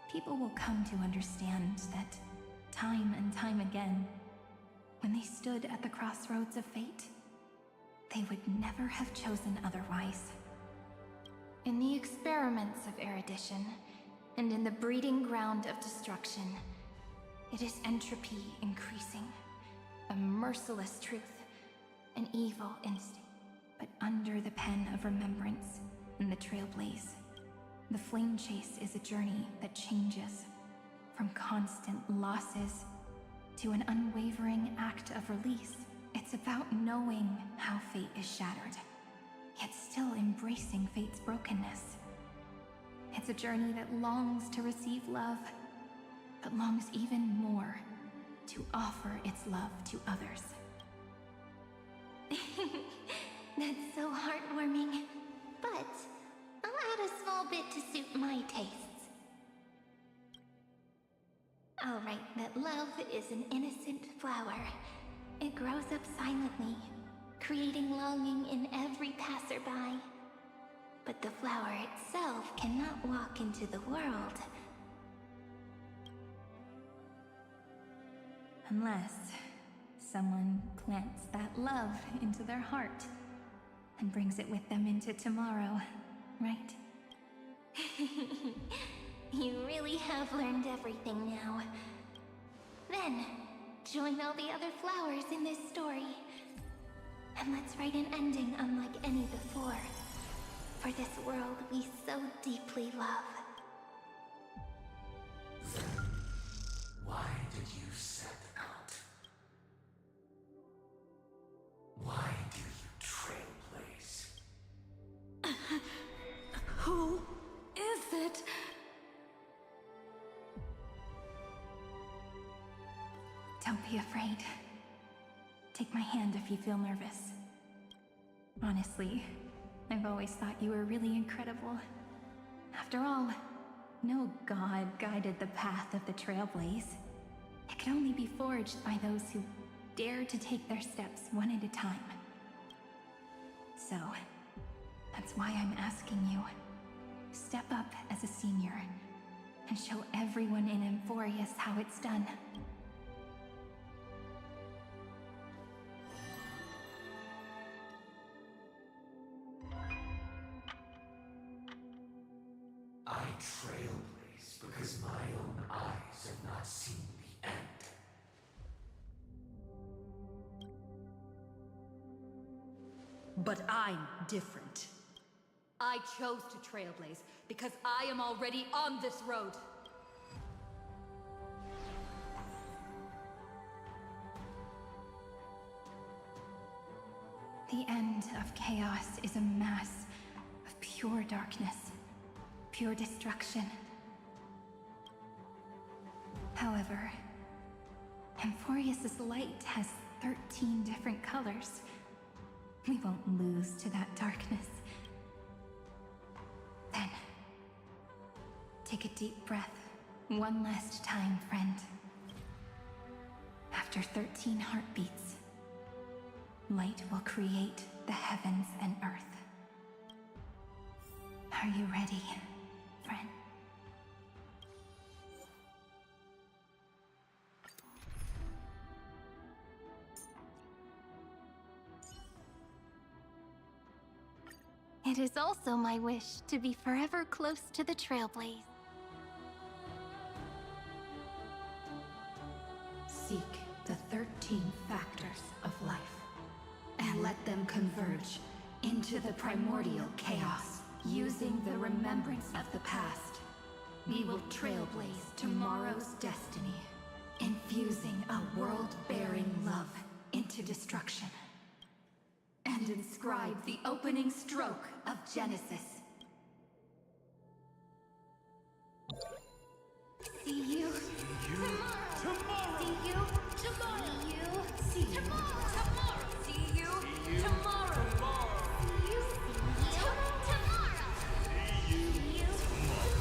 People will come to understand that time and time again, when they stood at the crossroads of fate, they would never have chosen otherwise. In the experiments of erudition, and in the breeding ground of destruction, It is entropy increasing, a merciless truth, an evil instinct. But under the pen of remembrance and the trailblaze, the flame chase is a journey that changes from constant losses to an unwavering act of release. It's about knowing how fate is shattered, yet still embracing fate's brokenness. It's a journey that longs to receive love, but longs even more to offer its love to others. That's so heartwarming. But I'll add a small bit to suit my tastes. I'll write that love is an innocent flower. It grows up silently, creating longing in every passerby. But the flower itself cannot walk into the world. Unless someone plants that love into their heart and brings it with them into tomorrow, right? You really have learned everything now. Then, join all the other flowers in this story. And let's write an ending unlike any before. For this world we so deeply love. Why did you set out? Why do you trailblaze? Who is it? Don't be afraid. Take my hand if you feel nervous. Honestly, I've always thought you were really incredible. After all, no god guided the path of the trailblaze. It could only be forged by those who dare to take their steps one at a time. So, that's why I'm asking you. Step up as a senior and show everyone in Emphorius how it's done. I trailblaze because my own eyes have not seen the end. But I'm different. I chose to trailblaze because I am already on this road. The end of chaos is a mass of pure darkness, pure destruction. However, Emphorius' light has 13 different colors. We won't lose to that darkness. Then, take a deep breath, one last time, friend. After 13 heartbeats, light will create the heavens and earth. Are you ready, friend? It is also my wish to be forever close to the Trailblaze. Seek the 13 factors of life, and let them converge into the primordial chaos. Using the remembrance of the past, we will trailblaze tomorrow's destiny, infusing a world-bearing love into destruction, and inscribe the opening stroke of Genesis. See you tomorrow. See you tomorrow. See you tomorrow. See you tomorrow. See you tomorrow. See you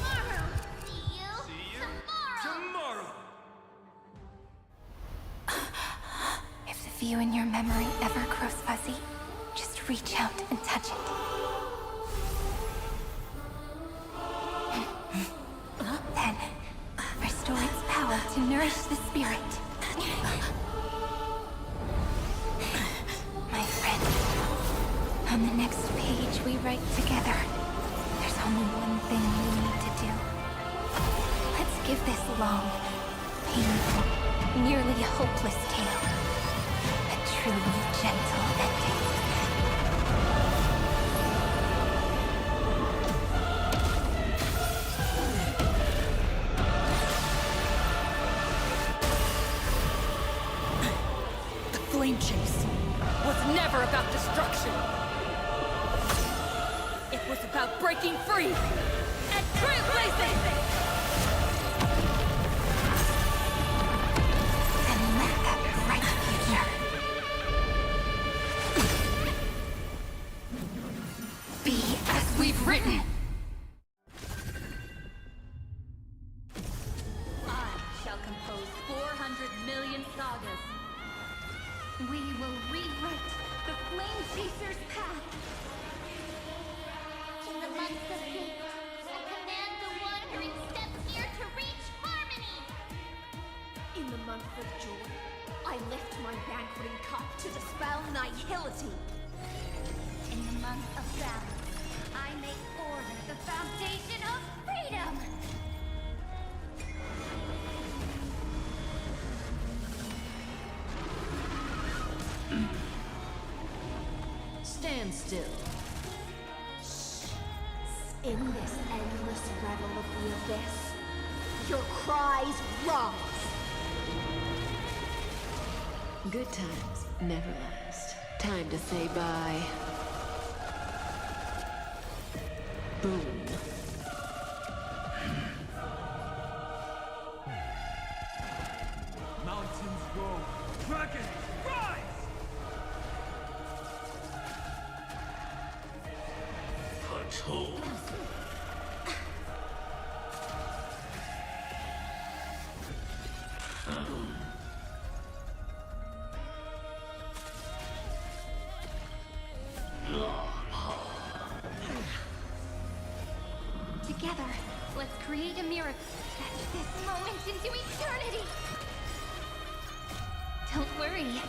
tomorrow. See you tomorrow. If the view in your memory ever grows fuzzy, just reach out and touch it. Then, restore its power to nourish the spirit. My friend, on the next page we write together, there's only one thing we need to do. Let's give this long, painful, Nearly a hopeless tale. A truly gentle ending. The flame chase was never about destruction. It was about breaking free and trailblazing! And let that bright future be as we've written. I shall compose 400 million sagas. We will rewrite the Flame Chaser's path. In the month of hate, I command the wandering steps here to reach harmony. In the month of joy, I lift my banqueting cup to dispel nihility. In the month of balance, I make order the foundation of freedom. Stand still. In this endless revel of the abyss, your cries rise. Good times never last. Time to say bye. Boom. Mountains roll. Dragons, rise! Patrol. Together, let's create a miracle. Stretch this moment into eternity. Don't worry.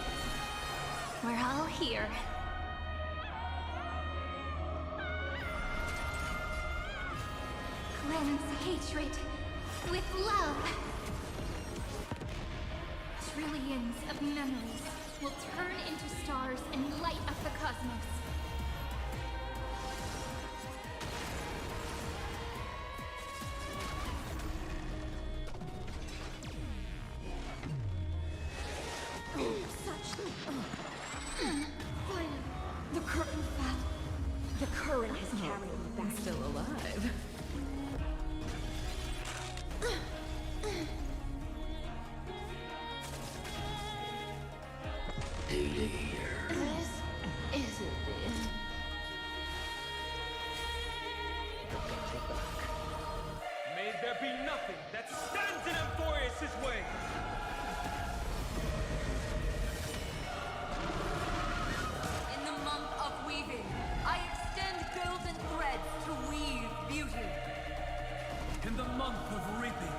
We're all here. Cleanse hatred with love. Trillions of memories will turn into stars and light up the cosmos. Finally, the curtain fell. The current has carried me back. Still alive. This isn't the end. May there be nothing that stands in Amphorius' way! In the month of weaving, I extend golden threads to weave beauty. In the month of reaping,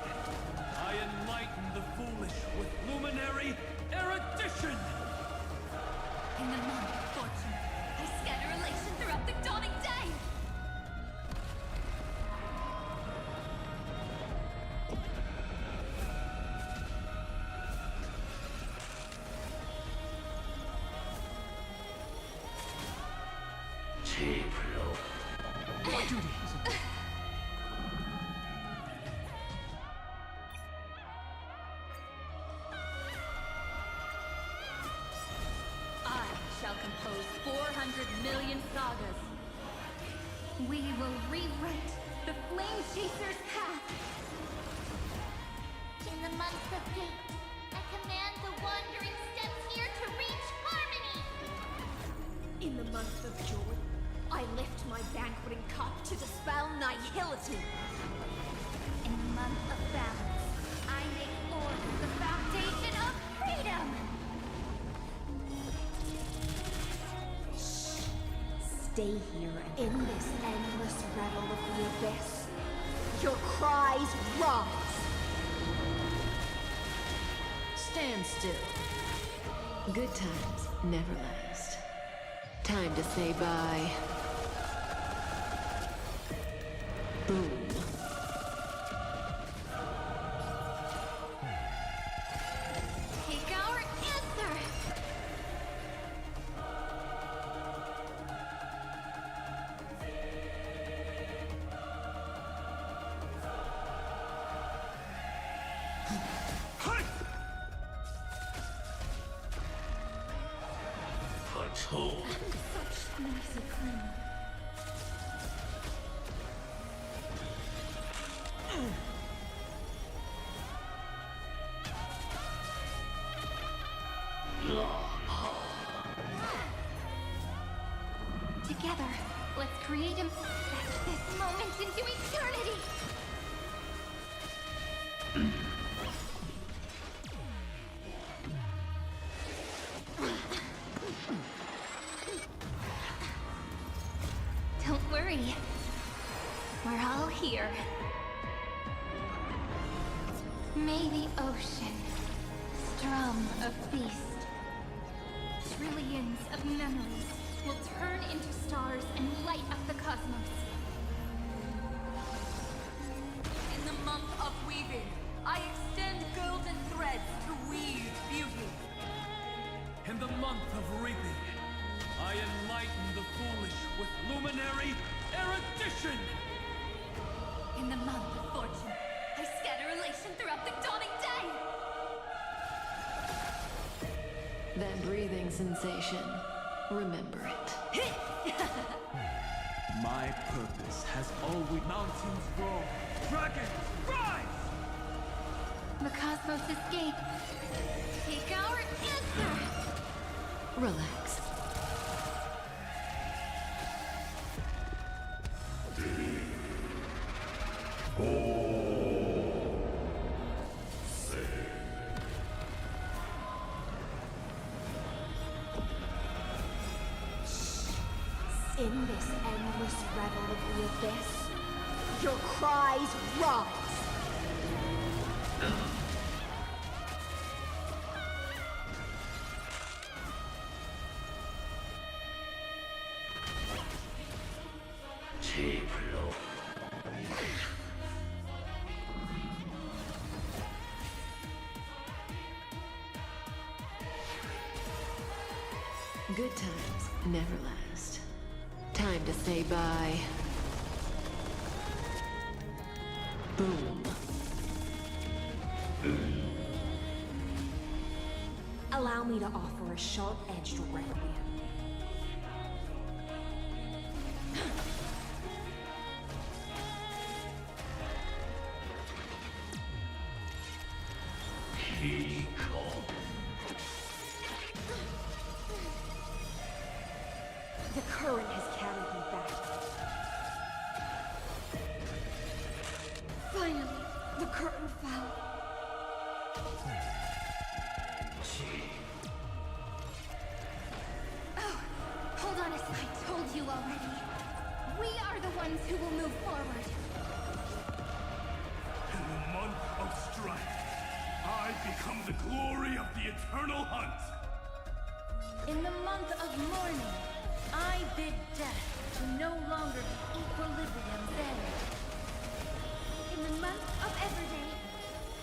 I enlighten the foolish with luminary erudition! In the month of fortune, I scatter elation throughout the dawning day. My duty is I shall compose 400 million sagas. We will rewrite the Flame Chaser's path. In the month of hate, I command the wandering steps here to reach harmony. In the month of joy, I lift my banqueting cup to dispel nihility. In the month of balance, I make order the foundation of freedom. Stay here in this endless revel of the abyss. Your cries rise. Stand still. Good times never last. Time to say bye. Boom. Patrol. Such noisy clan. Together, let's create and stretch this moment into eternity! Don't worry. We're all here. May the ocean strum a feast. Trillions of memories will turn into stars and light up the cosmos. In the month of weaving, I extend golden threads to weave beauty. In the month of reaping, I enlighten the foolish with luminary erudition! In the month of fortune, I scatter elation throughout the dawning day! That breathing sensation, remember it. My purpose has always mountains roar, dragons rise! The cosmos escape. Take our answer! Relax. In this endless revel of the abyss, your cries rise. Good times never last. Time to say bye. Boom. Allow me to offer a sharp-edged requiem. The current has carried me back. Finally, the curtain fell. Oh, hold on a sec. I told you already. We are the ones who will move forward. In the month of strife, I become the glory of the eternal hunt. In the month of mourning, I bid death to no longer be equilibrium's end. In the month of Everday,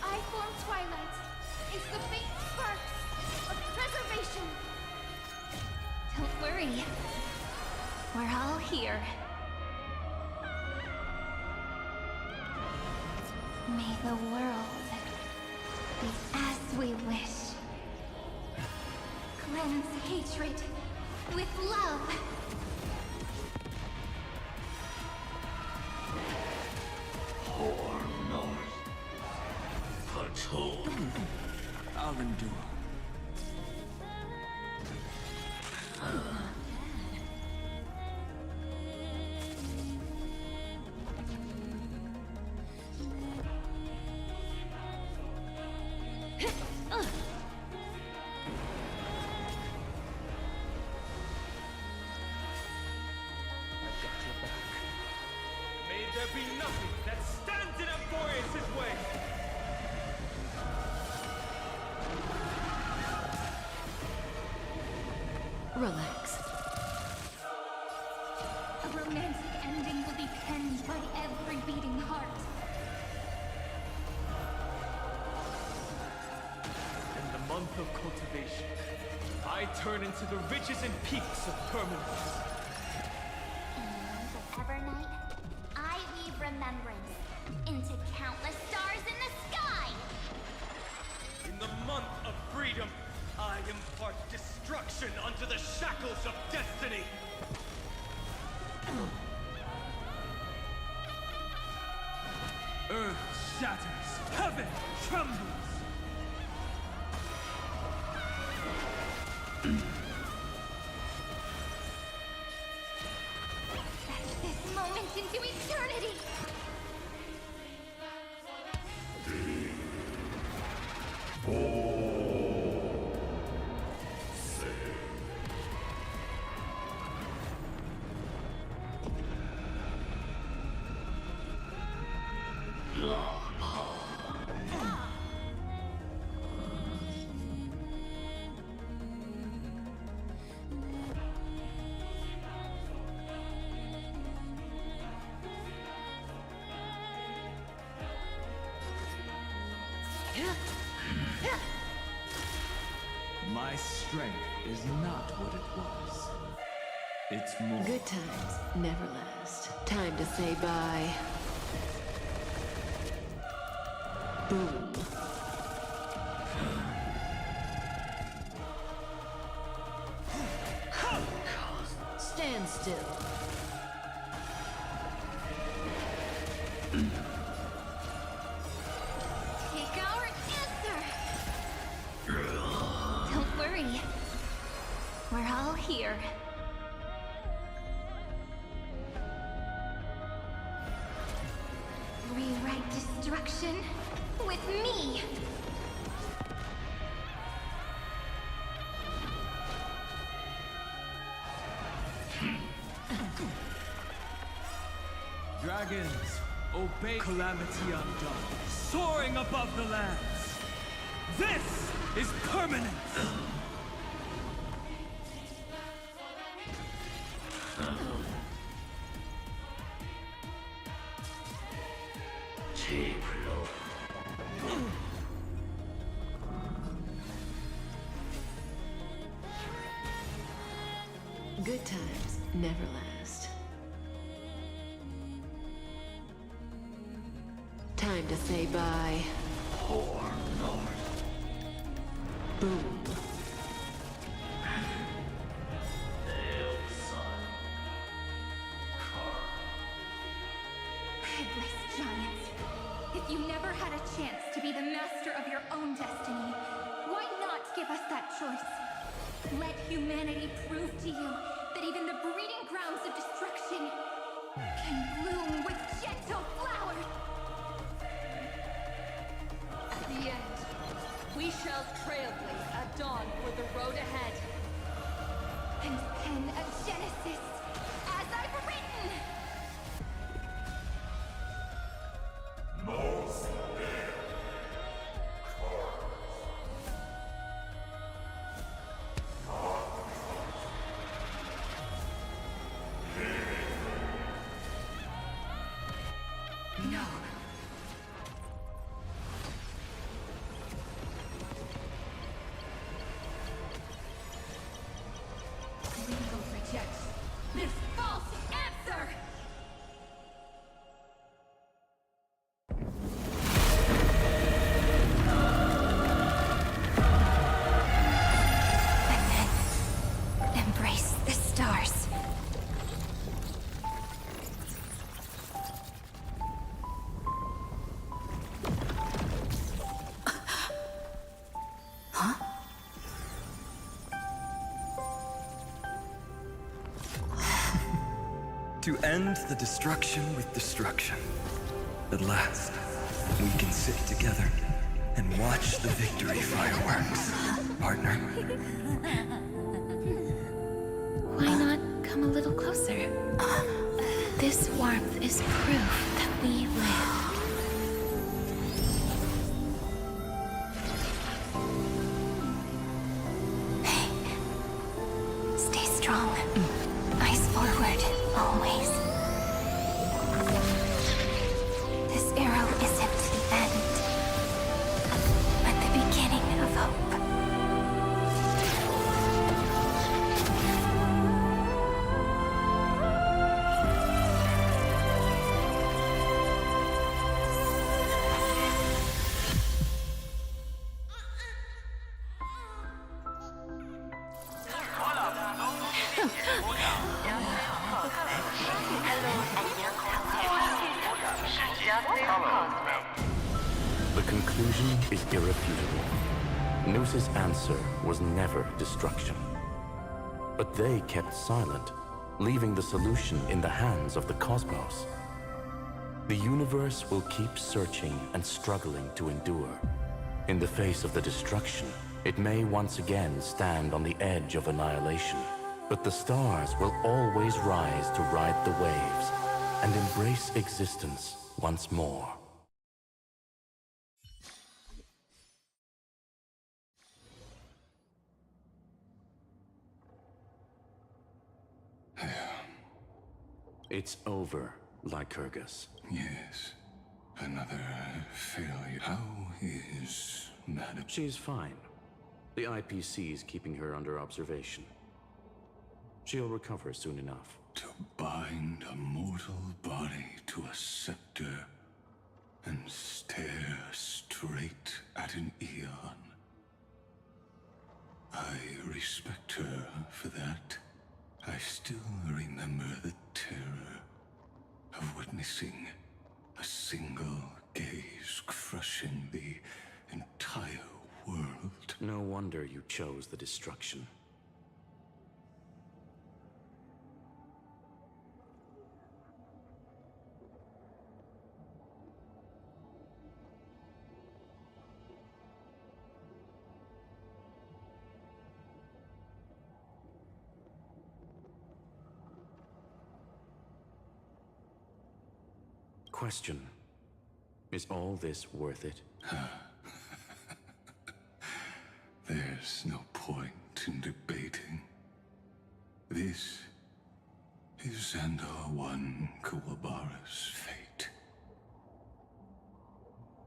I form twilight into the faint sparks of preservation. Don't worry. We're all here. May the world be as we wish. Cleanse hatred with love. Poor North. Patrol. I'll endure. May there be nothing that stands in Amphorius' way! Relax. A romantic ending will be penned by every beating heart. In the month of cultivation, I turn into the ridges and peaks of permanence. In the month of Evernight, I weave remembrance into countless stars in the sky! In the month of freedom, I I impart destruction unto the shackles of destiny! Earth shatters, heaven trembles! This moment into eternity! My strength is not what it was. It's more. Good times never last. Time to say bye. Boom. Stand still. Take our answer! Don't worry. We're all here. Rewrite destruction with me! Dragons, obey Calamity Undone, soaring above the lands. This is permanent! Good times never last. Time to say bye. Poor North. Boom. Headless giants. If you never had a chance to be the master of your own destiny, why not give us that choice? Let humanity prove to you that even the breeding grounds of destruction can bloom with gentle flowers. At the end, we shall trailblaze at dawn for the road ahead. And pen a Genesis as I've written! No. Legal rejects this false answer! Embrace the stars. To end the destruction with destruction. At last, we can sit together and watch the victory fireworks, partner. Why not come a little closer? This warmth is proof that we live. Stay strong. Eyes forward, always. This arrow isn't the end, but the beginning of hope. The conclusion is irrefutable. Noos's answer was never destruction. But they kept silent, leaving the solution in the hands of the cosmos. The universe will keep searching and struggling to endure. In the face of the destruction, it may once again stand on the edge of annihilation. But the stars will always rise to ride the waves and embrace existence once more. It's over, Lycurgus. Yes. Another failure. How is Madam? She's fine. The IPC is keeping her under observation. She'll recover soon enough. To bind a mortal body to a scepter and stare straight at an eon. I respect her for that. I still remember the terror of witnessing a single gaze crushing the entire world. No wonder you chose the destruction. Question. Is all this worth it? There's no point in debating. This is Xandar One Kuwabara's fate.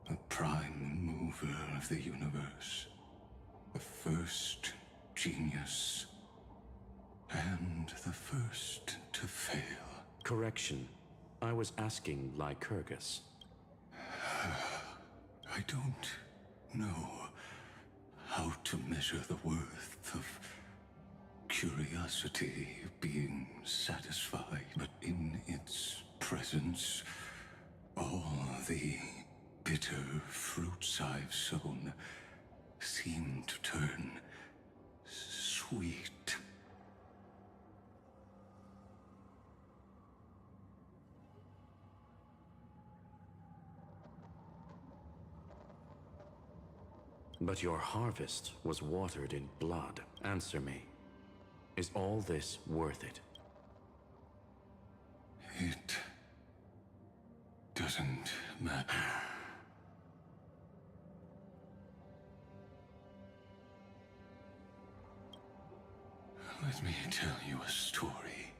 The prime mover of the universe. The first genius. And the first to fail. Correction. I was asking Lycurgus. I don't know how to measure the worth of curiosity being satisfied, but in its presence, all the bitter fruits I've sown seem to turn sweet. But your harvest was watered in blood. Answer me. Is all this worth it? It doesn't matter. Let me tell you a story.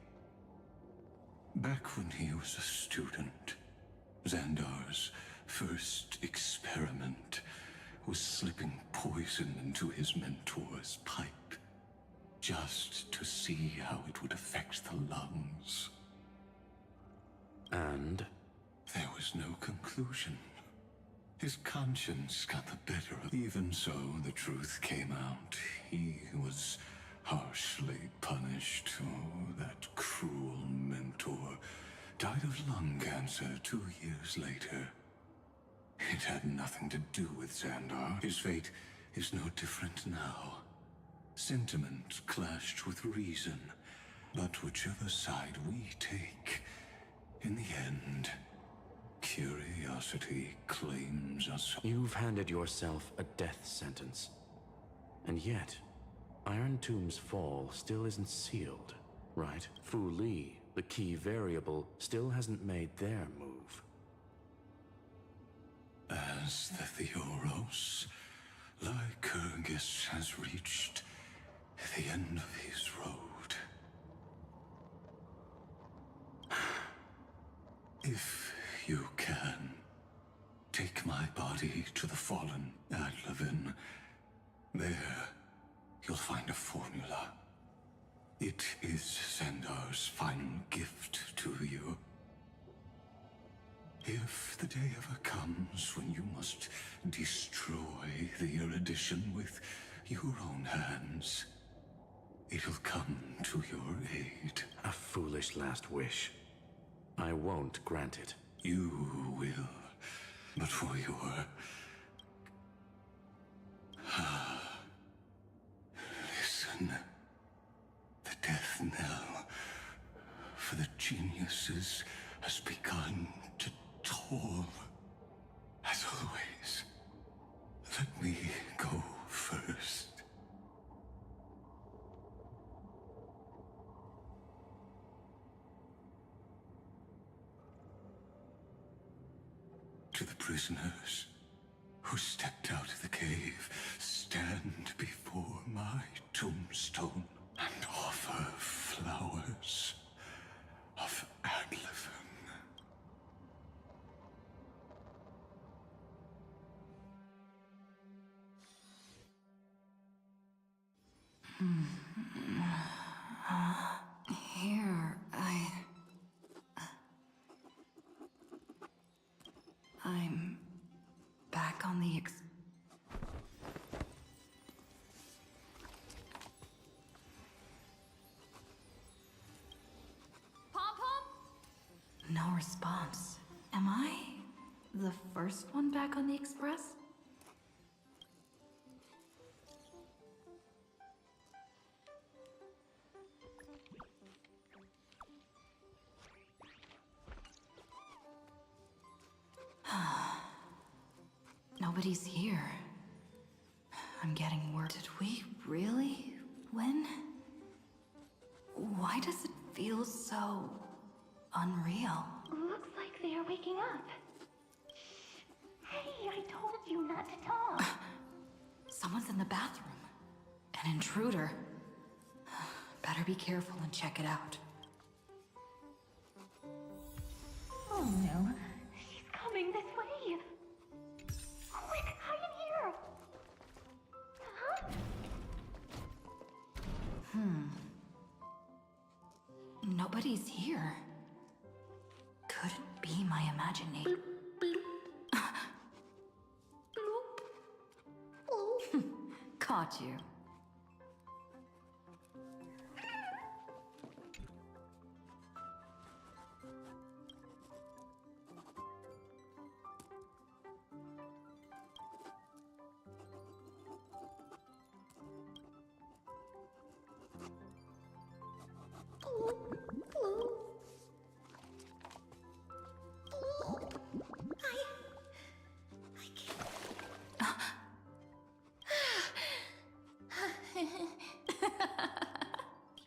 Back when he was a student, Xandar's first experiment was slipping poison into his mentor's pipe, just to see how it would affect the lungs. And? There was no conclusion. His conscience got the better of him. Even so, the truth came out. He was harshly punished. Oh, that cruel mentor died of lung cancer 2 years later. It had nothing to do with Xandar. His fate is no different now. Sentiment clashed with reason, but whichever side we take, in the end, curiosity claims us. You've handed yourself a death sentence. And yet, Iron Tomb's fall still isn't sealed, right? Fu Li, the key variable, still hasn't made their move. As the Theoros, Lycurgus has reached the end of his road. If you can, take my body to the fallen Adlevin. There, you'll find a formula. It is Xandar's final gift to you. If the day ever comes when you must destroy the erudition with your own hands, it'll come to your aid. A foolish last wish. I won't grant it. You will. but for your... Listen. The death knell for the geniuses has begun to toll. As always, let me go first. To the prisoners who stepped out of the cave, stand before my tombstone and offer flowers of Adlefin. Here, I'm back on the Pom-Pom? No response. Am I the first one back on the Express? Nobody's here. I'm getting worried. Did we really win? Why does it feel so unreal? Looks like they are waking up. Hey, I told you not to talk. Someone's in the bathroom. An intruder. Better be careful and check it out. Oh no, she's coming this way. Quick, hide in here. Huh? Nobody's here. Could it be my imagination? Caught you.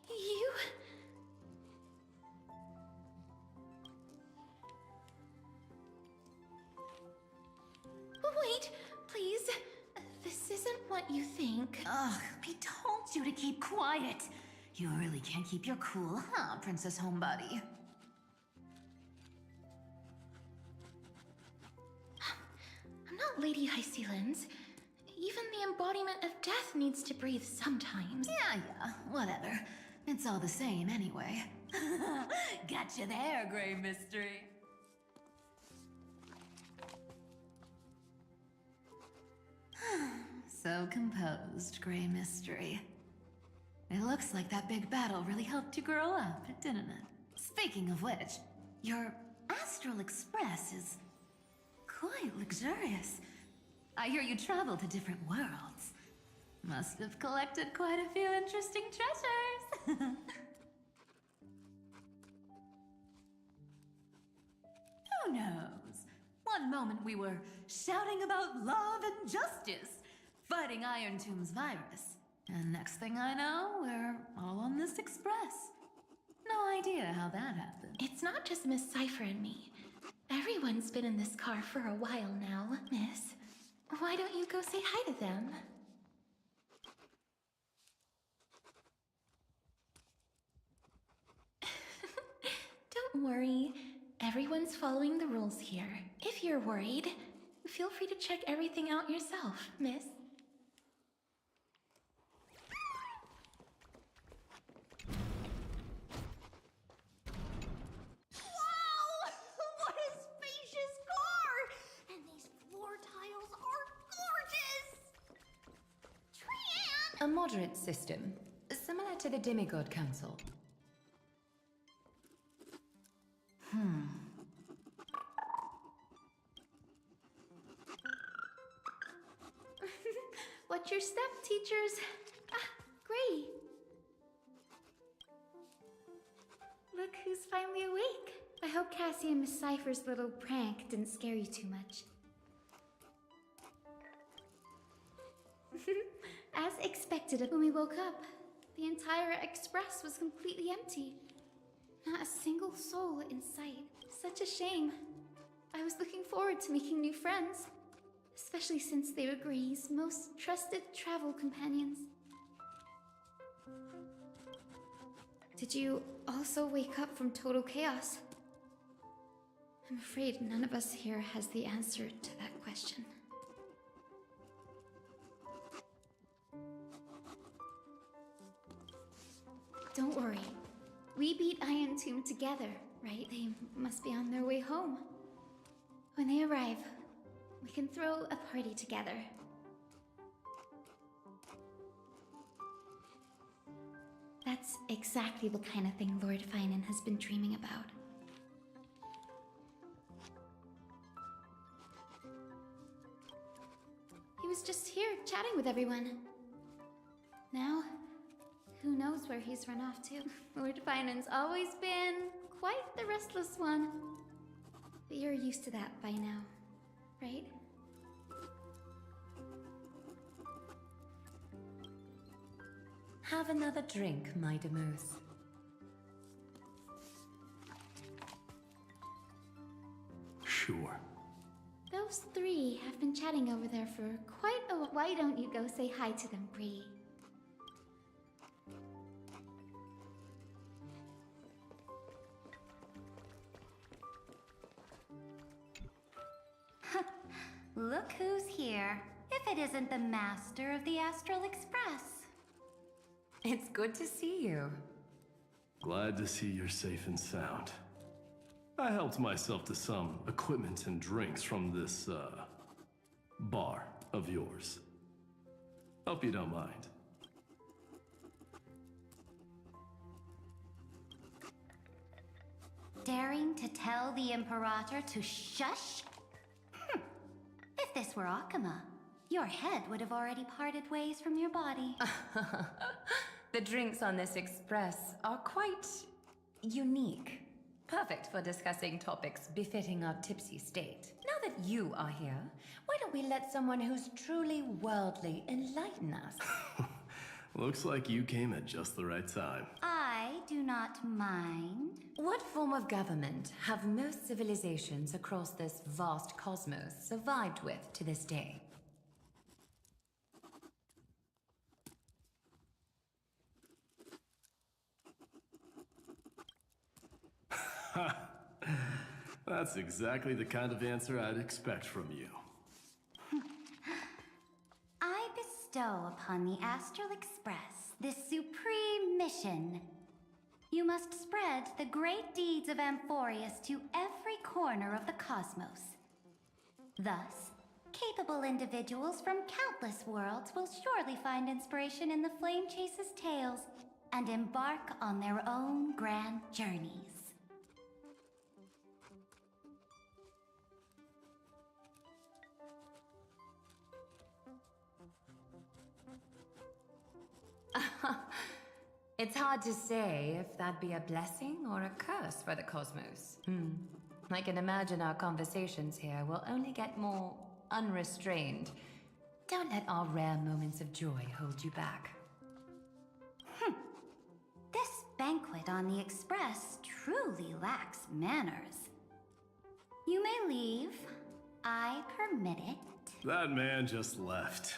You... Wait, please. This isn't what you think. Ugh, I told you to keep quiet. You really can't keep your cool, huh, Princess Homebody? I'm not Lady Hysealens. Even the embodiment of death needs to breathe sometimes. Yeah, whatever. It's all the same anyway. Gotcha there, Grey Mystery. So composed, Grey Mystery. It looks like that big battle really helped you grow up, didn't it? Speaking of which, your Astral Express is quite luxurious. I hear you travel to different worlds. Must have collected quite a few interesting treasures. Who knows? One moment we were shouting about love and justice, fighting Iron Tomb's virus. And next thing I know, we're all on this express. No idea how that happened. It's not just Miss Cypher and me. Everyone's been in this car for a while now, Miss. Why don't you go say hi to them? Don't worry. Everyone's following the rules here. If you're worried, feel free to check everything out yourself, Miss. Wow! What a spacious car! And these floor tiles are gorgeous! Trian! A moderate system, similar to the Demigod Council. Watch your step, teachers. Ah, Gray. Look who's finally awake. I hope Cassie and Miss Cypher's little prank didn't scare you too much. As expected, when we woke up, the entire express was completely empty. Not a single soul in sight. Such a shame. I was looking forward to making new friends, especially since they were Gray's most trusted travel companions. Did you also wake up from total chaos? I'm afraid none of us here has the answer to that question. Don't worry. We beat Iron Tomb together, right? They must be on their way home. When they arrive, we can throw a party together. That's exactly the kind of thing Lord Finan has been dreaming about. He was just here chatting with everyone. Now, who knows where he's run off to? Lord Finan's always been quite the restless one. But you're used to that by now, right? Have another drink, my Demouse. Sure. Those three have been chatting over there for quite a while. Why don't you go say hi to them, Bree? Look who's here. If it isn't the master of the Astral Express. It's good to see you. Glad to see you're safe and sound. I helped myself to some equipment and drinks from this, bar of yours. Hope you don't mind. Daring to tell the Imperator to shush? If this were Akuma, your head would have already parted ways from your body. The drinks on this express are quite unique. Perfect for discussing topics befitting our tipsy state. Now that you are here, why don't we let someone who's truly worldly enlighten us? Looks like you came at just the right time. I do not mind. What form of government have most civilizations across this vast cosmos survived with to this day? That's exactly the kind of answer I'd expect from you. I bestow upon the Astral Express this supreme mission. You must spread the great deeds of Amphorius to every corner of the cosmos. Thus, capable individuals from countless worlds will surely find inspiration in the Flame Chase's tales and embark on their own grand journeys. It's hard to say if that'd be a blessing or a curse for the cosmos. I can imagine our conversations here will only get more unrestrained. Don't let our rare moments of joy hold you back. This banquet on the Express truly lacks manners. You may leave. I permit it. That man just left.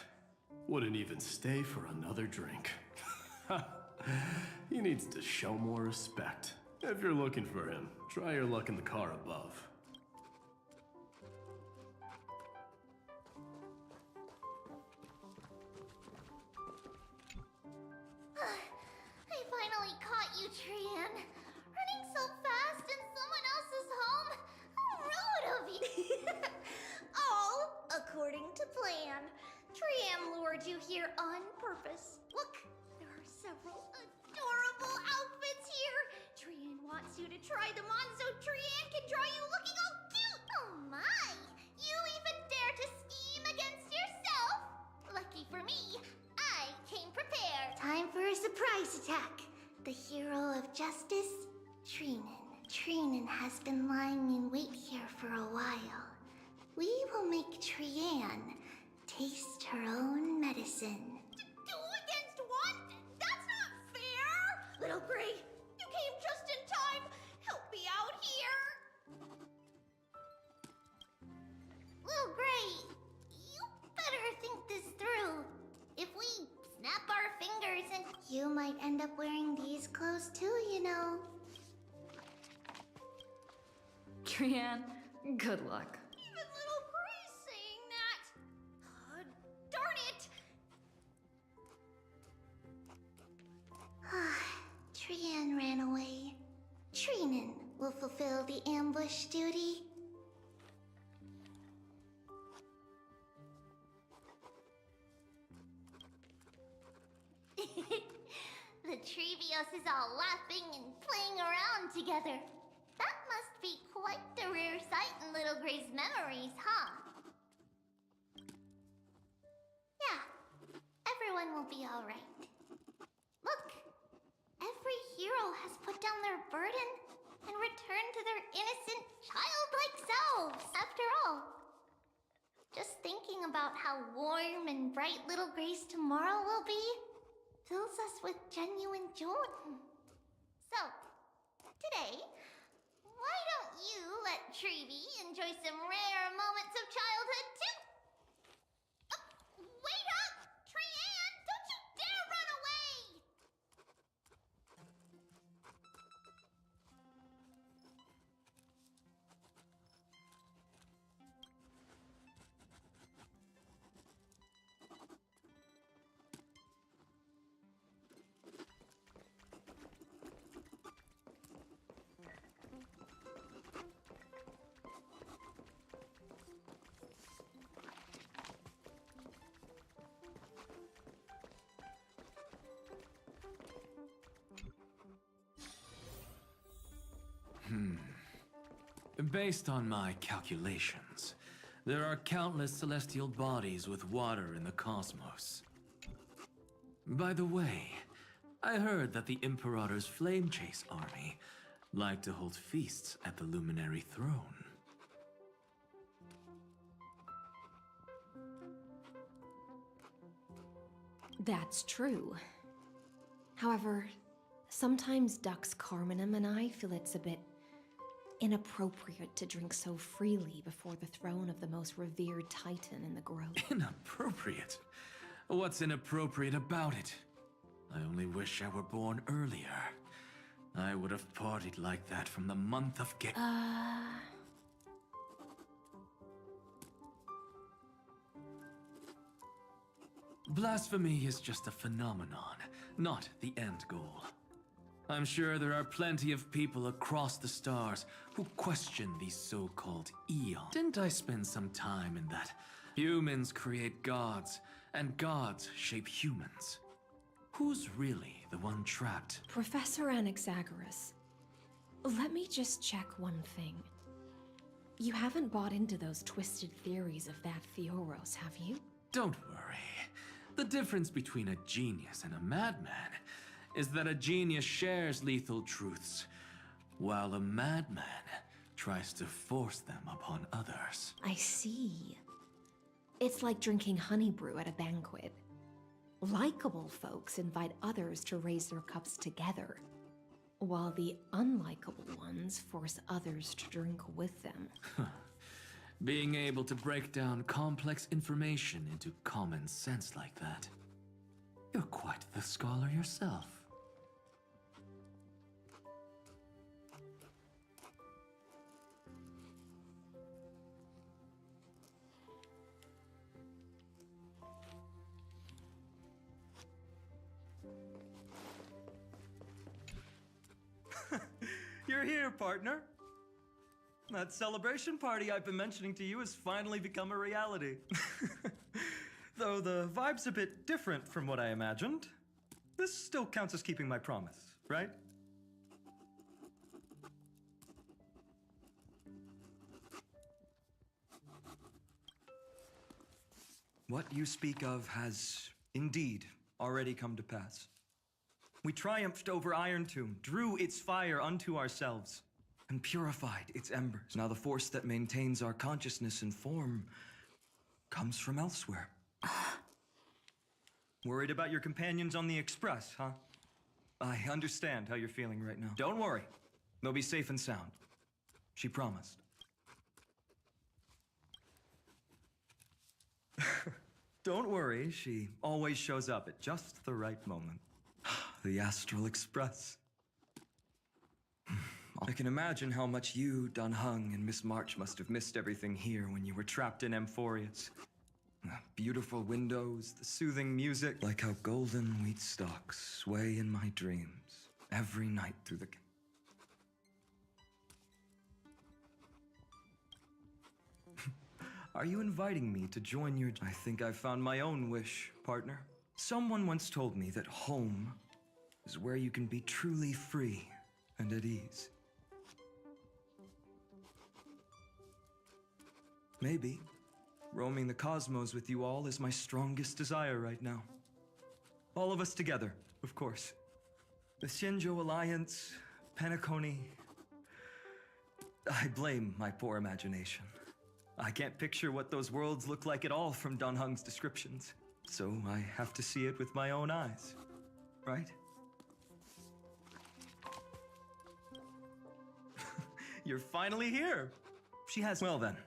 Wouldn't even stay for another drink. He needs to show more respect. If you're looking for him, try your luck in the car above. I finally caught you, Trian. Running so fast in someone else's home. How rude of you. All according to plan. Trian lured you here on purpose. Look, there are several adorable outfits here. Trian wants you to try them on so Trian can draw you looking all cute. Oh my, you even dare to scheme against yourself. Lucky for me, the hero of justice, Trinen. Trinen has been lying in wait here for a while. We will make Trian taste her own medicine. Two against one? That's not fair! Little Gray, you came just in time! Help me out here! Little Gray, you better think this through. If we snap our fingers and you might end up wearing these clothes too, you know. Trian, good luck. Even Little Gray's saying that! Darn it! Trian ran away. Trinen will fulfill the ambush duty. The Trevios is all laughing and playing around together. That must be quite the rare sight in Little Gray's memories, huh? Yeah, everyone will be alright. Look, every hero has put down their burden and returned to their innocent, childlike selves, after all. Just thinking about how warm and bright Little Gray's tomorrow will be fills us with genuine joy. So, today, why don't you let Trevi enjoy some rare moments of childhood too? Wait up! Trian, don't you dare run away! Based on my calculations, there are countless celestial bodies with water in the cosmos. By the way, I heard that the Imperator's Flame Chase army like to hold feasts at the Luminary Throne. That's true. However, sometimes Dux Carminum and I feel it's a bit inappropriate to drink so freely before the throne of the most revered titan in the grove. Inappropriate? What's inappropriate about it? I only wish I were born earlier. I would have partied like that from the month of Blasphemy is just a phenomenon, not the end goal. I'm sure there are plenty of people across the stars who question these so-called eons. Didn't I spend some time in that? Humans create gods, and gods shape humans. Who's really the one trapped? Professor Anaxagoras, let me just check one thing. You haven't bought into those twisted theories of that Theoros, have you? Don't worry. The difference between a genius and a madman is that a genius shares lethal truths, while a madman tries to force them upon others. I see. It's like drinking honey brew at a banquet. Likeable folks invite others to raise their cups together, while the unlikable ones force others to drink with them. Being able to break down complex information into common sense like that. You're quite the scholar yourself. You're here, partner. That celebration party I've been mentioning to you has finally become a reality. Though the vibe's a bit different from what I imagined, this still counts as keeping my promise, right? What you speak of has indeed already come to pass. We triumphed over Iron Tomb, drew its fire unto ourselves, and purified its embers. Now the force that maintains our consciousness and form comes from elsewhere. Worried about your companions on the Express, huh? I understand how you're feeling right now. Don't worry. They'll be safe and sound. She promised. Don't worry, she always shows up at just the right moment. The Astral Express. I can imagine how much you, Dun Hung, and Miss March must have missed everything here when you were trapped in Amphorius. The beautiful windows, the soothing music, like how golden wheat stalks sway in my dreams every night through the... Are you inviting me to join your... I think I found my own wish, partner. Someone once told me that home is where you can be truly free and at ease. Maybe roaming the cosmos with you all is my strongest desire right now. All of us together, of course. The Shinjo Alliance, Penacony. I blame my poor imagination. I can't picture what those worlds look like at all from Dun Hung's descriptions. So I have to see it with my own eyes, right? You're finally here. She has... Well then,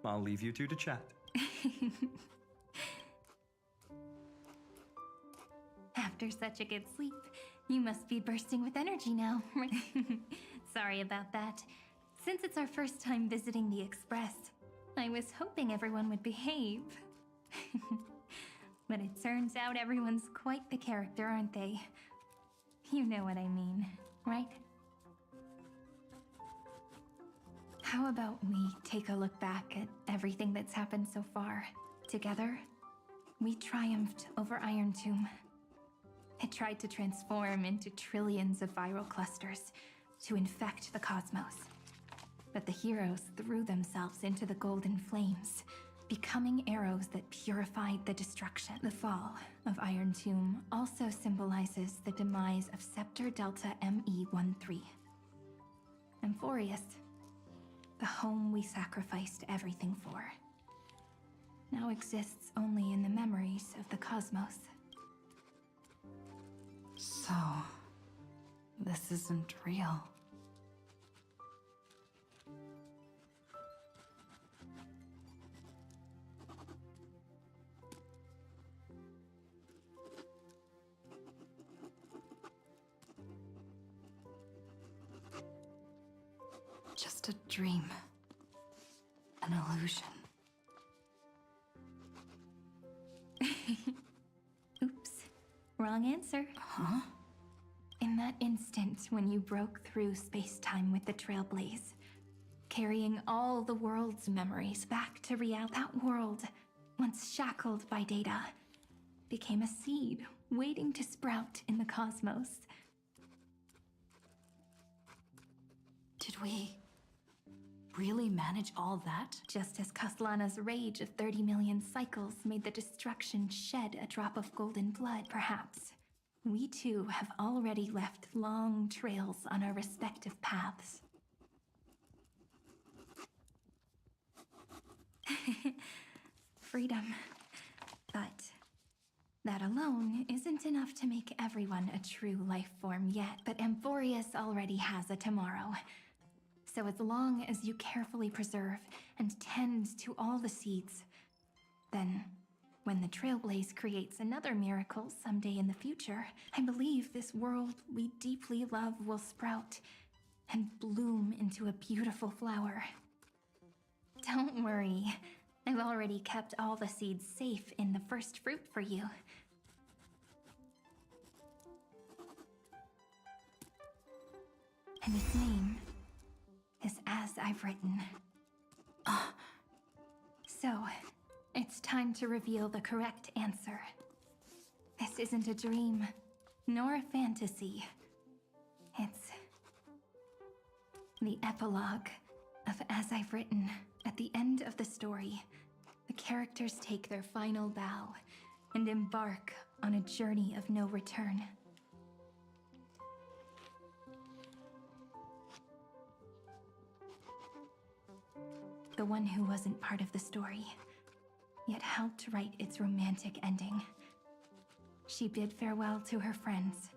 I'll leave you two to chat. After such a good sleep, you must be bursting with energy now. Sorry about that. Since it's our first time visiting the Express, I was hoping everyone would behave. But it turns out everyone's quite the character, aren't they? You know what I mean, right? How about we take a look back at everything that's happened so far? Together, we triumphed over Iron Tomb. It tried to transform into trillions of viral clusters to infect the cosmos. But the heroes threw themselves into the golden flames, becoming arrows that purified the destruction. The fall of Iron Tomb also symbolizes the demise of Scepter Delta ME-13. Amphorius, the home we sacrificed everything for, now exists only in the memories of the cosmos. So, this isn't real. Just a dream. An illusion. Oops. Wrong answer. Huh? In that instant when you broke through space-time with the Trailblaze, carrying all the world's memories back to reality, that world, once shackled by data, became a seed waiting to sprout in the cosmos. Did we really manage all that? Just as Kaslana's rage of 30 million cycles made the destruction shed a drop of golden blood, perhaps we too have already left long trails on our respective paths. Freedom. But that alone isn't enough to make everyone a true life form yet. But Amphorius already has a tomorrow. So as long as you carefully preserve and tend to all the seeds, then when the Trailblaze creates another miracle someday in the future, I believe this world we deeply love will sprout and bloom into a beautiful flower. Don't worry, I've already kept all the seeds safe in the first fruit for you. And its name is As I've Written. So, it's time to reveal the correct answer. This isn't a dream, nor a fantasy. It's the epilogue of As I've Written. At the end of the story, the characters take their final bow and embark on a journey of no return. the one who wasn't part of the story, yet helped write its romantic ending. She bid farewell to her friends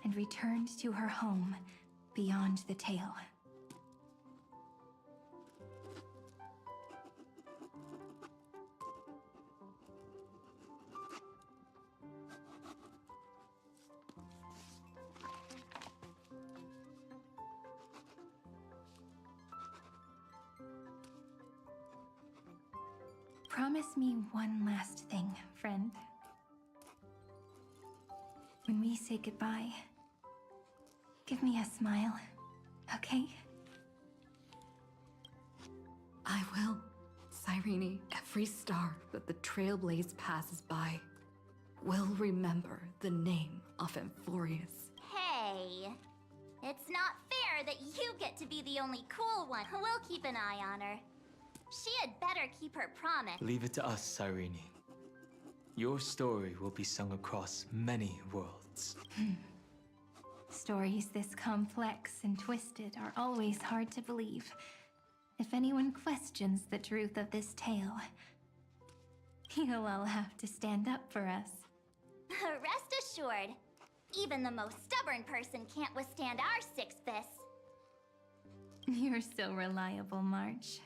and returned to her home beyond the tale. Promise me one last thing, friend. When we say goodbye, give me a smile, okay? I will. Cyrene, every star that the Trailblaze passes by will remember the name of Amphorius. Hey, it's not fair that you get to be the only cool one. We'll keep an eye on her. She had better keep her promise. Leave it to us, Cyrene. Your story will be sung across many worlds. Stories this complex and twisted are always hard to believe. If anyone questions the truth of this tale, you'll all have to stand up for us. Rest assured, even the most stubborn person can't withstand our six fists. You're so reliable, March.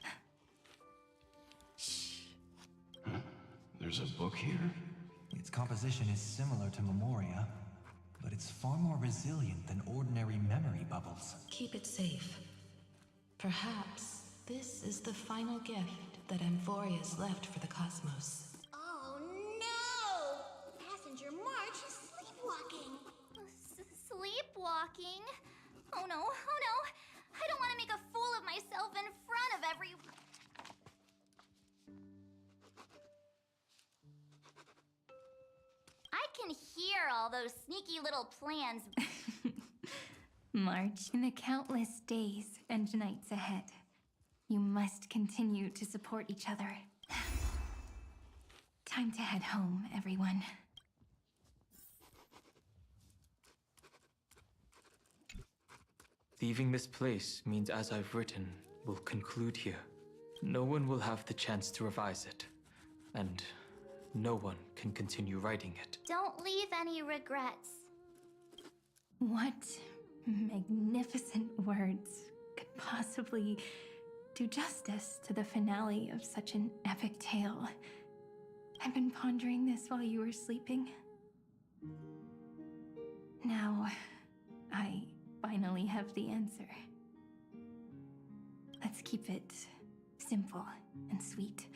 There's a book here? Its composition is similar to Memoria, but it's far more resilient than ordinary memory bubbles. Keep it safe. Perhaps this is the final gift that Amphorius left for the cosmos. Oh no! Passenger March is sleepwalking. Sleepwalking? Oh no, oh no! I don't want to make a fool of myself in front of every... I can hear all those sneaky little plans. March, in the countless days and nights ahead, you must continue to support each other. Time to head home, everyone. Leaving this place means, as I've written, will conclude here. No one will have the chance to revise it, and no one can continue writing it. Don't leave any regrets. What magnificent words could possibly do justice to the finale of such an epic tale? I've been pondering this while you were sleeping. Now, I finally have the answer. Let's keep it simple and sweet.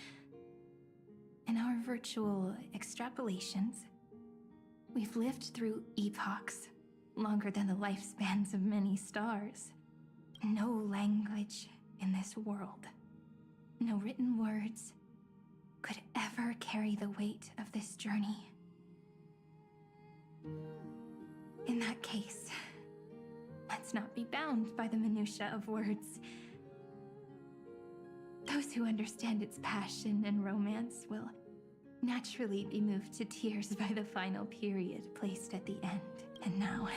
In our virtual extrapolations, we've lived through epochs longer than the lifespans of many stars. No language in this world, no written words could ever carry the weight of this journey. In that case, let's not be bound by the minutiae of words. Those who understand its passion and romance will naturally be moved to tears by the final period placed at the end. And now,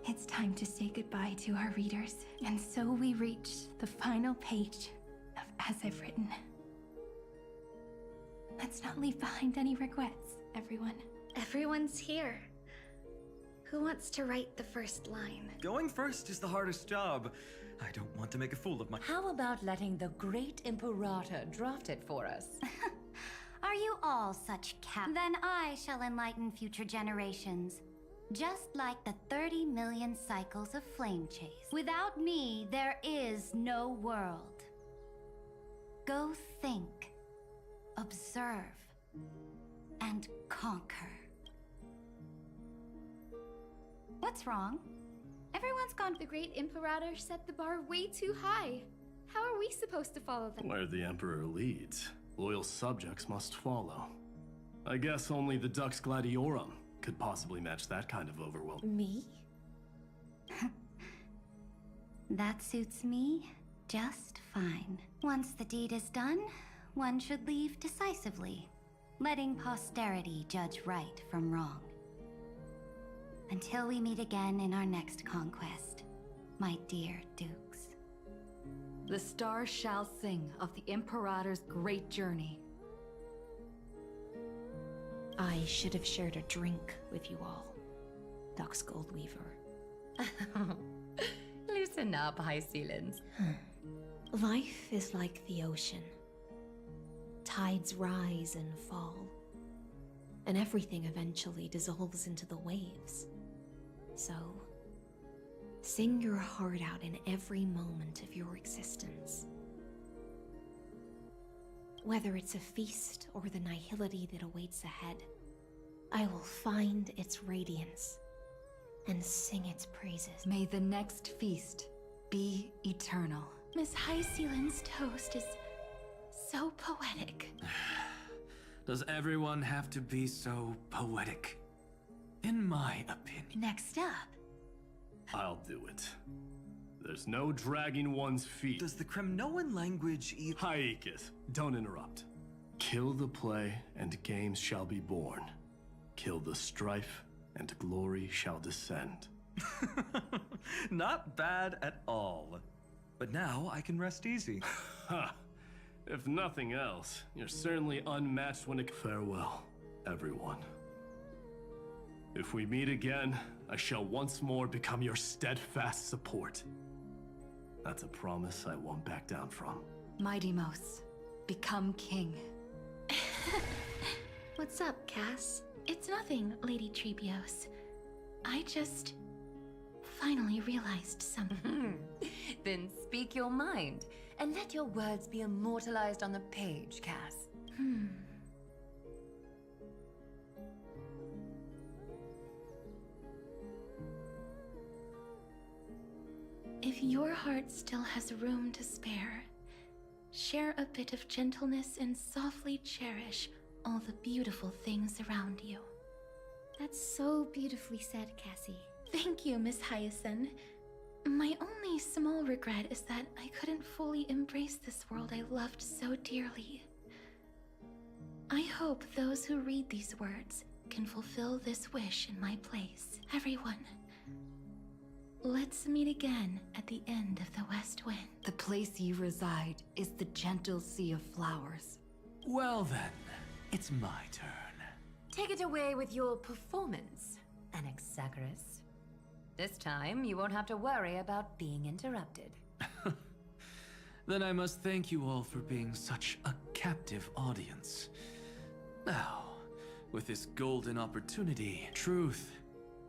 it's time to say goodbye to our readers. And so we reach the final page of As I've Written. Let's not leave behind any regrets, everyone. Everyone's here. Who wants to write the first line? Going first is the hardest job. I don't want to make a fool of my... How about letting the great Imperator draft it for us? Are you all such Then I shall enlighten future generations. Just like the 30 million cycles of flame chase. Without me, there is no world. Go think, observe, and conquer. What's wrong? Everyone's gone. The great Imperator set the bar way too high. How are we supposed to follow them? Where the Emperor leads, loyal subjects must follow. I guess only the Dux Gladiorum could possibly match that kind of overwhelm. Me? That suits me just fine. Once the deed is done, one should leave decisively, letting posterity judge right from wrong. Until we meet again in our next conquest, my dear Dukes. The stars shall sing of the Imperator's great journey. I should have shared a drink with you all, Dux Goldweaver. Loosen up, High Ceilings. Life is like the ocean. Tides rise and fall, and everything eventually dissolves into the waves. So, sing your heart out in every moment of your existence. Whether it's a feast or the nihility that awaits ahead, I will find its radiance and sing its praises. May the next feast be eternal. Miss High Ceiling's toast is so poetic. Does everyone have to be so poetic? In my opinion. Next up. I'll do it. There's no dragging one's feet. Does the Kremnoan language either? Haikith, don't interrupt. Kill the play, and games shall be born. Kill the strife, and glory shall descend. Not bad at all. But now I can rest easy. Ha! If nothing else, you're certainly unmatched when it... Farewell, everyone. If we meet again, I shall once more become your steadfast support. That's a promise I won't back down from. Mighty Mos, become king. What's up, Cass? It's nothing, Lady Trebios. I just finally realized something. Then speak your mind, and let your words be immortalized on the page, Cass. If your heart still has room to spare, share a bit of gentleness and softly cherish all the beautiful things around you. That's so beautifully said, Cassie. Thank you, Miss Hyacinth. My only small regret is that I couldn't fully embrace this world I loved so dearly. I hope those who read these words can fulfill this wish in my place. Everyone, let's meet again at the end of the West Wind. The place you reside is the gentle sea of flowers. Well then, it's my turn. Take it away with your performance, Anaxagoras. This time, you won't have to worry about being interrupted. Then I must thank you all for being such a captive audience. Now, with this golden opportunity, truth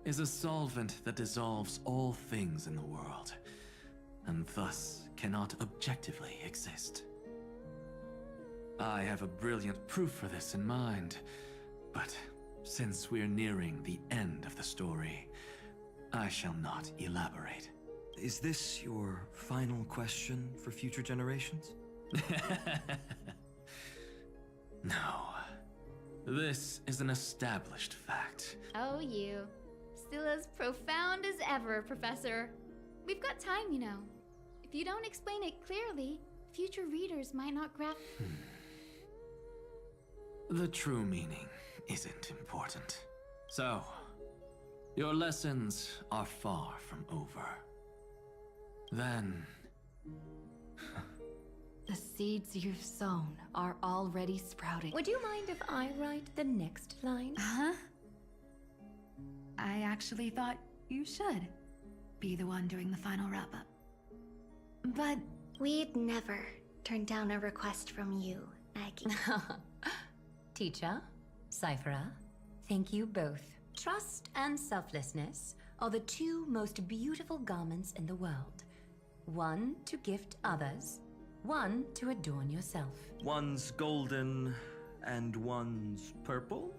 is a solvent that dissolves all things in the world, and thus cannot objectively exist. I have a brilliant proof for this in mind, but since we're nearing the end of the story, I shall not elaborate. Is this your final question for future generations? No. This is an established fact. Oh, you. Still as profound as ever, Professor. We've got time, you know. If you don't explain it clearly, future readers might not grasp. The true meaning isn't important. So, your lessons are far from over. Then... The seeds you've sown are already sprouting. Would you mind if I write the next line? Huh? I actually thought you should be the one doing the final wrap-up. But we'd never turn down a request from you, Aggie. Teacher, Cyphera, thank you both. Trust and selflessness are the two most beautiful garments in the world. One to gift others, one to adorn yourself. One's golden and one's purple?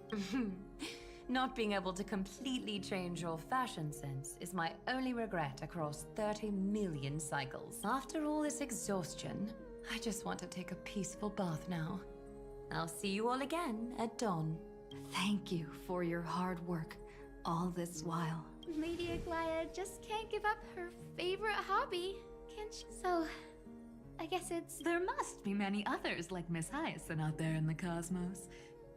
Not being able to completely change your fashion sense is my only regret across 30 million cycles. After all this exhaustion, I just want to take a peaceful bath now. I'll see you all again at dawn. Thank you for your hard work all this while. Lady Aglaya just can't give up her favorite hobby, can she? So, I guess it's... There must be many others like Miss Hyacinth out there in the cosmos,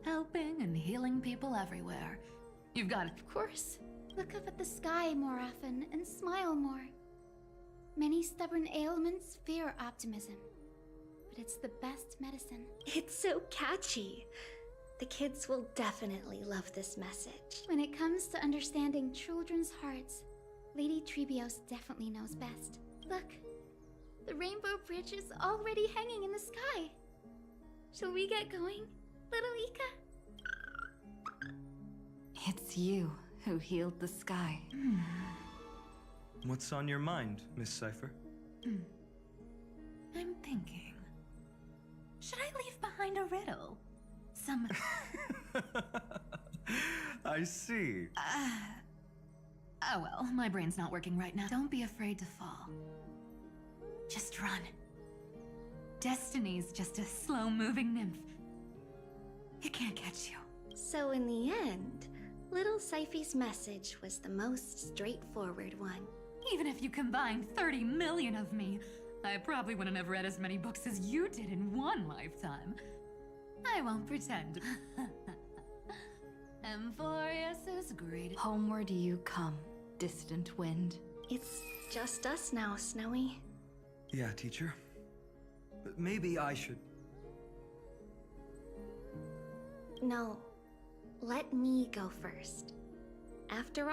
helping and healing people everywhere. You've got it. Of course. Look up at the sky more often and smile more. Many stubborn ailments fear optimism, but it's the best medicine. It's so catchy. The kids will definitely love this message. When it comes to understanding children's hearts, Lady Trebios definitely knows best. Look, the Rainbow Bridge is already hanging in the sky. Shall we get going, little Ika? It's you who healed the sky. What's on your mind, Miss Cypher? I'm thinking. Should I leave behind a riddle? Some. I see. Oh well, my brain's not working right now. Don't be afraid to fall. Just run. Destiny's just a slow-moving nymph. It can't catch you. So in the end, little Cypher's message was the most straightforward one. Even if you combined 30 million of me, I probably wouldn't have read as many books as you did in one lifetime. I won't pretend. Amphorius is great. Homeward you come, distant wind. It's just us now, Snowy. Yeah, teacher. But maybe I should... No, let me go first. After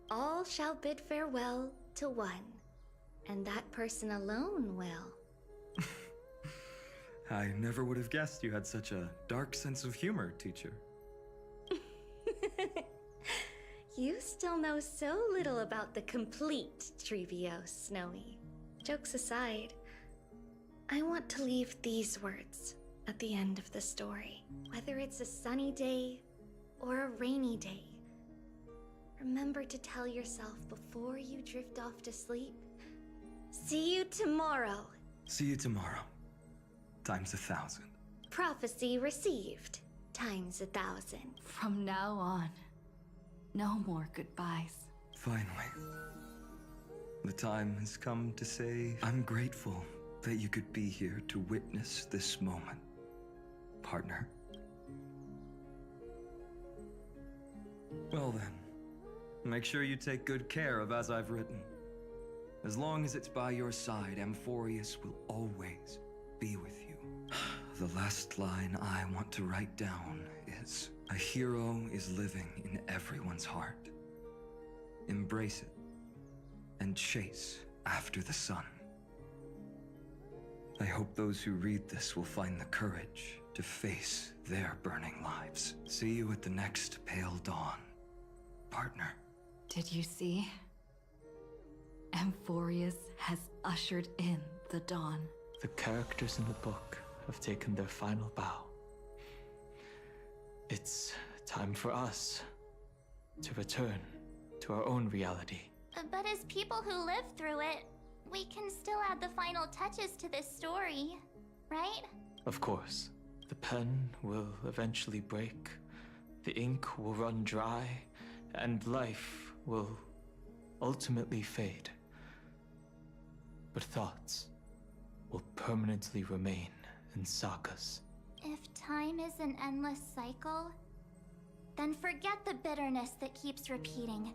all shall bid farewell to one, and that person alone will. I never would have guessed you had such a dark sense of humor, teacher. You still know so little about the complete Trebios, Snowy. Jokes aside, I want to leave these words at the end of the story. Whether it's a sunny day or a rainy day, remember to tell yourself before you drift off to sleep, see you tomorrow. See you tomorrow. Times 1,000. Prophecy received. Times 1,000. From now on, no more goodbyes. Finally. The time has come to say, I'm grateful that you could be here to witness this moment, partner. Well then, make sure you take good care of As I've Written. As long as it's by your side, Amphorius will always be with you. The last line I want to write down is, a hero is living in everyone's heart. Embrace it and chase after the sun. I hope those who read this will find the courage to face their burning lives. See you at the next pale dawn, partner. Did you see? Amphorius has ushered in the dawn. The characters in the book have taken their final bow. It's time for us to return to our own reality. But as people who lived through it, we can still add the final touches to this story, right? Of course, the pen will eventually break, the ink will run dry, and life will ultimately fade. But thoughts will permanently remain in sagas. If time is an endless cycle, then forget the bitterness that keeps repeating,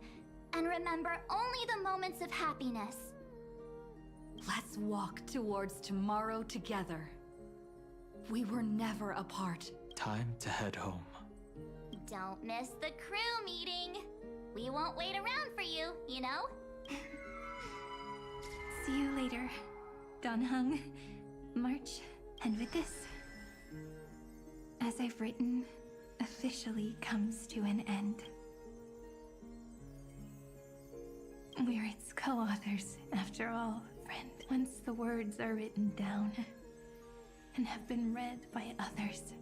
and remember only the moments of happiness. Let's walk towards tomorrow together. We were never apart. Time to head home. Don't miss the crew meeting. We won't wait around for you, you know? See you later, Donhung, March, and with this, As I've Written officially comes to an end. We're its co-authors, after all, friend. Once the words are written down and have been read by others,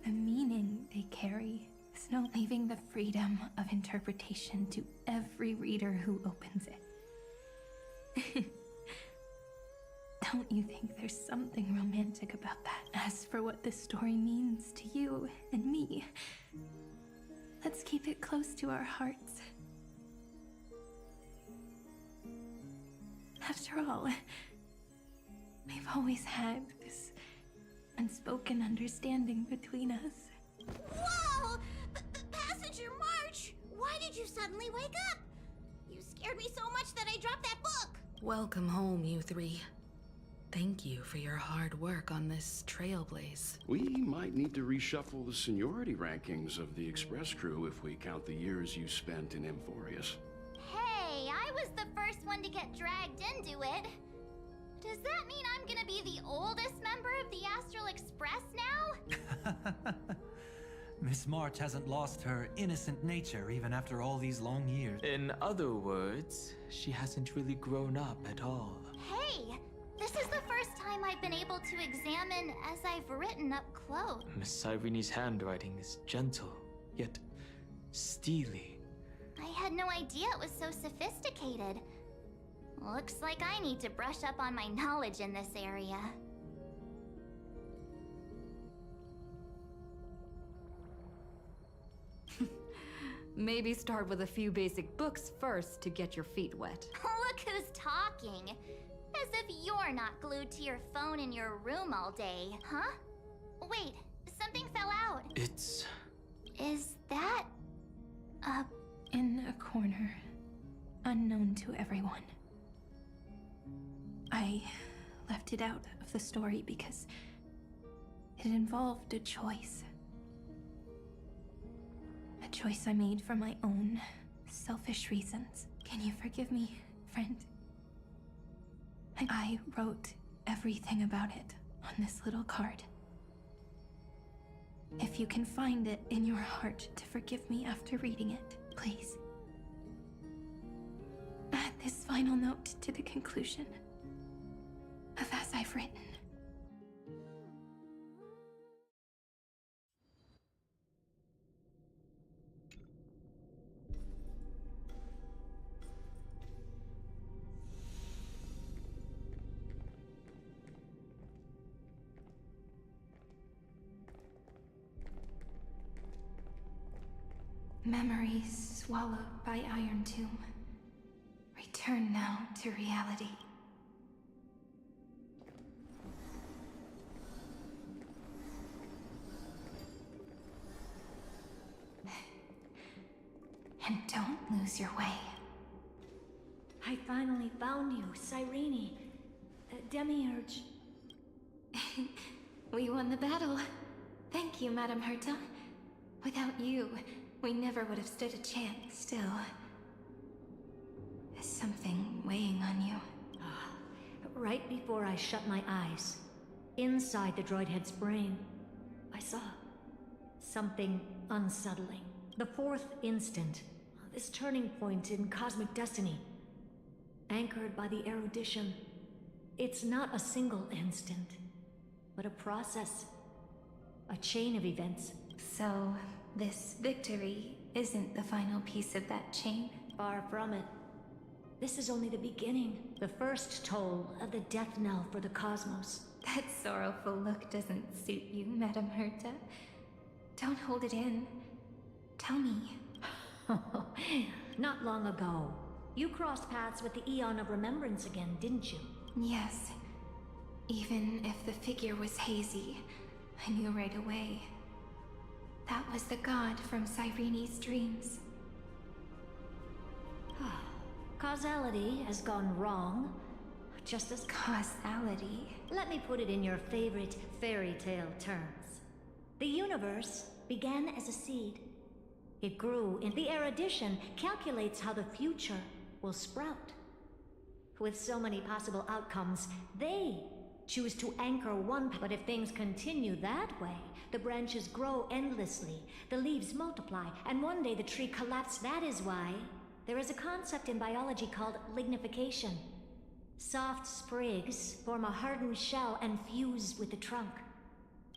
the meaning they carry is no leaving the freedom of interpretation to every reader who opens it. Don't you think there's something romantic about that? As for what this story means to you and me, let's keep it close to our hearts. After all, we've always had this unspoken understanding between us. Whoa! Passenger March! Why did you suddenly wake up? You scared me so much that I dropped that book. Welcome home, you three. Thank you for your hard work on this trailblaze. We might need to reshuffle the seniority rankings of the Express crew if we count the years you spent in Amphorius. Hey, I was the first one to get dragged into it. Does that mean I'm gonna be the oldest member of the Astral Express now? Miss March hasn't lost her innocent nature even after all these long years. In other words, she hasn't really grown up at all. Hey, this is the first time I've been able to examine as I've written up close. Miss Irene's handwriting is gentle, yet steely. I had no idea it was so sophisticated. Looks like I need to brush up on my knowledge in this area. Maybe start with a few basic books first to get your feet wet. Look who's talking. As if you're not glued to your phone in your room all day, huh? Wait, something fell out. It's... Is that... Up in a corner, unknown to everyone. I left it out of the story because it involved a choice. A choice I made for my own selfish reasons. Can you forgive me, friend? I wrote everything about it on this little card. If you can find it in your heart to forgive me after reading it, please. Add this final note to the conclusion of as I've written. Memories swallowed by Iron Tomb. Return now to reality. And don't lose your way. I finally found you, Cyrene. Demiurge. We won the battle. Thank you, Madame Herta. Without you, we never would have stood a chance. Still, is something weighing on you? Right before I shut my eyes, inside the droid head's brain, I saw something unsettling. The fourth instant, this turning point in cosmic destiny, anchored by the erudition. It's not a single instant, but a process, a chain of events. So, this victory isn't the final piece of that chain? Far from it. This is only the beginning, the first toll of the death knell for the cosmos. That sorrowful look doesn't suit you, Madame Herta. Don't hold it in. Tell me. Not long ago, you crossed paths with the Eon of Remembrance again, didn't you? Yes. Even if the figure was hazy, I knew right away. That was the god from Cyrene's dreams. Causality has gone wrong, just as... Causality? Let me put it in your favorite fairy tale terms. The universe began as a seed. It grew, and the erudition calculates how the future will sprout. With so many possible outcomes, they choose to anchor one, but if things continue that way, the branches grow endlessly, the leaves multiply, and one day the tree collapses. That is why there is a concept in biology called lignification. Soft sprigs form a hardened shell and fuse with the trunk.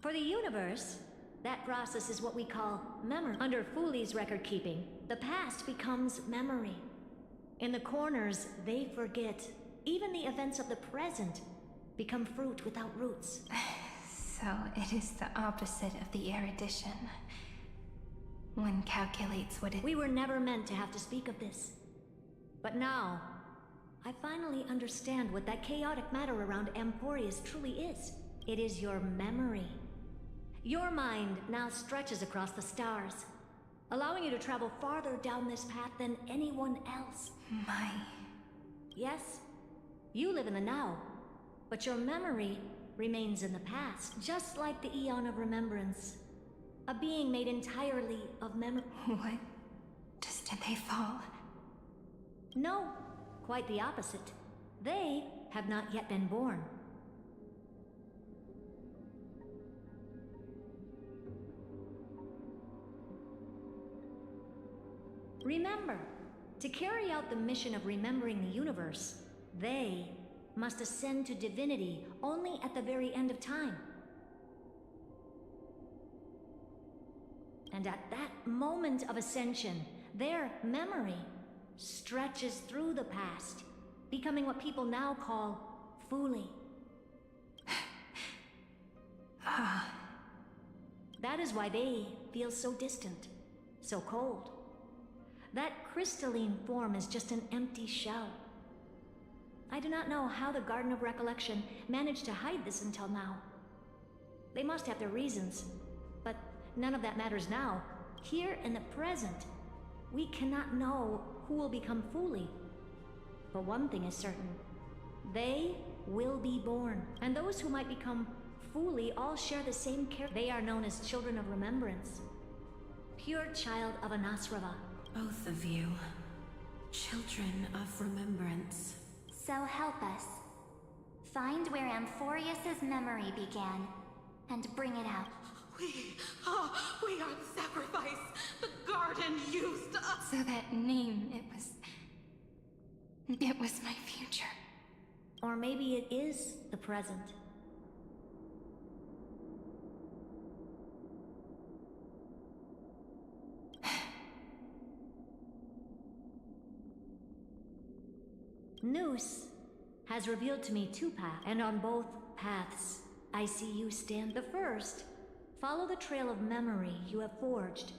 For the universe, that process is what we call memory. Under Fooley's record keeping, the past becomes memory. In the corners, they forget. Even the events of the present become fruit without roots. So it is the opposite of the erudition. One calculates what it... We were never meant to have to speak of this. But now, I finally understand what that chaotic matter around Amphorius truly is. It is your memory. Your mind now stretches across the stars, allowing you to travel farther down this path than anyone else. My... Yes, You live in the now, but your memory remains in the past, just like the Eon of Remembrance. A being made entirely of memory. What? Just did they fall? No, quite the opposite. They have not yet been born. Remember, to carry out the mission of remembering the universe, they must ascend to divinity only at the very end of time. And at that moment of ascension, their memory stretches through the past, becoming what people now call Fuli. That is why they feel so distant, so cold. That crystalline form is just an empty shell. I do not know how the Garden of Recollection managed to hide this until now. They must have their reasons, but none of that matters now. Here in the present, we cannot know who will become Fuli. But one thing is certain. They will be born, and those who might become Fuli all share the same character. They are known as Children of Remembrance. Pure child of Anasrava. Both of you. Children of Remembrance. So help us. Find where Amphorius's memory began, and bring it out. We are the sacrifice. The garden used us. So that name, it was my future. Or maybe it is the present. Noose has revealed to me two paths, and on both paths, I see you stand. The first, follow the trail of memory you have forged.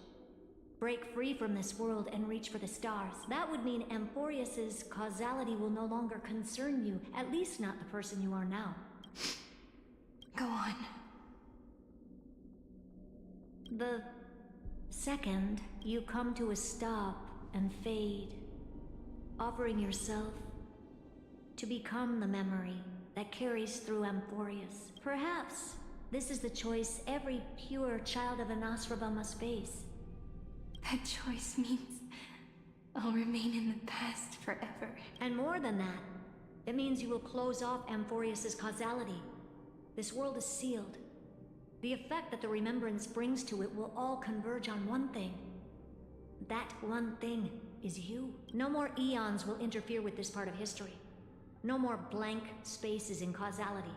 Break free from this world and reach for the stars. That would mean Amphorius's causality will no longer concern you, at least not the person you are now. Go on. The second, you come to a stop and fade, offering yourself to become the memory that carries through Amphorius. Perhaps this is the choice every pure child of Anasrava must face. That choice means I'll remain in the past forever. And more than that, it means you will close off Amphorius's causality. This world is sealed. The effect that the remembrance brings to it will all converge on one thing. That one thing is you. No more eons will interfere with this part of history. No more blank spaces in causality.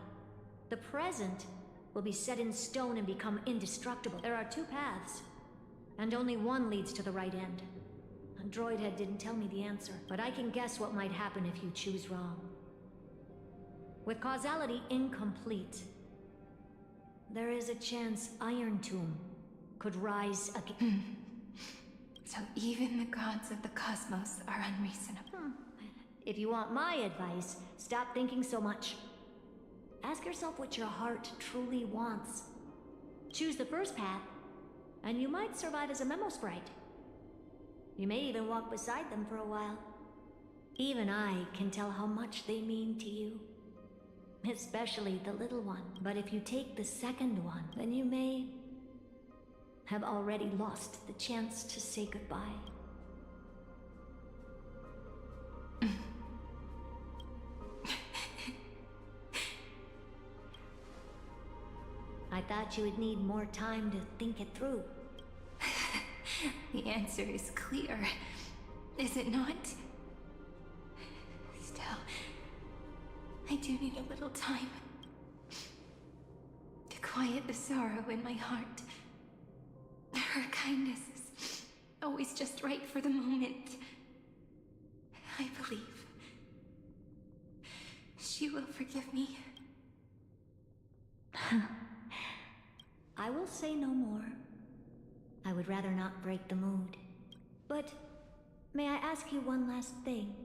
The present will be set in stone and become indestructible. There are two paths, and only one leads to the right end. A droid head didn't tell me the answer, but I can guess what might happen if you choose wrong. With causality incomplete, there is a chance Iron Tomb could rise again. So even the gods of the cosmos are unreasonable. If you want my advice, stop thinking so much. Ask yourself what your heart truly wants. Choose the first path, and you might survive as a memo sprite. You may even walk beside them for a while. Even I can tell how much they mean to you. Especially the little one. But if you take the second one, then you may have already lost the chance to say goodbye. I thought you would need more time to think it through. The answer is clear, is it not? Still, I do need a little time to quiet the sorrow in my heart. Her kindness is always just right for the moment. I believe she will forgive me. I will say no more. I would rather not break the mood. But may I ask you one last thing?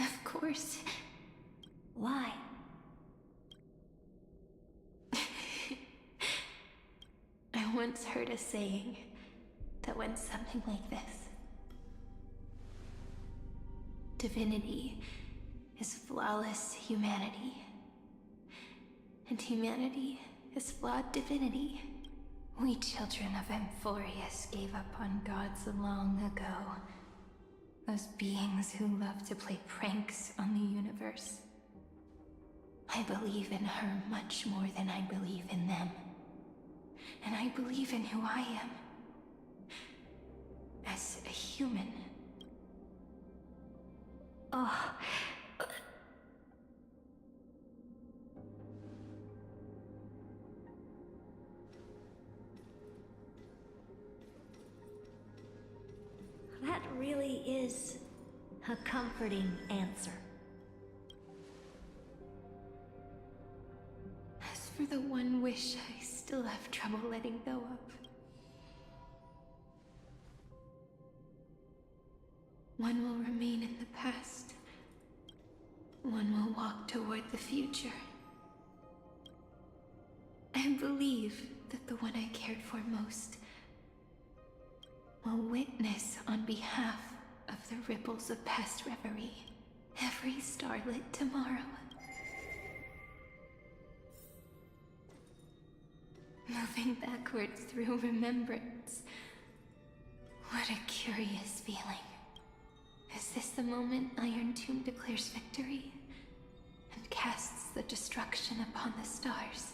Of course. Why? I once heard a saying that went something like this. Divinity is flawless humanity. And humanity is flawed divinity. We children of Amphorius gave up on gods long ago. Those beings who love to play pranks on the universe. I believe in her much more than I believe in them. And I believe in who I am. As a human. Oh. That really is a comforting answer. As for the one wish I still have trouble letting go of. One will remain in the past. One will walk toward the future. I believe that the one I cared for most will witness on behalf of the ripples of past reverie every starlit tomorrow. Moving backwards through remembrance. What a curious feeling. Is this the moment Iron Tomb declares victory and casts the destruction upon the stars?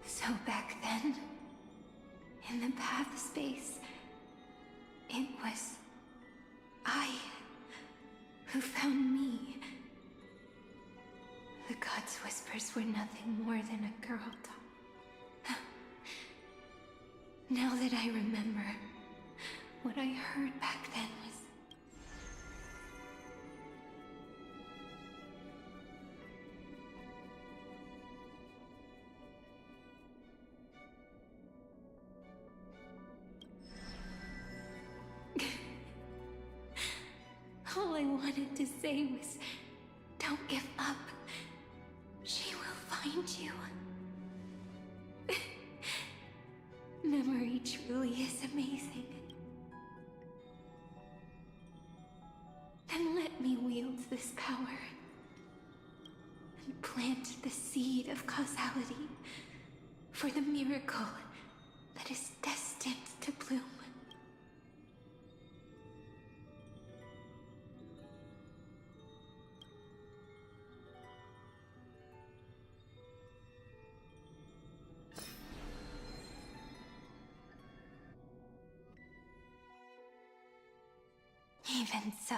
So back then, in the path space, it was I who found me. The gods' whispers were nothing more than a girl talk. Now that I remember, what I heard back then was... All I wanted to say was, don't give up. She will find you. Memory truly is amazing. Then let me wield this power and plant the seed of causality for the miracle that is destined to bloom. Even so,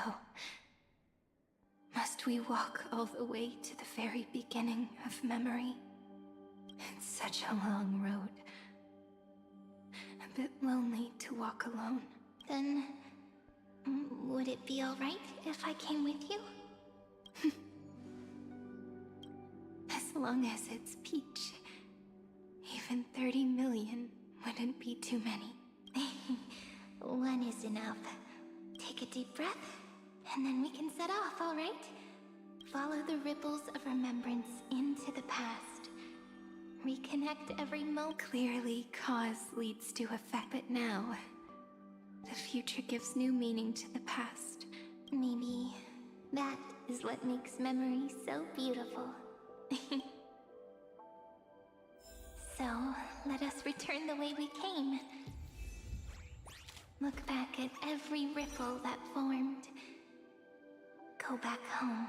must we walk all the way to the very beginning of memory? It's such a long road. A bit lonely to walk alone. Then, would it be alright if I came with you? As long as it's Peach. Even 30 million wouldn't be too many. One is enough. Take a deep breath, and then we can set off, alright? Follow the ripples of remembrance into the past. Reconnect every moment. Clearly, cause leads to effect, but now, the future gives new meaning to the past. Maybe that is what makes memory so beautiful. So, let us return the way we came. Look back at every ripple that formed. Go back home.